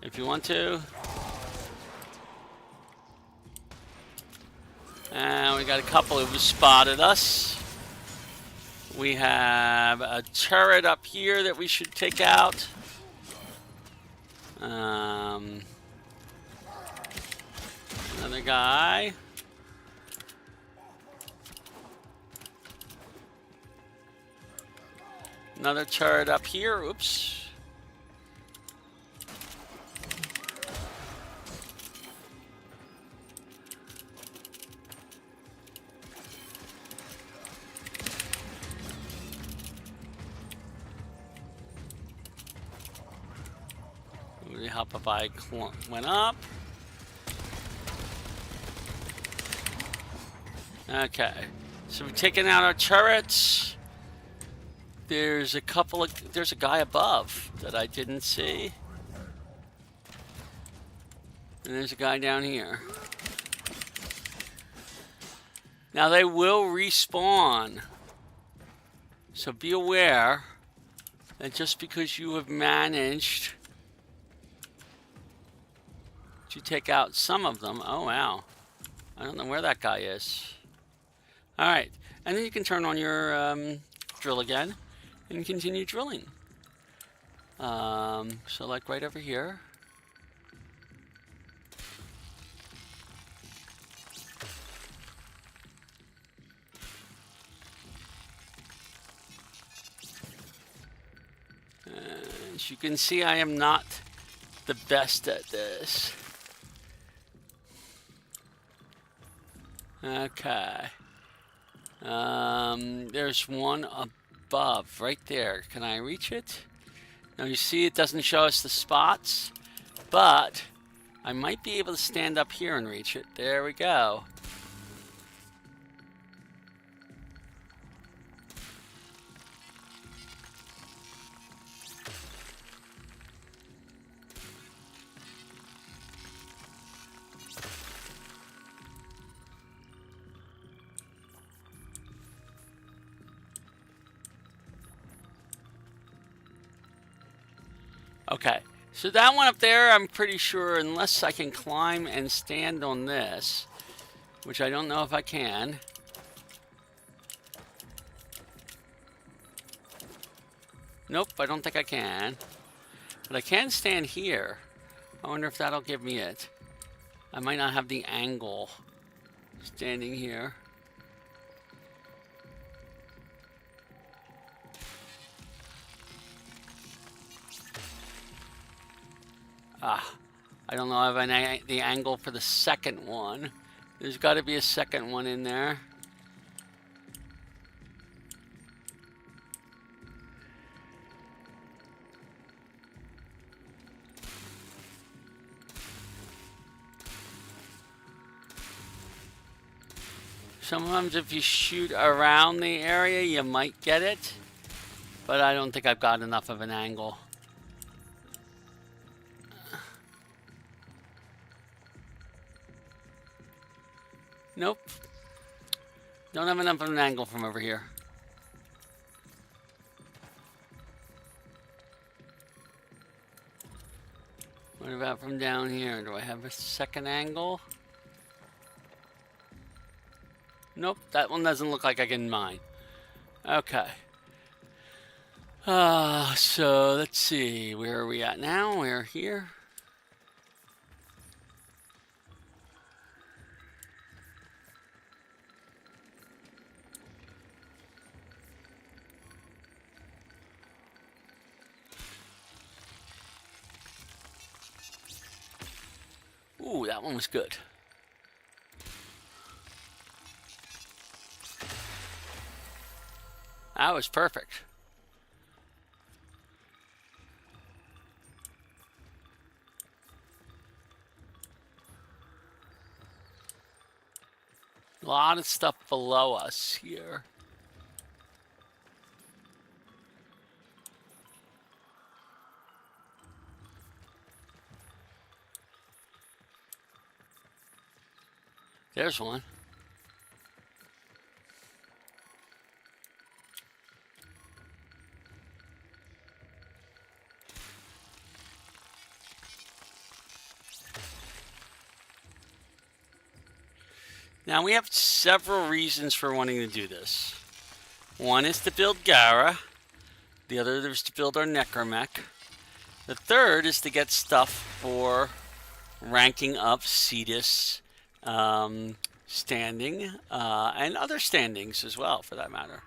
if you want to. And we got a couple who've spotted us. We have a turret up here that we should take out. Another guy. Another turret up here. Oops. Help if I went up. Okay, so we've taken out our turrets. There's a couple of, there's a guy above that I didn't see. And there's a guy down here. Now they will respawn. So be aware that just because you have managed to take out some of them. Oh, wow. I don't know where that guy is. All right. And then you can turn on your drill again and continue drilling. So like right over here. As you can see, I am not the best at this. Okay. There's one above, right there. Can I reach it? Now you see it doesn't show us the spots, but I might be able to stand up here and reach it. There we go. Okay, so that one up there, I'm pretty sure, unless I can climb and stand on this, which I don't know if I can. Nope, I don't think I can. But I can stand here. I wonder if that'll give me it. I might not have the angle standing here. I don't know if I have the angle for the second one. There's got to be a second one in there. Sometimes if you shoot around the area, you might get it. But I don't think I've got enough of an angle. Nope. Don't have enough of an angle from over here. What about from down here? Do I have a second angle? Nope, that one doesn't look like I can mine. Okay. So let's see. Where are we at now? We're here. Ooh, that one was good. That was perfect. A lot of stuff below us here. There's one. Now we have several reasons for wanting to do this. One is to build Gara. The other is to build our Necromech. The third is to get stuff for ranking up Cetus standing and other standings as well, for that matter.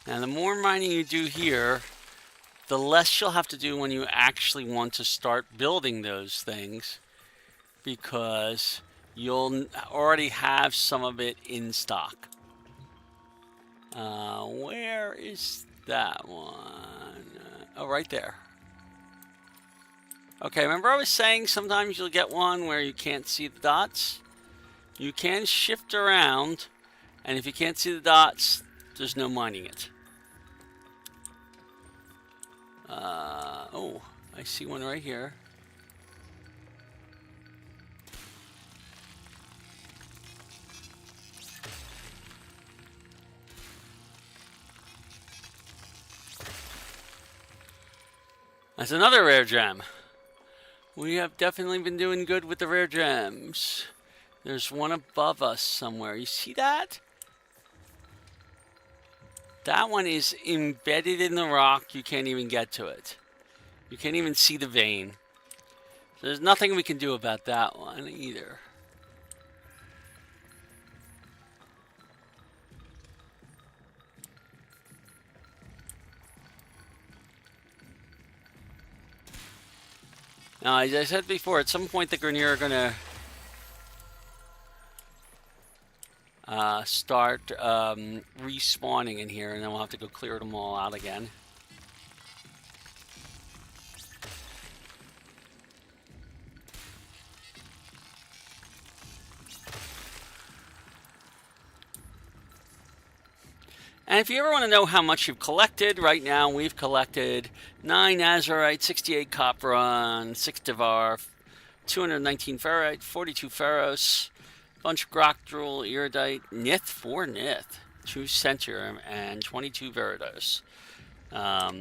Now, the more mining you do here, the less you'll have to do when you actually want to start building those things, because you'll already have some of it in stock. Where is that one? Oh, right there. Okay, remember I was saying sometimes you'll get one where you can't see the dots? You can shift around, and if you can't see the dots, there's no mining it. Oh, I see one right here. That's another rare gem. We have definitely been doing good with the rare gems. There's one above us somewhere. You see that? That one is embedded in the rock. You can't even get to it. You can't even see the vein. So there's nothing we can do about that one either. Now, as I said before, at some point the Grineer are going to start respawning in here, and then we'll have to go clear them all out again. And if you ever want to know how much you've collected, right now we've collected 9 Azurite, 68 Copperon, 6 Devar, 219 Ferrite, 42 Ferros, bunch of Grok Drool, Iridite, Nith, 4 Nith, 2 Centium, and 22 Veridos. Oh.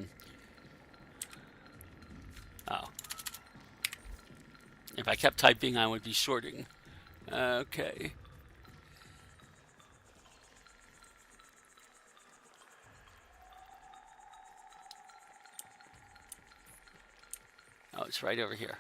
If I kept typing, I would be sorting. Okay. Oh, it's right over here.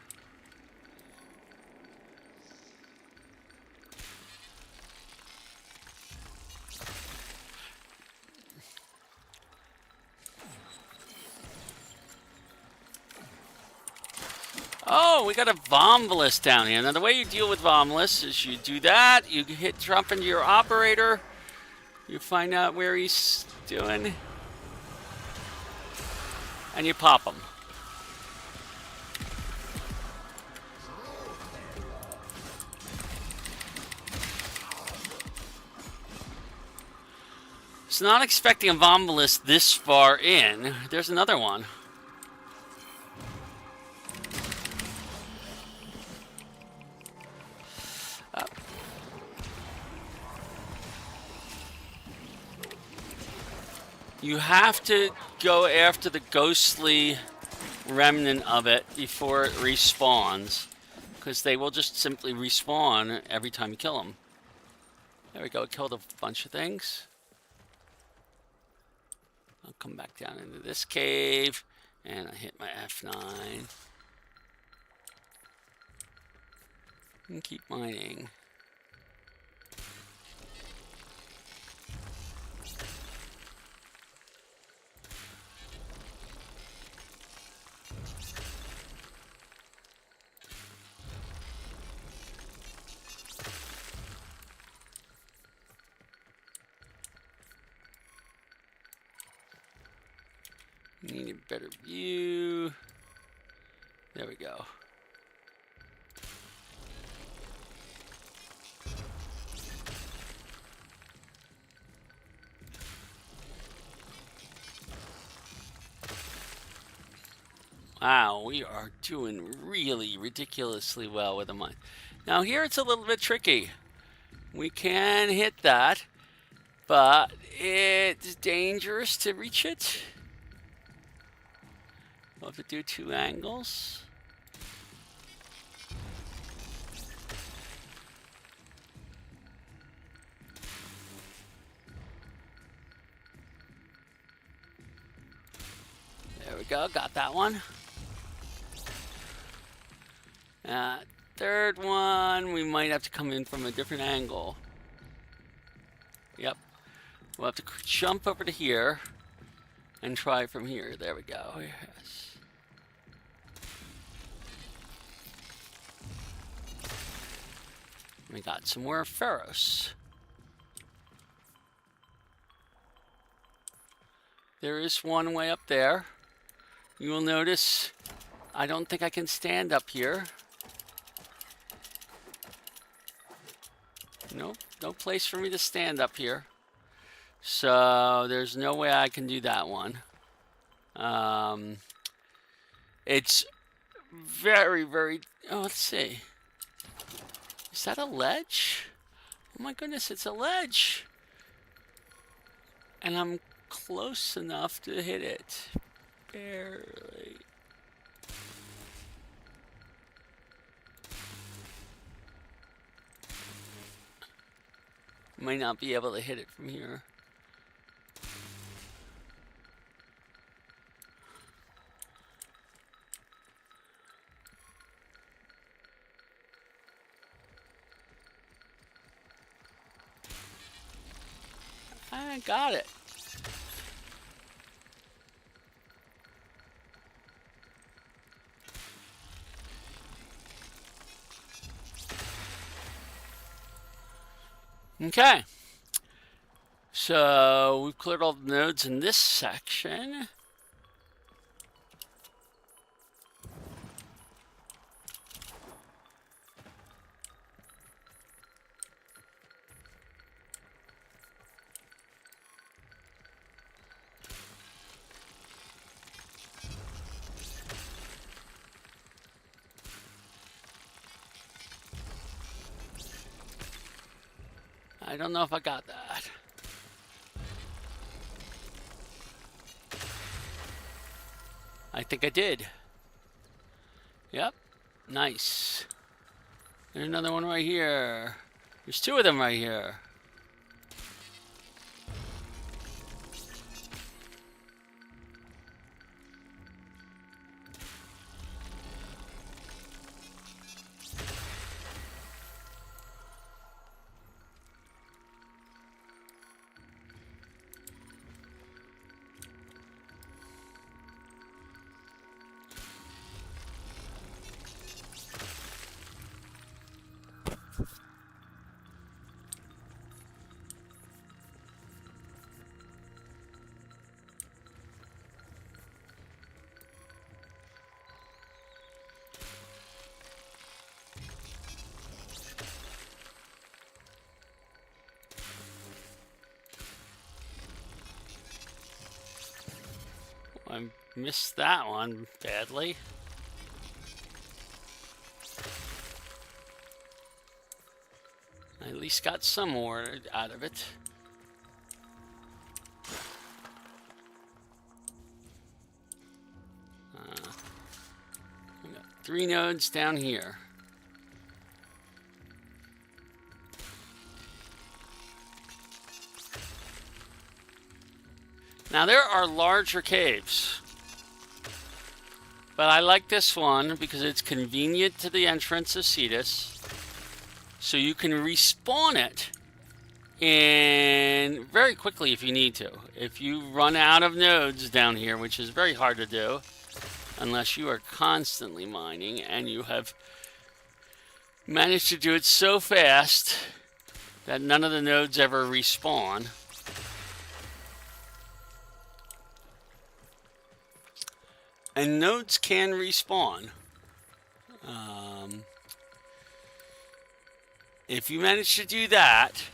Oh, we got a Vomvalus down here. Now, the way you deal with Vomvalus is you do that, you jump into your operator, you find out where he's doing, and you pop him. So not expecting a Vomvalus this far in. There's another one. You have to go after the ghostly remnant of it before it respawns, because they will just simply respawn every time you kill them. There we go, killed a bunch of things. I'll come back down into this cave, and I hit my F9. And keep mining. Need a better view. There we go. Wow, we are doing really ridiculously well with the mine. Now here it's a little bit tricky. We can hit that, but it's dangerous to reach it. We'll have to do 2 angles. There we go, got that one. Third one, we might have to come in from a different angle. Yep. We'll have to jump over to here and try from here. There we go. Yes. We got some more Ferros. There is one way up there. You will notice I don't think I can stand up here. Nope, no place for me to stand up here. So there's no way I can do that one. It's very, very... Oh, let's see. Is that a ledge? Oh my goodness, it's a ledge. And I'm close enough to hit it. Barely. Might not be able to hit it from here. I got it. Okay. So we've cleared all the nodes in this section. I don't know if I got that. I think I did. Yep. Nice. There's another one right here. There's two of them right here. I missed that one badly. I at least got some more out of it. We got 3 nodes down here. Now there are larger caves, but I like this one because it's convenient to the entrance of Cetus, so you can respawn it and very quickly if you need to. If you run out of nodes down here, which is very hard to do unless you are constantly mining, and you have managed to do it so fast that none of the nodes ever respawn. And nodes can respawn. If you manage to do that,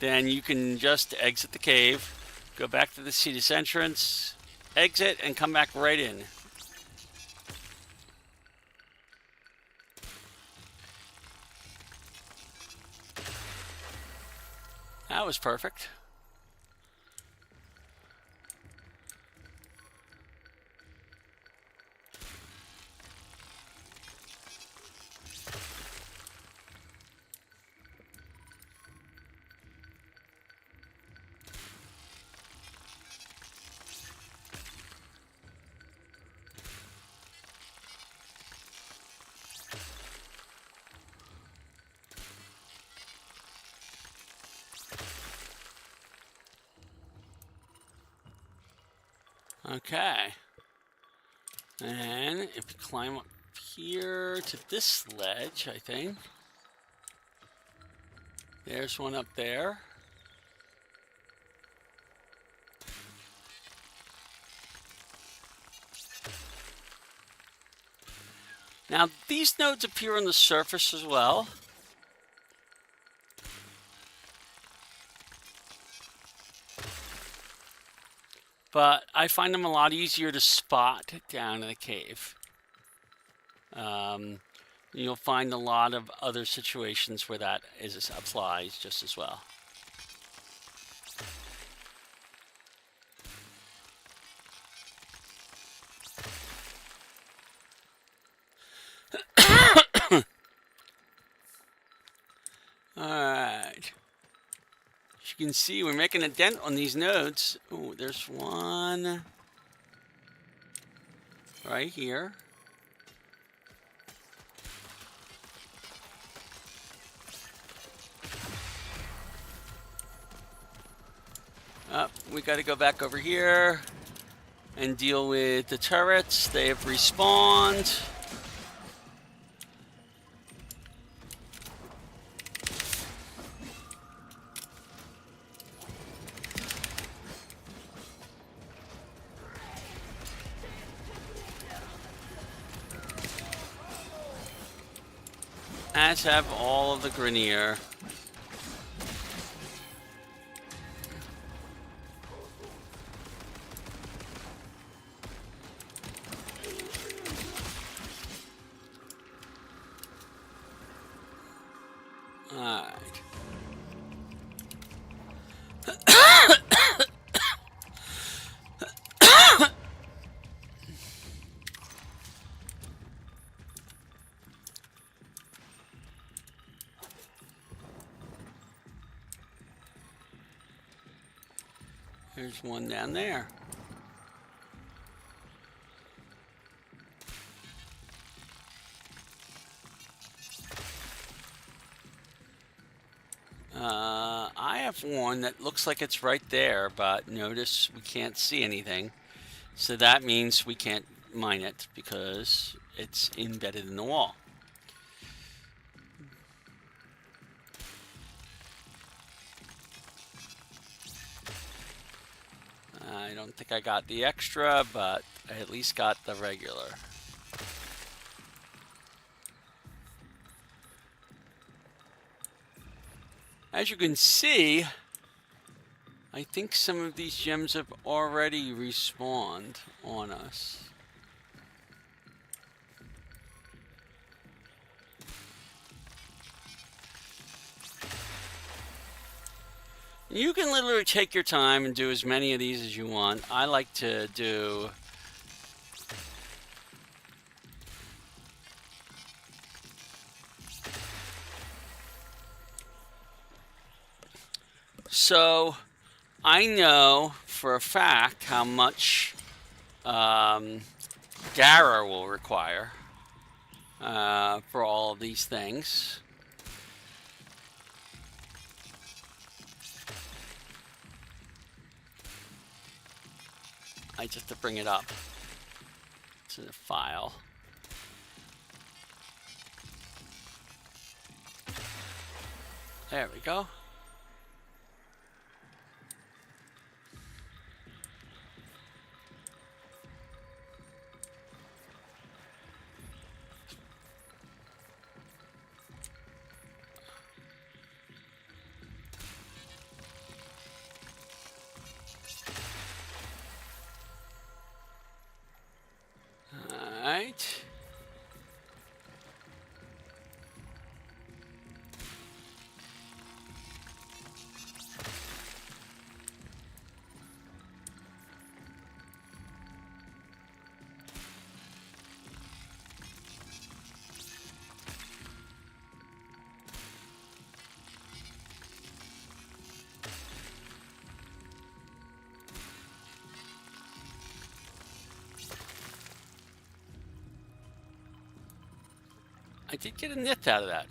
then you can just exit the cave, go back to the Cetus entrance, exit, and come back right in. That was perfect. Okay. And if you climb up here to this ledge, I think. There's one up there. Now, these nodes appear on the surface as well. But I find them a lot easier to spot down in the cave. You'll find a lot of other situations where that applies just as well. Alright. As you can see, we're making a dent on these nodes. Oh, there's one right here. We got to go back over here and deal with the turrets. They have respawned. as have all of the Grenier. Alright. There's one down there. I have one that looks like it's right there, but notice we can't see anything. So that means we can't mine it because it's embedded in the wall. I don't think I got the extra, but I at least got the regular. As you can see, I think some of these gems have already respawned on us. You can literally take your time and do as many of these as you want. I like to do... So, I know for a fact how much Gara will require for all of these things. I just have to bring it up to the file. There we go. Alright. I did get a nit out of that.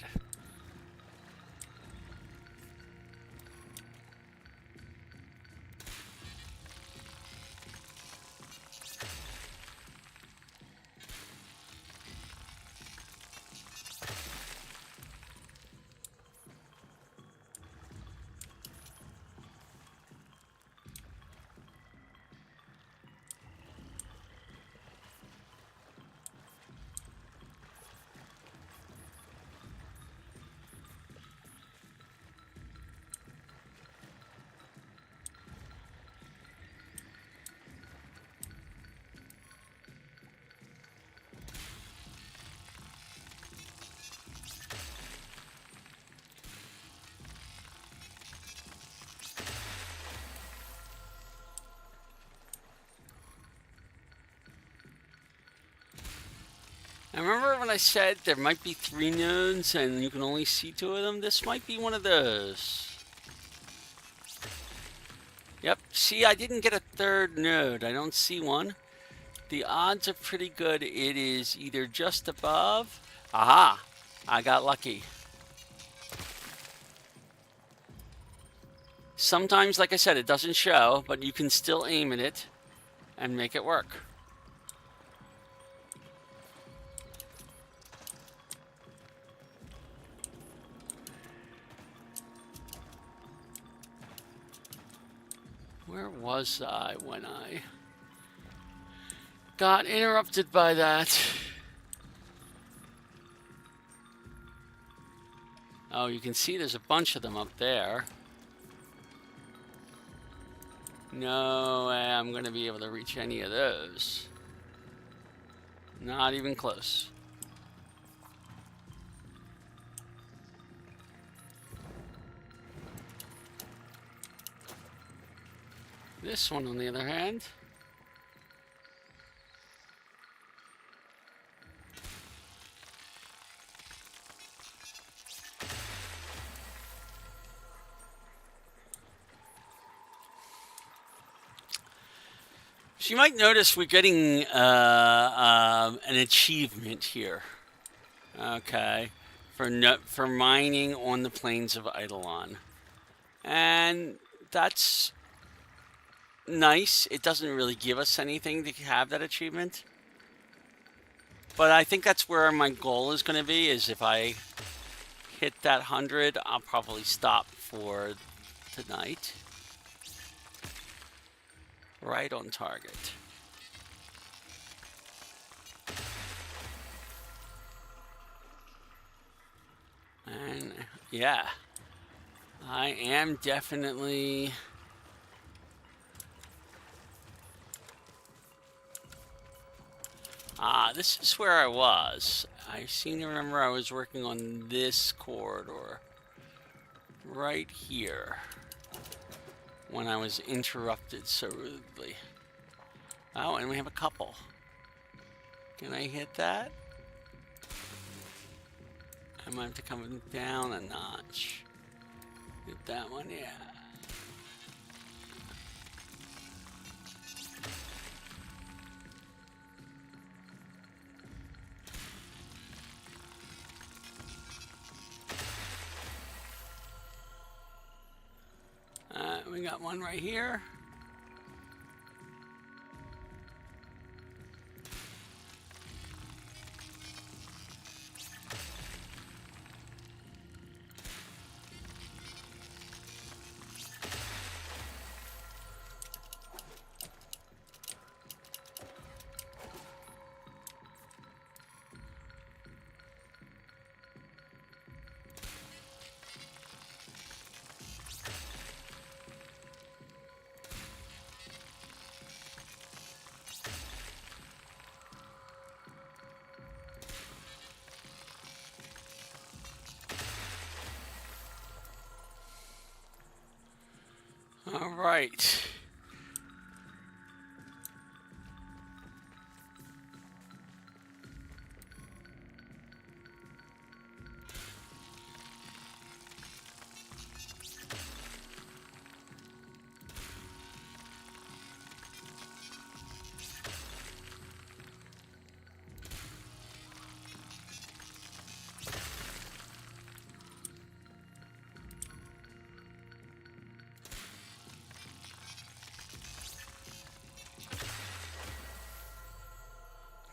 I remember when I said there might be 3 nodes and you can only see 2 of them? This might be one of those. Yep, see, I didn't get a 3rd node. I don't see one. The odds are pretty good. It is either just above. Aha! I got lucky. Sometimes, like I said, it doesn't show, but you can still aim at it and make it work. Where was I when I got interrupted by that? Oh, you can see there's a bunch of them up there. No way I'm going to be able to reach any of those. Not even close. This one, on the other hand, so you might notice we're getting an achievement here. Okay, for mining on the plains of Eidolon, and that's nice. It doesn't really give us anything to have that achievement, but I think that's where my goal is going to be. Is if I hit that 100, I'll probably stop for tonight. Right on target. And yeah, I am definitely this is where I was. I seem to remember I was working on this corridor right here when I was interrupted so rudely. Oh, and we have a couple. Can I hit that? I might have to come down a notch. Hit that one, yeah. We got one right here. All right.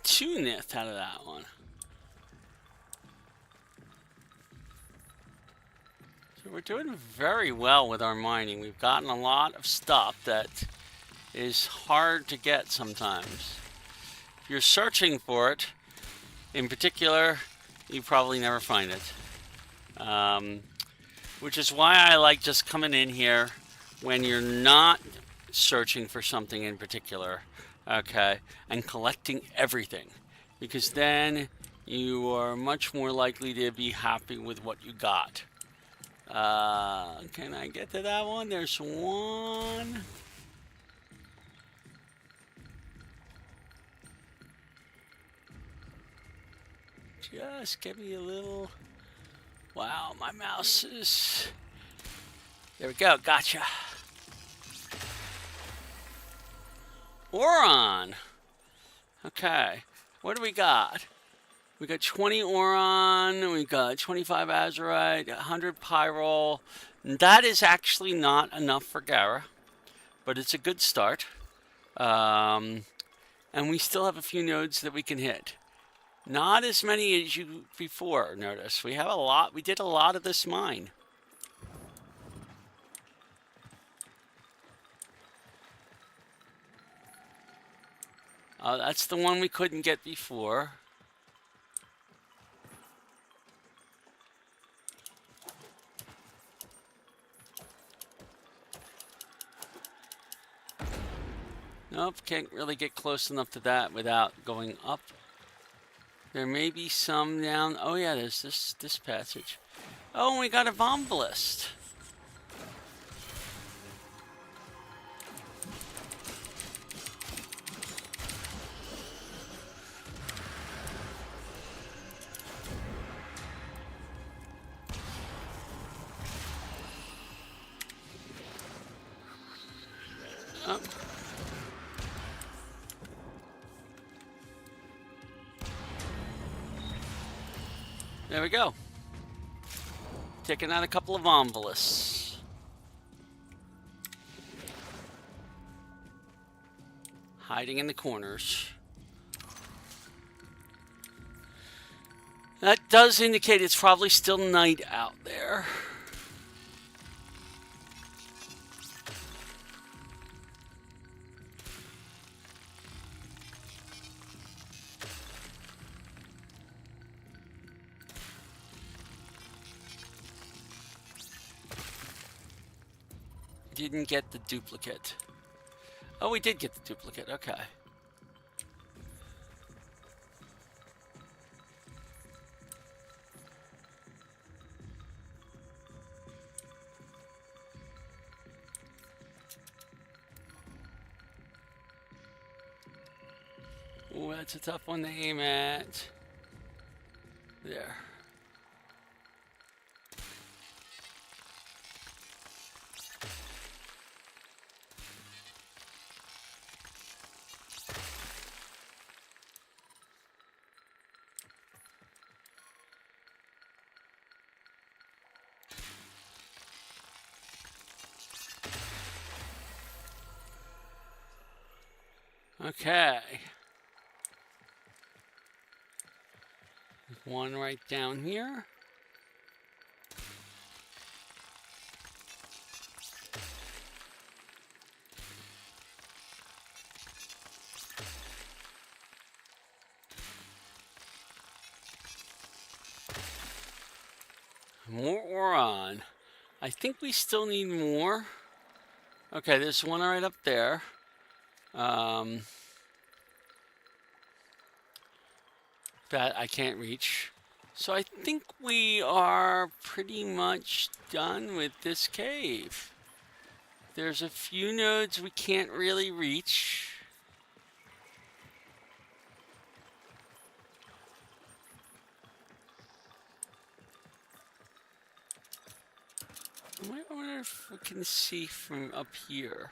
Two nith out of that one. So we're doing very well with our mining. We've gotten a lot of stuff that is hard to get sometimes. If you're searching for it, in particular, you probably never find it. Which is why I like just coming in here when you're not searching for something in particular. Okay, and collecting everything, because then you are much more likely to be happy with what you got. Can I get to that one? There's one. Just give me a little. Wow, my mouse is. There we go, gotcha. Oron. Okay, what do we got? We got 20 Oron, we got 25 Azurite, 100 Pyrol. That is actually not enough for Gara, but it's a good start. And we still have a few nodes that we can hit. Not as many as you before, notice. We have a lot, we did a lot of this mine. That's the one we couldn't get before. Nope, can't really get close enough to that without going up. There may be some down. Oh yeah, there's this passage. Oh, and we got a Vombalist. Oh. There we go. Taking out a couple of Vomvalists. Hiding in the corners. That does indicate it's probably still night out there. Didn't get the duplicate. Oh, we did get the duplicate. Okay. Oh, that's a tough one to aim at. There. Okay. There's one right down here. More Oron. I think we still need more. Okay, there's one right up there. That I can't reach. So I think we are pretty much done with this cave. There's a few nodes we can't really reach. I wonder if we can see from up here.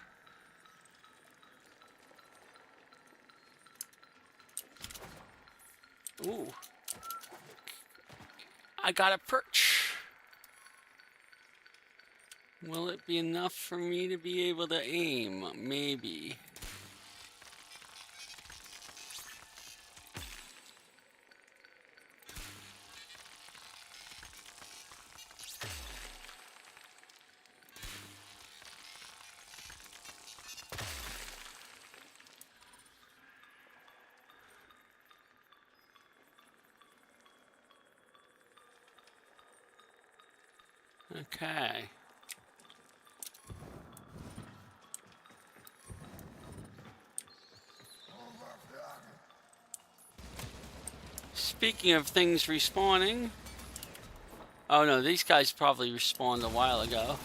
Ooh. I got a perch. Will it be enough for me to be able to aim? Maybe. Okay. Speaking of things respawning. Oh no, these guys probably respawned a while ago.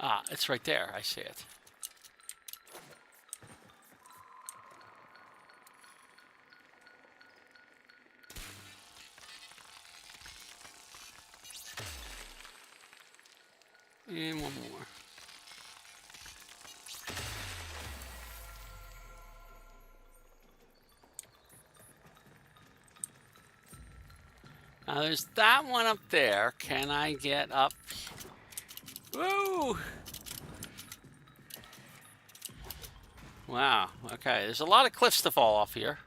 Ah, it's right there. I see it. And one more. Now there's that one up there. Can I get up? Woo! Wow, okay. There's a lot of cliffs to fall off here.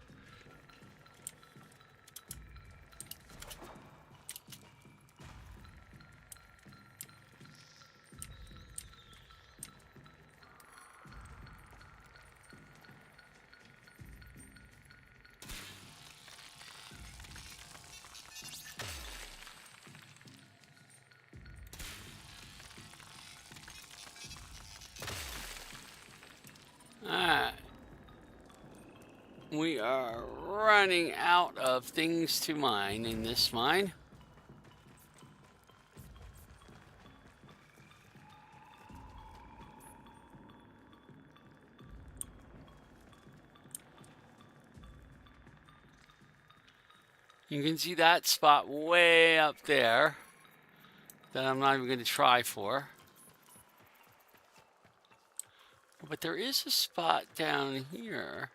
We are running out of things to mine in this mine. You can see that spot way up there that I'm not even going to try for. But there is a spot down here.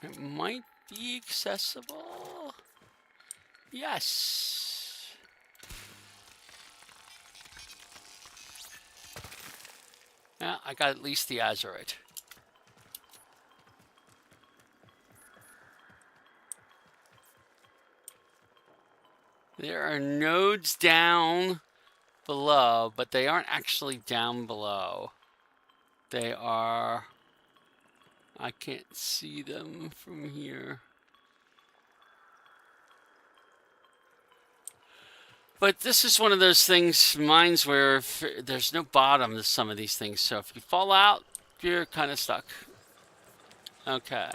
It might be accessible. Yes. Yeah, I got at least the azurite. There are nodes down below, but they aren't actually down below. They are... I can't see them from here. But this is one of those things, mines, where if there's no bottom to some of these things. So if you fall out, you're kind of stuck. Okay.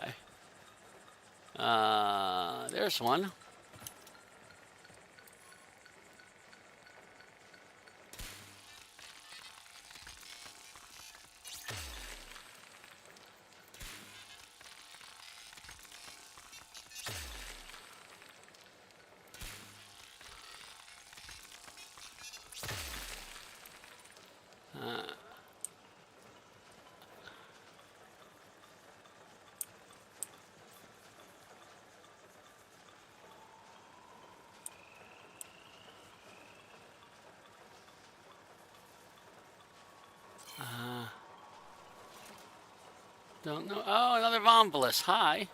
There's one. Don't know. Oh, another Vombolus. Hi.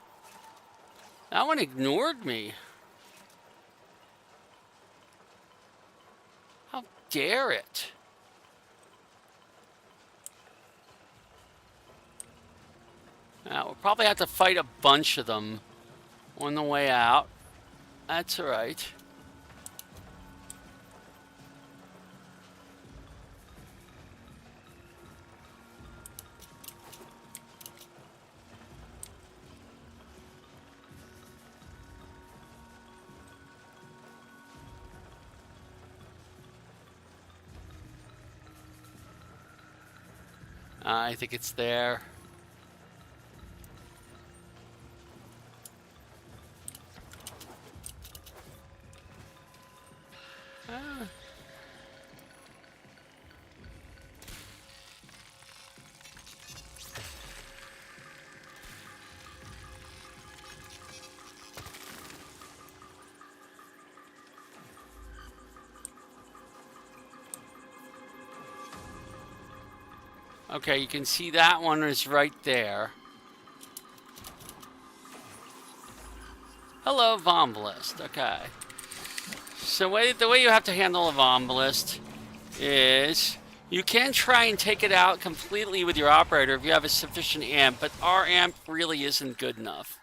That one ignored me. How dare it? We'll probably have to fight a bunch of them on the way out. That's all right. I think it's there. Okay, you can see that one is right there. Hello, Vombolist. Okay. So the way you have to handle a Vombolist is you can try and take it out completely with your operator if you have a sufficient amp, but our amp really isn't good enough.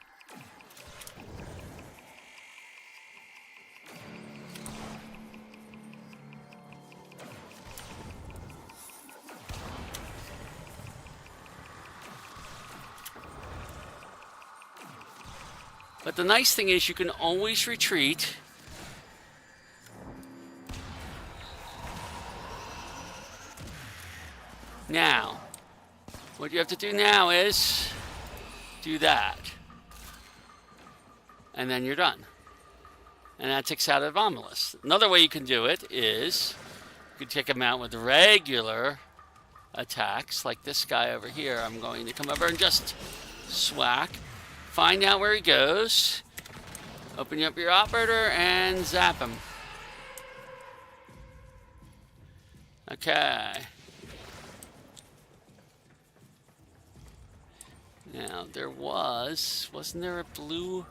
But the nice thing is you can always retreat. Now, what you have to do now is do that. And then you're done. And that takes out a Vombolus. Another way you can do it is you can take him out with regular attacks, like this guy over here. I'm going to come over and just swack. Find out where he goes. Open up your operator and zap him. Okay. Now, wasn't there a blue?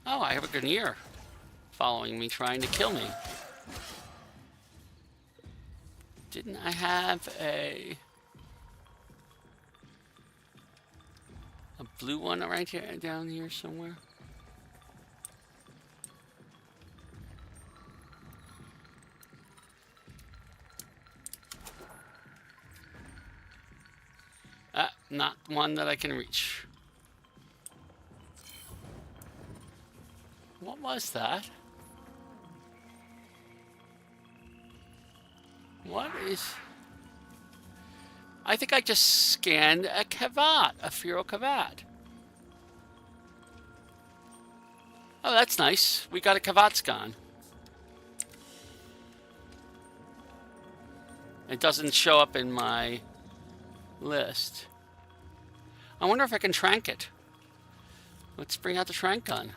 Oh, I have a Grenier following me, trying to kill me. Didn't I have a blue one right here, down here somewhere? not one that I can reach. What was that? What is... I think I just scanned a Kavat, a Fero Kavat. Oh, that's nice. We got a Kavat scan. It doesn't show up in my list. I wonder if I can trank it. Let's bring out the trank gun.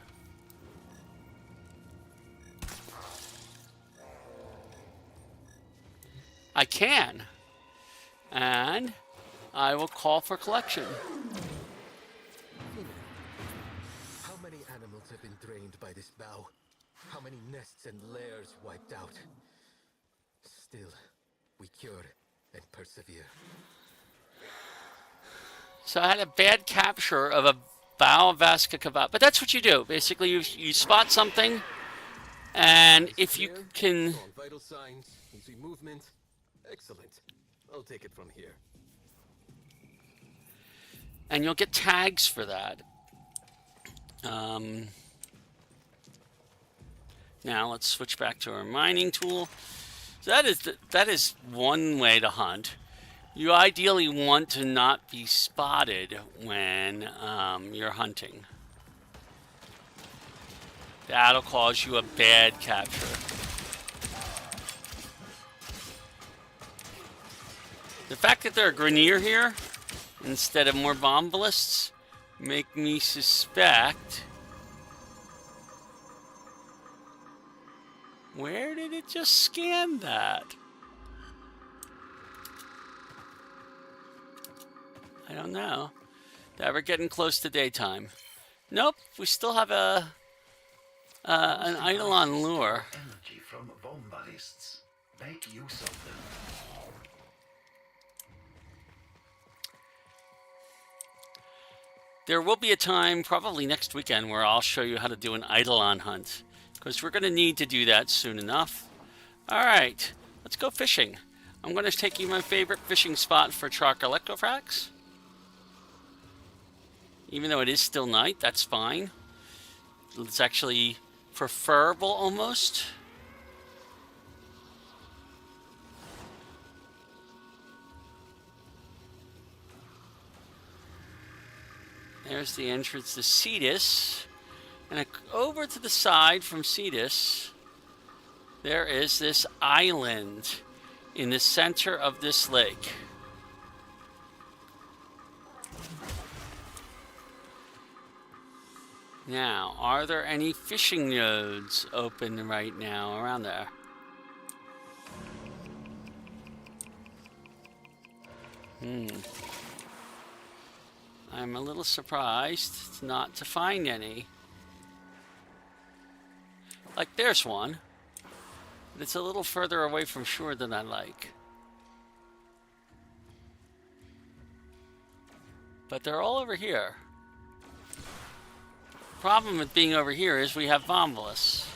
I can. And I will call for collection. How many animals have been drained by this bow? How many nests and lairs wiped out? Still, we cure and persevere. So I had a bad capture of a bow Vasca Kavat. But that's what you do. Basically, you spot something, and if you can... Strong vital signs, easy movement. Excellent. I'll take it from here. And you'll get tags for that. Now let's switch back to our mining tool. So that is one way to hunt. You ideally want to not be spotted when you're hunting. That'll cause you a bad capture. The fact that there are Grenier here instead of more Bombalists make me suspect... Where did it just scan that? I don't know. That we're getting close to daytime. Nope, we still have an Eidolon lure. Energy from Bombalists. Make use of them. There will be a time, probably next weekend, where I'll show you how to do an Eidolon hunt. Because we're going to need to do that soon enough. Alright, let's go fishing. I'm going to take you my favorite fishing spot for Chark Electrofrax. Even though it is still night, that's fine. It's actually preferable almost. There's the entrance to Cetus. And over to the side from Cetus, there is this island in the center of this lake. Now, are there any fishing nodes open right now around there? I'm a little surprised not to find any. Like, there's one. But it's a little further away from shore than I like. But they're all over here. Problem with being over here is we have Bombalists.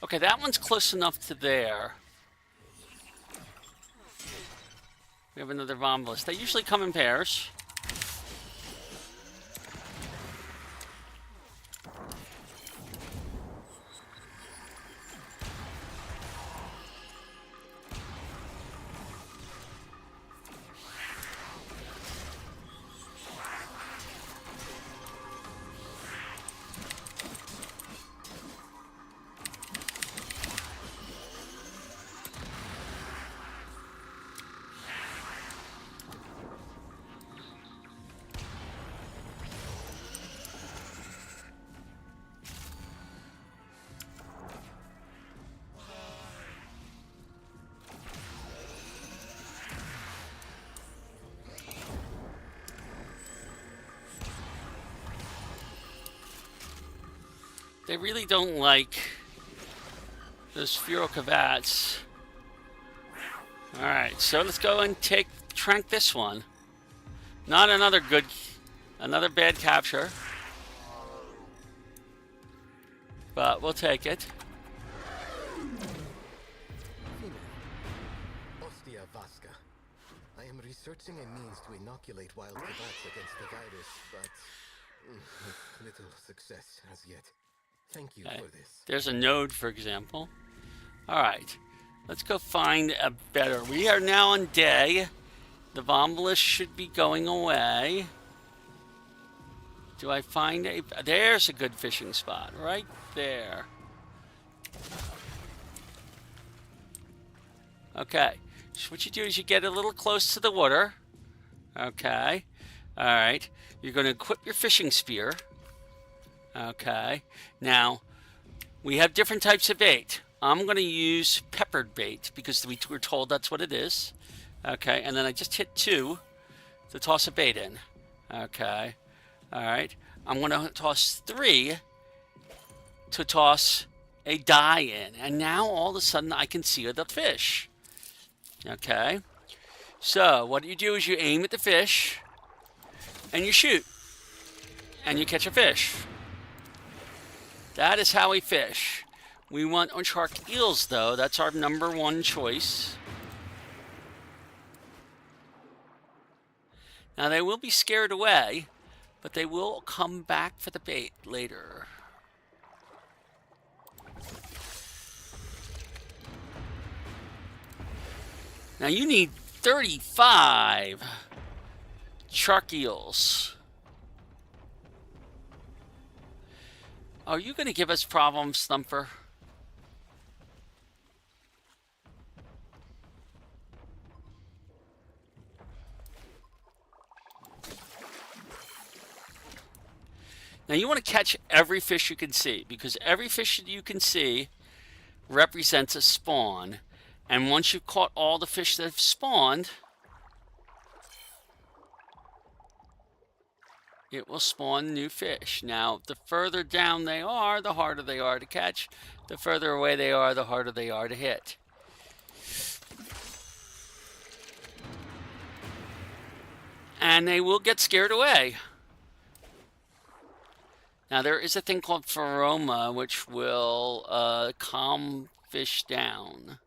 Okay, that one's close enough to there. We have another Bombalist. They usually come in pairs. They really don't like those feral cavats. Alright, so let's go and trank this one. Not another bad capture. But we'll take it. Ostia Vasca. I am researching a means to inoculate wild cavats against the virus, but with little success as yet. Thank you for this. There's a node, for example. Alright, let's go find a better. We are now on day. The Vombalus should be going away. Do I find a... There's a good fishing spot, right there. Okay, so what you do is you get a little close to the water. Okay, alright. You're going to equip your fishing spear. Okay, now, we have different types of bait. I'm going to use peppered bait because we were told that's what it is. Okay, and then I just hit 2 to toss a bait in. Okay, alright. I'm going to toss 3 to toss a dye in. And now all of a sudden I can see the fish. Okay, so what you do is you aim at the fish and you shoot. And you catch a fish. That is how we fish. We want shark eels, though. That's our #1 choice. Now, they will be scared away, but they will come back for the bait later. Now, you need 35 shark eels. Are you going to give us problems, Thumper? Now you want to catch every fish you can see, because every fish that you can see represents a spawn. And once you've caught all the fish that have spawned, it will spawn new fish. Now, the further down they are, the harder they are to catch. The further away they are, the harder they are to hit. And they will get scared away. Now, there is a thing called pheroma, which will calm fish down.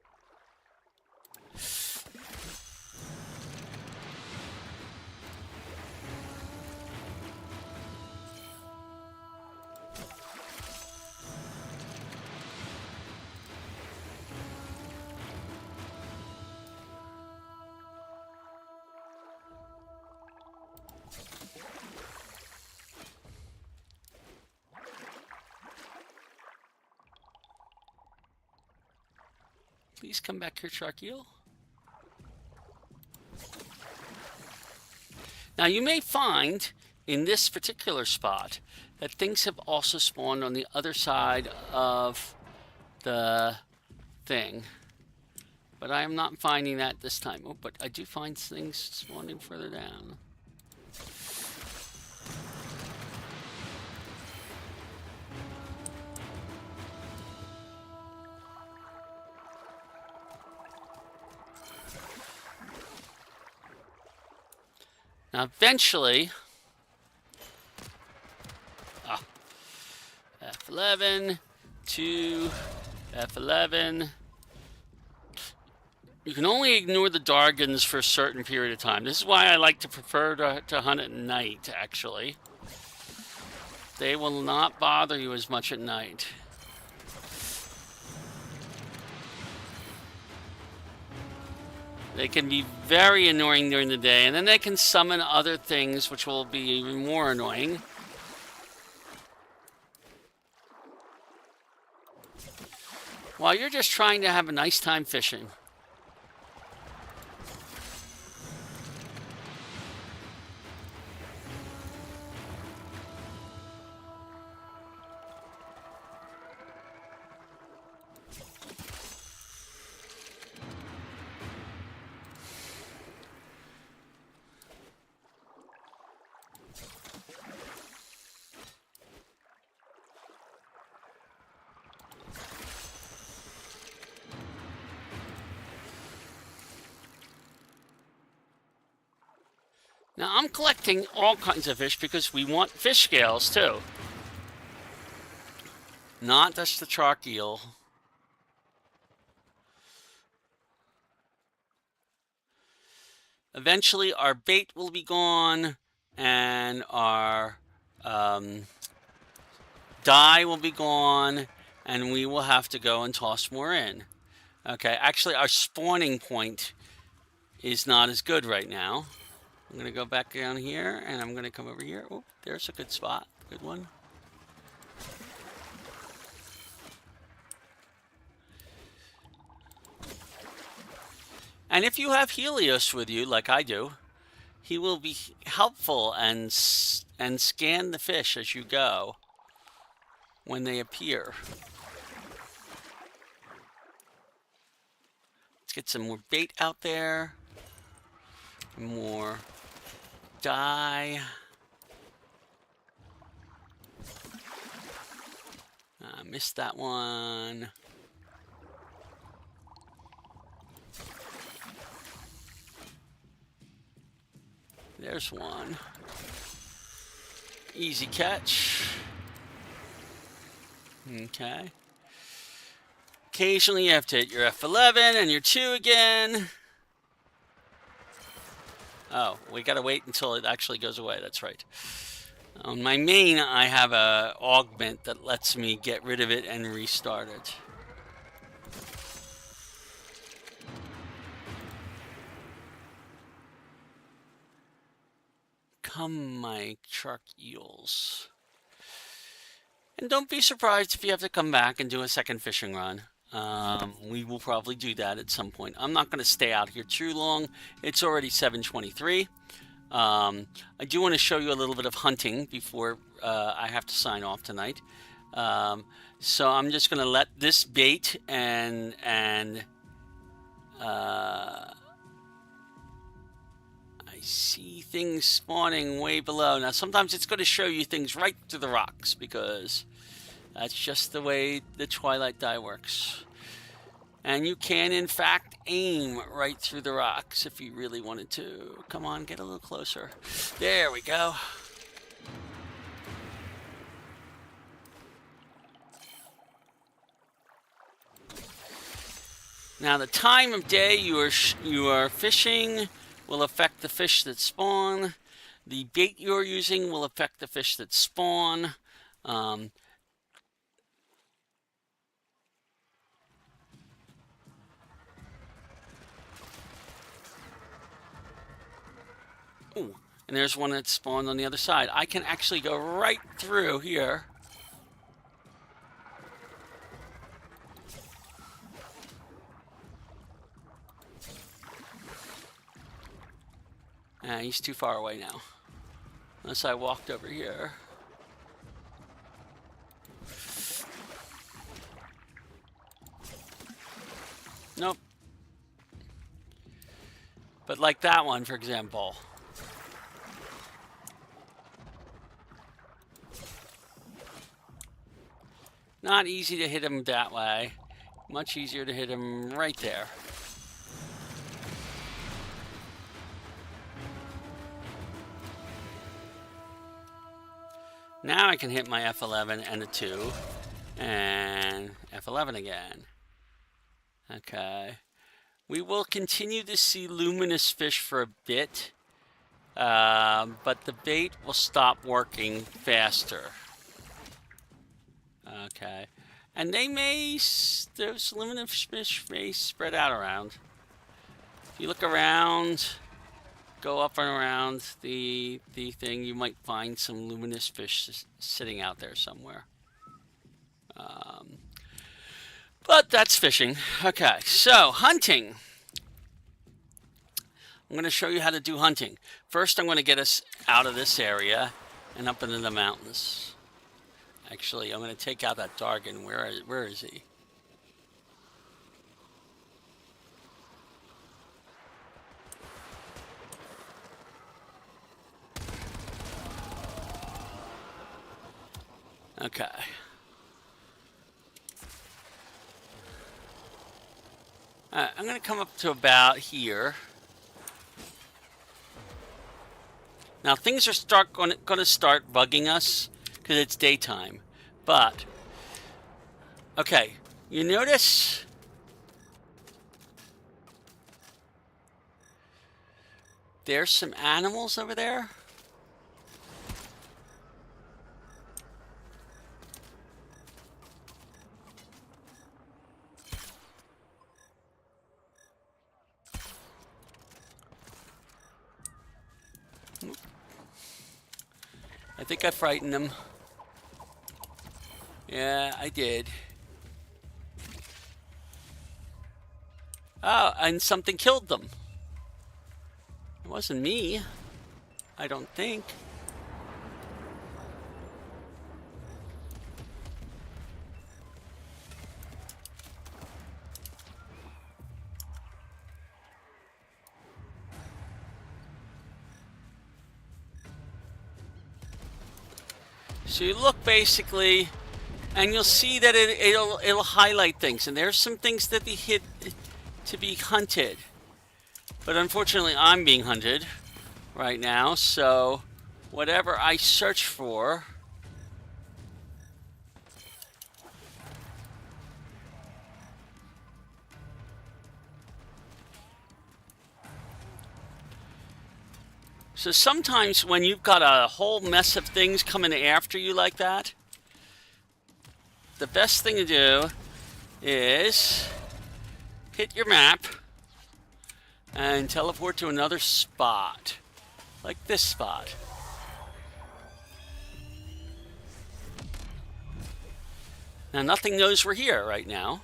Please come back here, shark eel. Now you may find in this particular spot that things have also spawned on the other side of the thing. But I am not finding that this time. Oh, but I do find things spawning further down. Now, eventually, F11 to F11. You can only ignore the Dargans for a certain period of time. This is why I like to prefer to hunt at night, actually. They will not bother you as much at night. They can be very annoying during the day, and then they can summon other things which will be even more annoying. While you're just trying to have a nice time fishing. Now I'm collecting all kinds of fish because we want fish scales too. Not just the shark eel. Eventually our bait will be gone and our dye will be gone and we will have to go and toss more in. Okay, actually our spawning point is not as good right now. I'm going to go back down here, and I'm going to come over here. Oh, there's a good spot. Good one. And if you have Helios with you, like I do, he will be helpful and scan the fish as you go when they appear. Let's get some more bait out there. More dye. I missed that one. There's one. Easy catch. Okay. Occasionally you have to hit your F11 and your 2 again. Oh, we gotta wait until it actually goes away. That's right. On my main, I have a augment that lets me get rid of it and restart it. Come, my shark eels. And don't be surprised if you have to come back and do a second fishing run. We will probably do that at some point. I'm not going to stay out here too long. It's already 7:23. I do want to show you a little bit of hunting before I have to sign off tonight. So I'm just going to let this bait and I see things spawning way below. Now sometimes it's going to show you things right through the rocks because that's just the way the twilight dye works. And you can, in fact, aim right through the rocks if you really wanted to. Come on, get a little closer. There we go. Now, the time of day you are fishing will affect the fish that spawn. The bait you're using will affect the fish that spawn. Ooh, and there's one that spawned on the other side. I can actually go right through here. He's too far away now. Unless I walked over here. Nope. But like that one, for example. Not easy to hit him that way. Much easier to hit him right there. Now I can hit my F11 and a 2. And F11 again. Okay. We will continue to see luminous fish for a bit. But the bait will stop working faster. Okay. And they may, those luminous fish may spread out around. If you look around, go up and around the thing, you might find some luminous fish sitting out there somewhere. But that's fishing. Okay, so hunting. I'm going to show you how to do hunting. First, I'm going to get us out of this area and up into the mountains. Actually, I'm going to take out that Dargan. Where is he? Okay. I'm going to come up to about here. Now things are going to start bugging us because it's daytime. But okay, you notice there's some animals over there. I think I frightened them. Yeah, I did. Oh, and something killed them. It wasn't me. I don't think. So you look basically, and you'll see that it'll highlight things, and there's some things that to be hunted. But unfortunately, I'm being hunted right now, so whatever I search for, so sometimes when you've got a whole mess of things coming after you like that, the best thing to do is hit your map and teleport to another spot, like this spot. Now nothing knows we're here right now.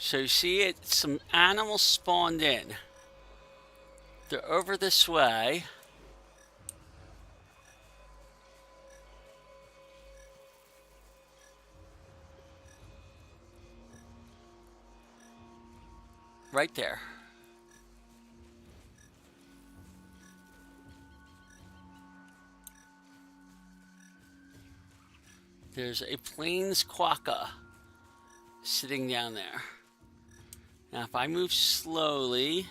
So you see it, some animals spawned in. They're over this way. Right there. There's a plains quokka sitting down there. Now if I move slowly,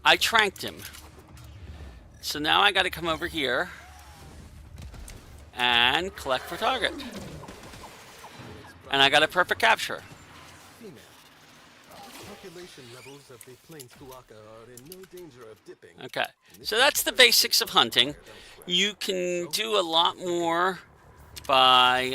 I tranked him. So now I got to come over here and collect for target. And I got a perfect capture. Female. Population levels of the plains quokka are in no danger of dipping. Okay, so that's the basics of hunting. You can do a lot more by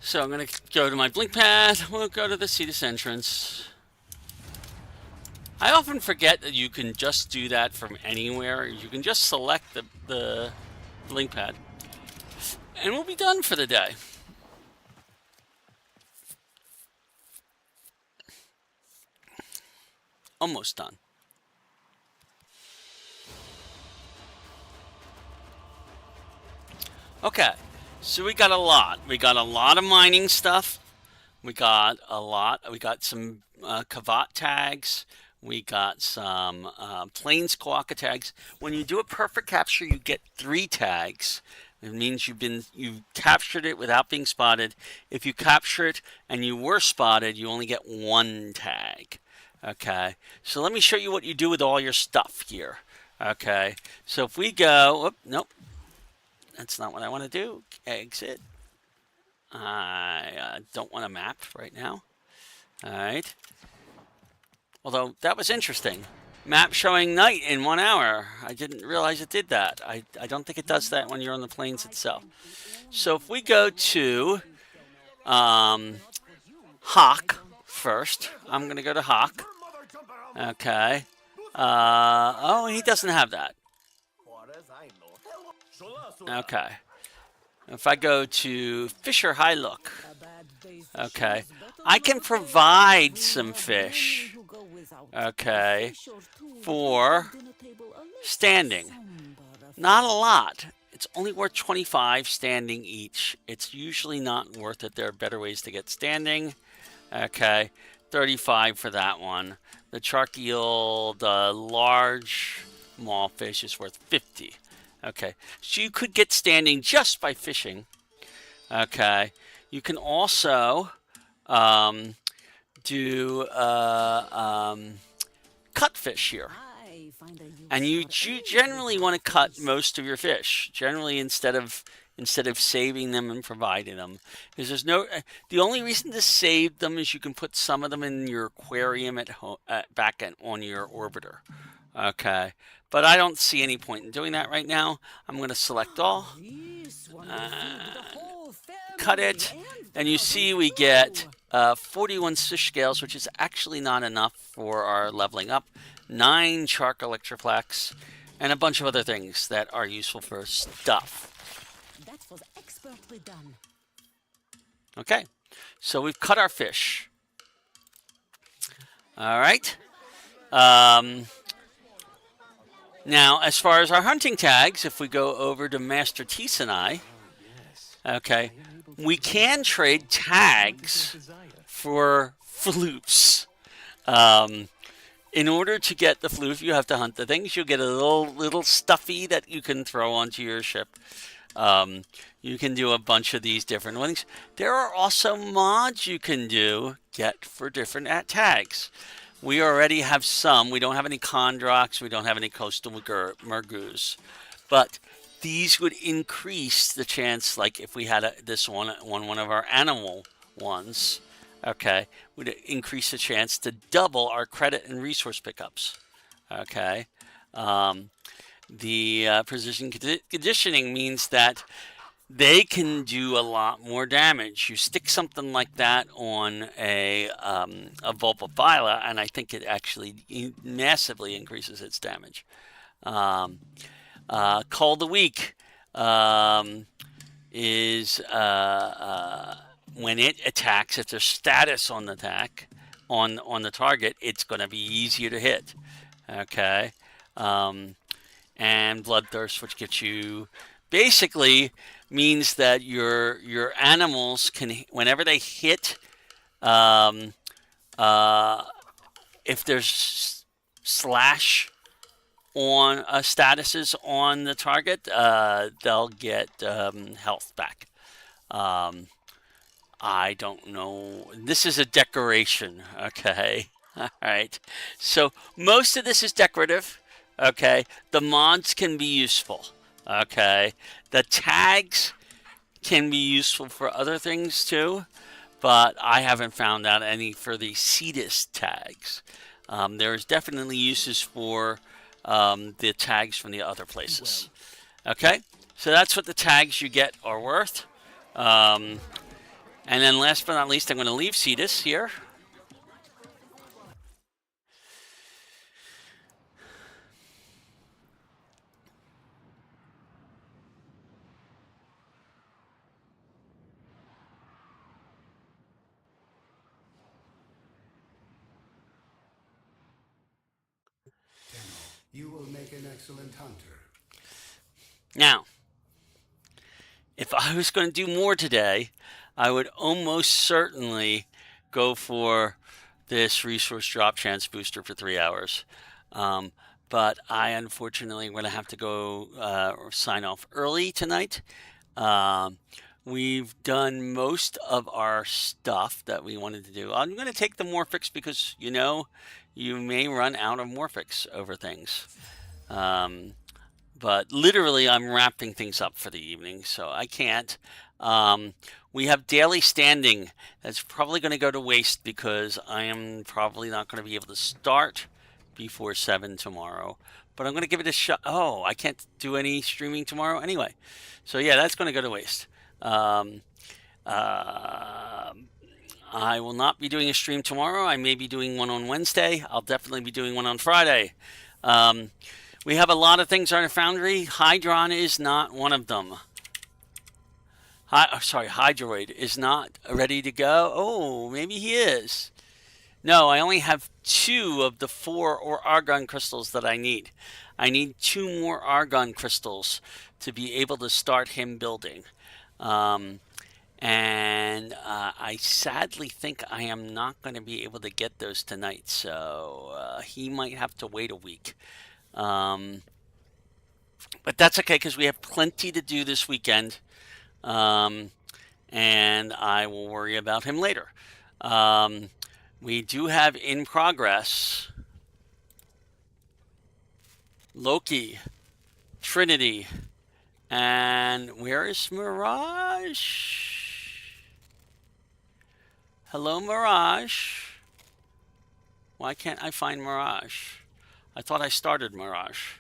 so I'm going to go to my blink pad. We'll go to the Cetus entrance. I often forget that you can just do that from anywhere. You can just select the blink pad. And we'll be done for the day. Almost done. Okay, so we got a lot. We got a lot of mining stuff. We got some Kavat tags. We got some plains quokka tags. When you do a perfect capture, you get 3 tags. It means you've captured it without being spotted. If you capture it and you were spotted, you only get 1 tag. Okay, so let me show you what you do with all your stuff here. Okay, so if we go, nope, that's not what I want to do. Exit. I don't want a map right now. All right. Although that was interesting. Map showing night in 1 hour. I didn't realize it did that. I don't think it does that when you're on the plains itself. So if we go to Hawk first, I'm going to go to Hawk. Okay. Oh, he doesn't have that. Okay. If I go to Fisher High Look, okay, I can provide some fish okay, for standing. Not a lot. It's only worth 25 standing each. It's usually not worth it. There are better ways to get standing. Okay, 35 for that one. The shark eel, the large mallfish is worth 50. Okay, so you could get standing just by fishing. Okay, you can also do cut fish here. And you generally want to cut most of your fish, generally instead of saving them and providing them, because there's no. The only reason to save them is you can put some of them in your aquarium at home, on your orbiter. Okay, but I don't see any point in doing that right now. I'm going to select all, cut it, and you see we get 41 fish scales, which is actually not enough for our leveling up. 9 shark electroflex, and a bunch of other things that are useful for stuff. That was expertly done. Okay, so we've cut our fish. All right. Now, as far as our hunting tags, if we go over to Master Teese and I, okay, we can trade tags for floofs. In order to get the floof, you have to hunt the things. You'll get a little stuffy that you can throw onto your ship. You can do a bunch of these different ones. There are also mods you can get for different tags. We already have some. We don't have any Chondrox. We don't have any Coastal Mergoos. But these would increase the chance, like if we had this one of our animal ones, okay, would increase the chance to double our credit and resource pickups. Okay. The precision conditioning means that they can do a lot more damage. You stick something like that on a Vulpaphyla, and I think it actually massively increases its damage. Call of the Week is when it attacks, if there's status on the attack on the target, it's going to be easier to hit. Okay. And Bloodthirst, which gets you, basically means that your animals can, whenever they hit, if there's slash on statuses on the target, they'll get health back. I don't know. This is a decoration, okay? All right. So most of this is decorative, okay? The mods can be useful, okay? The tags can be useful for other things too, but I haven't found out any for the Cetus tags. There's definitely uses for the tags from the other places. Okay, so that's what the tags you get are worth. And then last but not least, I'm going to leave Cetus here. You will make an excellent hunter. Now, if I was going to do more today, I would almost certainly go for this resource drop chance booster for 3 hours. But I unfortunately am going to have to go sign off early tonight. We've done most of our stuff that we wanted to do. I'm going to take the Morphix because, you know, you may run out of Morphix over things. But literally, I'm wrapping things up for the evening, so I can't. We have daily standing. That's probably going to go to waste because I am probably not going to be able to start before 7 tomorrow. But I'm going to give it a shot. Oh, I can't do any streaming tomorrow anyway. So yeah, that's going to go to waste. I will not be doing a stream tomorrow. I may be doing one on Wednesday. I'll definitely be doing one on Friday. We have a lot of things on our Foundry. Hydron is not one of them. Hydroid is not ready to go. Oh, maybe he is. No, I only have 2 of the 4 or argon crystals that I need. I need 2 more argon crystals to be able to start him building. And I sadly think I am not going to be able to get those tonight, so he might have to wait a week. But that's okay because we have plenty to do this weekend, and I will worry about him later. We do have in progress Loki, Trinity, and where is Mirage? Hello, Mirage. Why can't I find Mirage? I thought I started Mirage.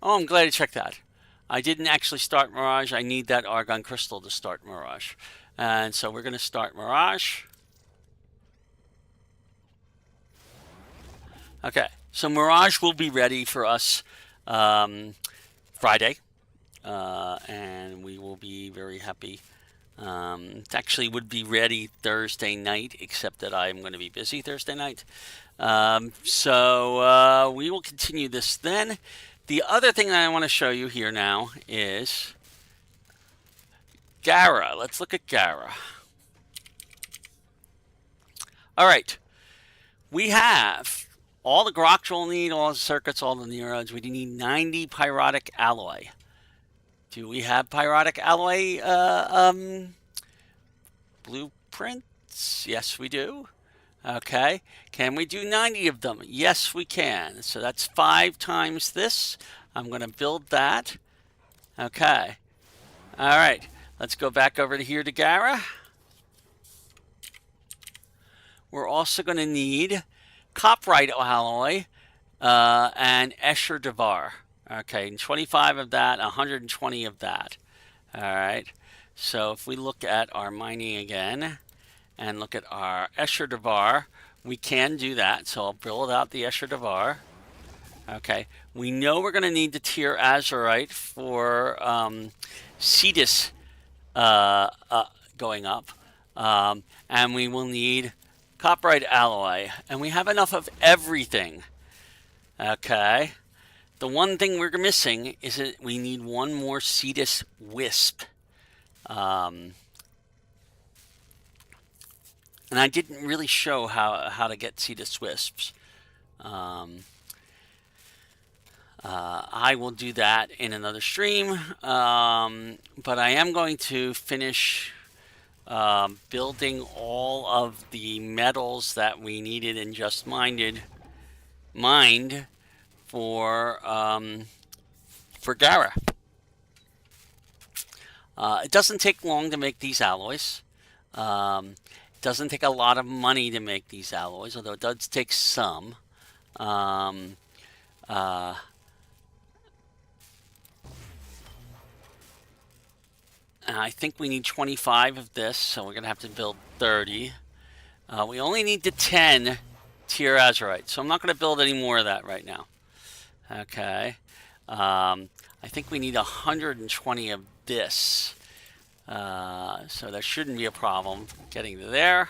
Oh, I'm glad you checked that. I didn't actually start Mirage. I need that Argon Crystal to start Mirage. And so we're going to start Mirage. Okay, so Mirage will be ready for us Friday. And we will be very happy. It actually would be ready Thursday night, except that I'm going to be busy Thursday night. So we will continue this then. The other thing that I want to show you here now is Gara. Let's look at Gara. All right. We have all the Grok we'll need, all the circuits, all the neurons. We need 90 pyrotic alloy. Do we have pyrotic alloy blueprints? Yes, we do. Okay. Can we do 90 of them? Yes, we can. So that's 5 times this. I'm going to build that. Okay. All right. Let's go back over to here to Gara. We're also going to need copperite alloy and Escher Devar. Okay, 25 of that, 120 of that. All right. So if we look at our mining again and look at our Escher Devar, we can do that. So I'll build out the Escher Devar. Okay. We know we're going to need the tier azurite for Cetus going up. And we will need copperite alloy. And we have enough of everything. Okay. The one thing we're missing is that we need one more Cetus wisp. And I didn't really show how to get Cetus wisps. I will do that in another stream. But I am going to finish building all of the metals that we needed and just mined for Gara. It doesn't take long to make these alloys. It doesn't take a lot of money to make these alloys, although it does take some. And I think we need 25 of this, so we're going to have to build 30. We only need the 10 tier azurite, so I'm not going to build any more of that right now. Okay. I think we need 120 of this. So there shouldn't be a problem getting to there.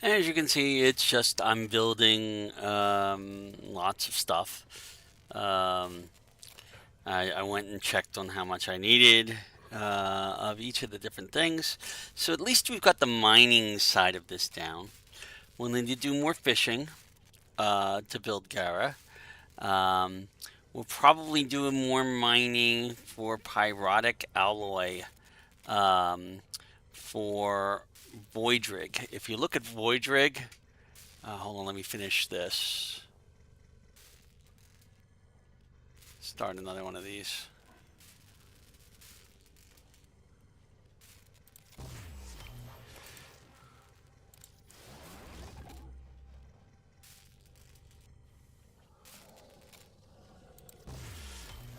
As you can see, it's just I'm building lots of stuff. I went and checked on how much I needed of each of the different things. So at least we've got the mining side of this down. We'll need to do more fishing to build Gara. We'll probably do more mining for pyrotic alloy for Voidrig. If you look at Voidrig, hold on, let me finish this. Start another one of these.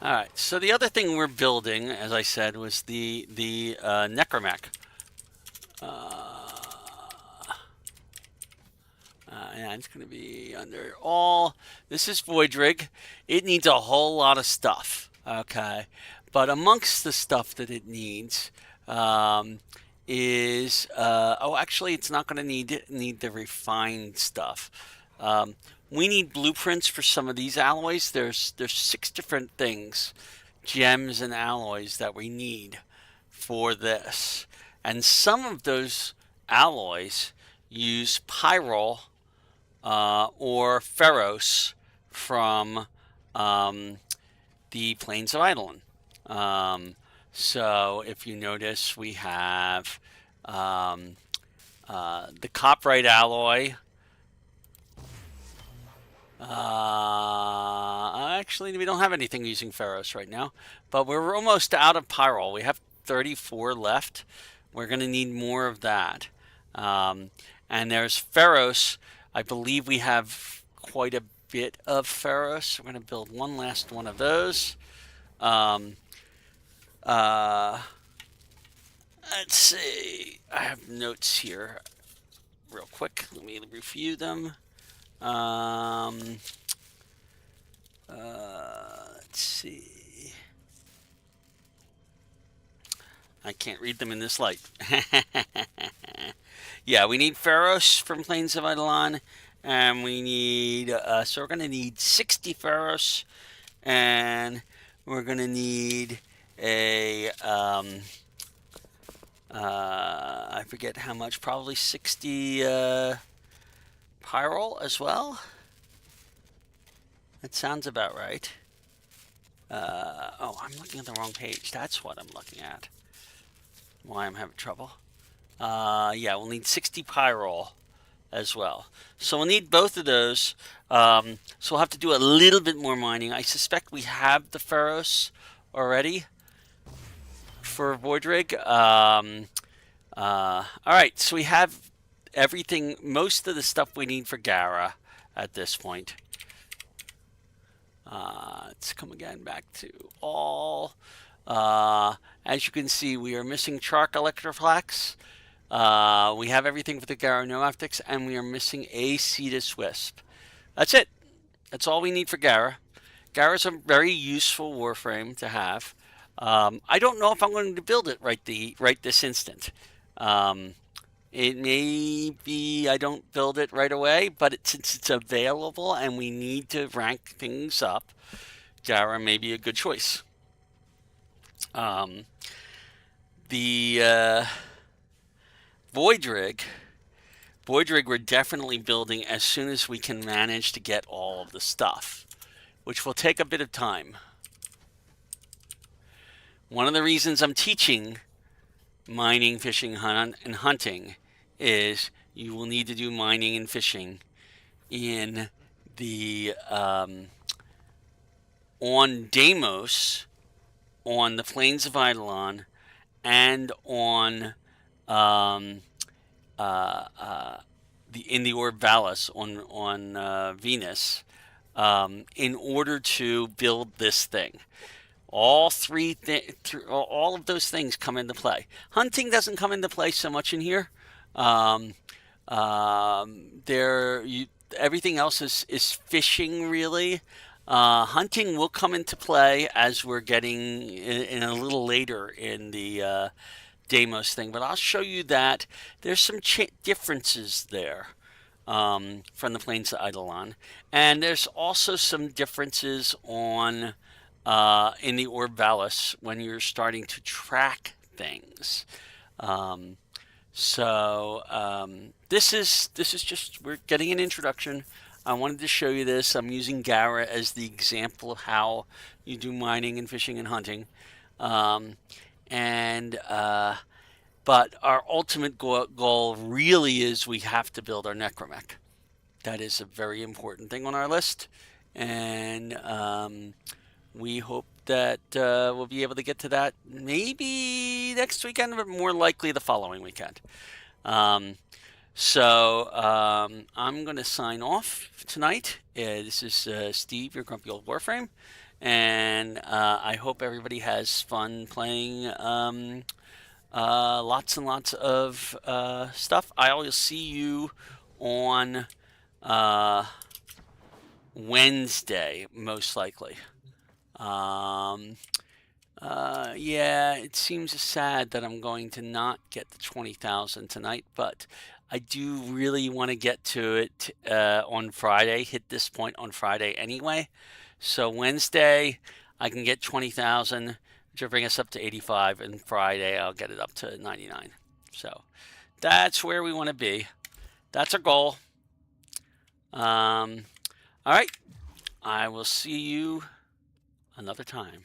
All right. So the other thing we're building, as I said, was the necromech. Yeah, it's going to be under all. This is Voidrig. It needs a whole lot of stuff. Okay, but amongst the stuff that it needs is actually, it's not going to need the refined stuff. We need blueprints for some of these alloys. There's 6 different things, gems and alloys that we need for this, and some of those alloys use pyrrole or ferros from the Plains of Eidolon. So if you notice, we have the copperite alloy. Actually, we don't have anything using ferros right now, but we're almost out of pyrrole. We have 34 left. We're going to need more of that. And there's ferros. I believe we have quite a bit of ferros. We're going to build one last one of those. Let's see. I have notes here real quick. Let me review them. Let's see. I can't read them in this light. Yeah, we need ferros from Plains of Eidolon, and we need, so we're going to need 60 ferros, and we're going to need a, I forget how much, probably 60 pyrrole as well. That sounds about right. I'm looking at the wrong page. That's what I'm looking at. Why I'm having trouble. Yeah, we'll need 60 pyrrole as well. So we'll need both of those. So we'll have to do a little bit more mining. I suspect we have the ferros already for Voidrig. All right, so we have everything, most of the stuff we need for Gara at this point. Let's come again back to all. As you can see, we are missing Chark Electroflax. We have everything for the Gara No Optics, and we are missing a Cetus Wisp. That's it. That's all we need for Gara. Gara is a very useful Warframe to have. I don't know if I'm going to build it right this instant. It may be I don't build it right away, but since it's available and we need to rank things up, Gara may be a good choice. The Voidrig we're definitely building as soon as we can manage to get all of the stuff, which will take a bit of time. One of the reasons I'm teaching mining, fishing, and hunting is you will need to do mining and fishing in the on Deimos, on the Plains of Eidolon, and on in the Orb Vallis on Venus, in order to build this thing. All of those things come into play. Hunting doesn't come into play so much in here. Everything else is fishing, really. Hunting will come into play as we're getting in a little later in the Deimos thing, but I'll show you that there's some differences there. from the plains to Eidolon. And there's also some differences on in the Orb Valis when you're starting to track things. This is just, we're getting an introduction. I wanted to show you this. I'm using Gara as the example of how you do mining and fishing and hunting. But our ultimate goal really is we have to build our necromech. That is a very important thing on our list, and we hope that we'll be able to get to that maybe next weekend, but more likely the following weekend. I'm going to sign off tonight. This is Steve, your grumpy old Warframe, and I hope everybody has fun playing lots and lots of stuff. I will see you on Wednesday, most likely. Yeah, it seems sad that I'm going to not get the 20,000 tonight, but I do really want to get to it on Friday, hit this point on Friday anyway. So Wednesday, I can get 20,000, which will bring us up to 85, and Friday, I'll get it up to 99. So that's where we want to be. That's our goal. All right. I will see you another time.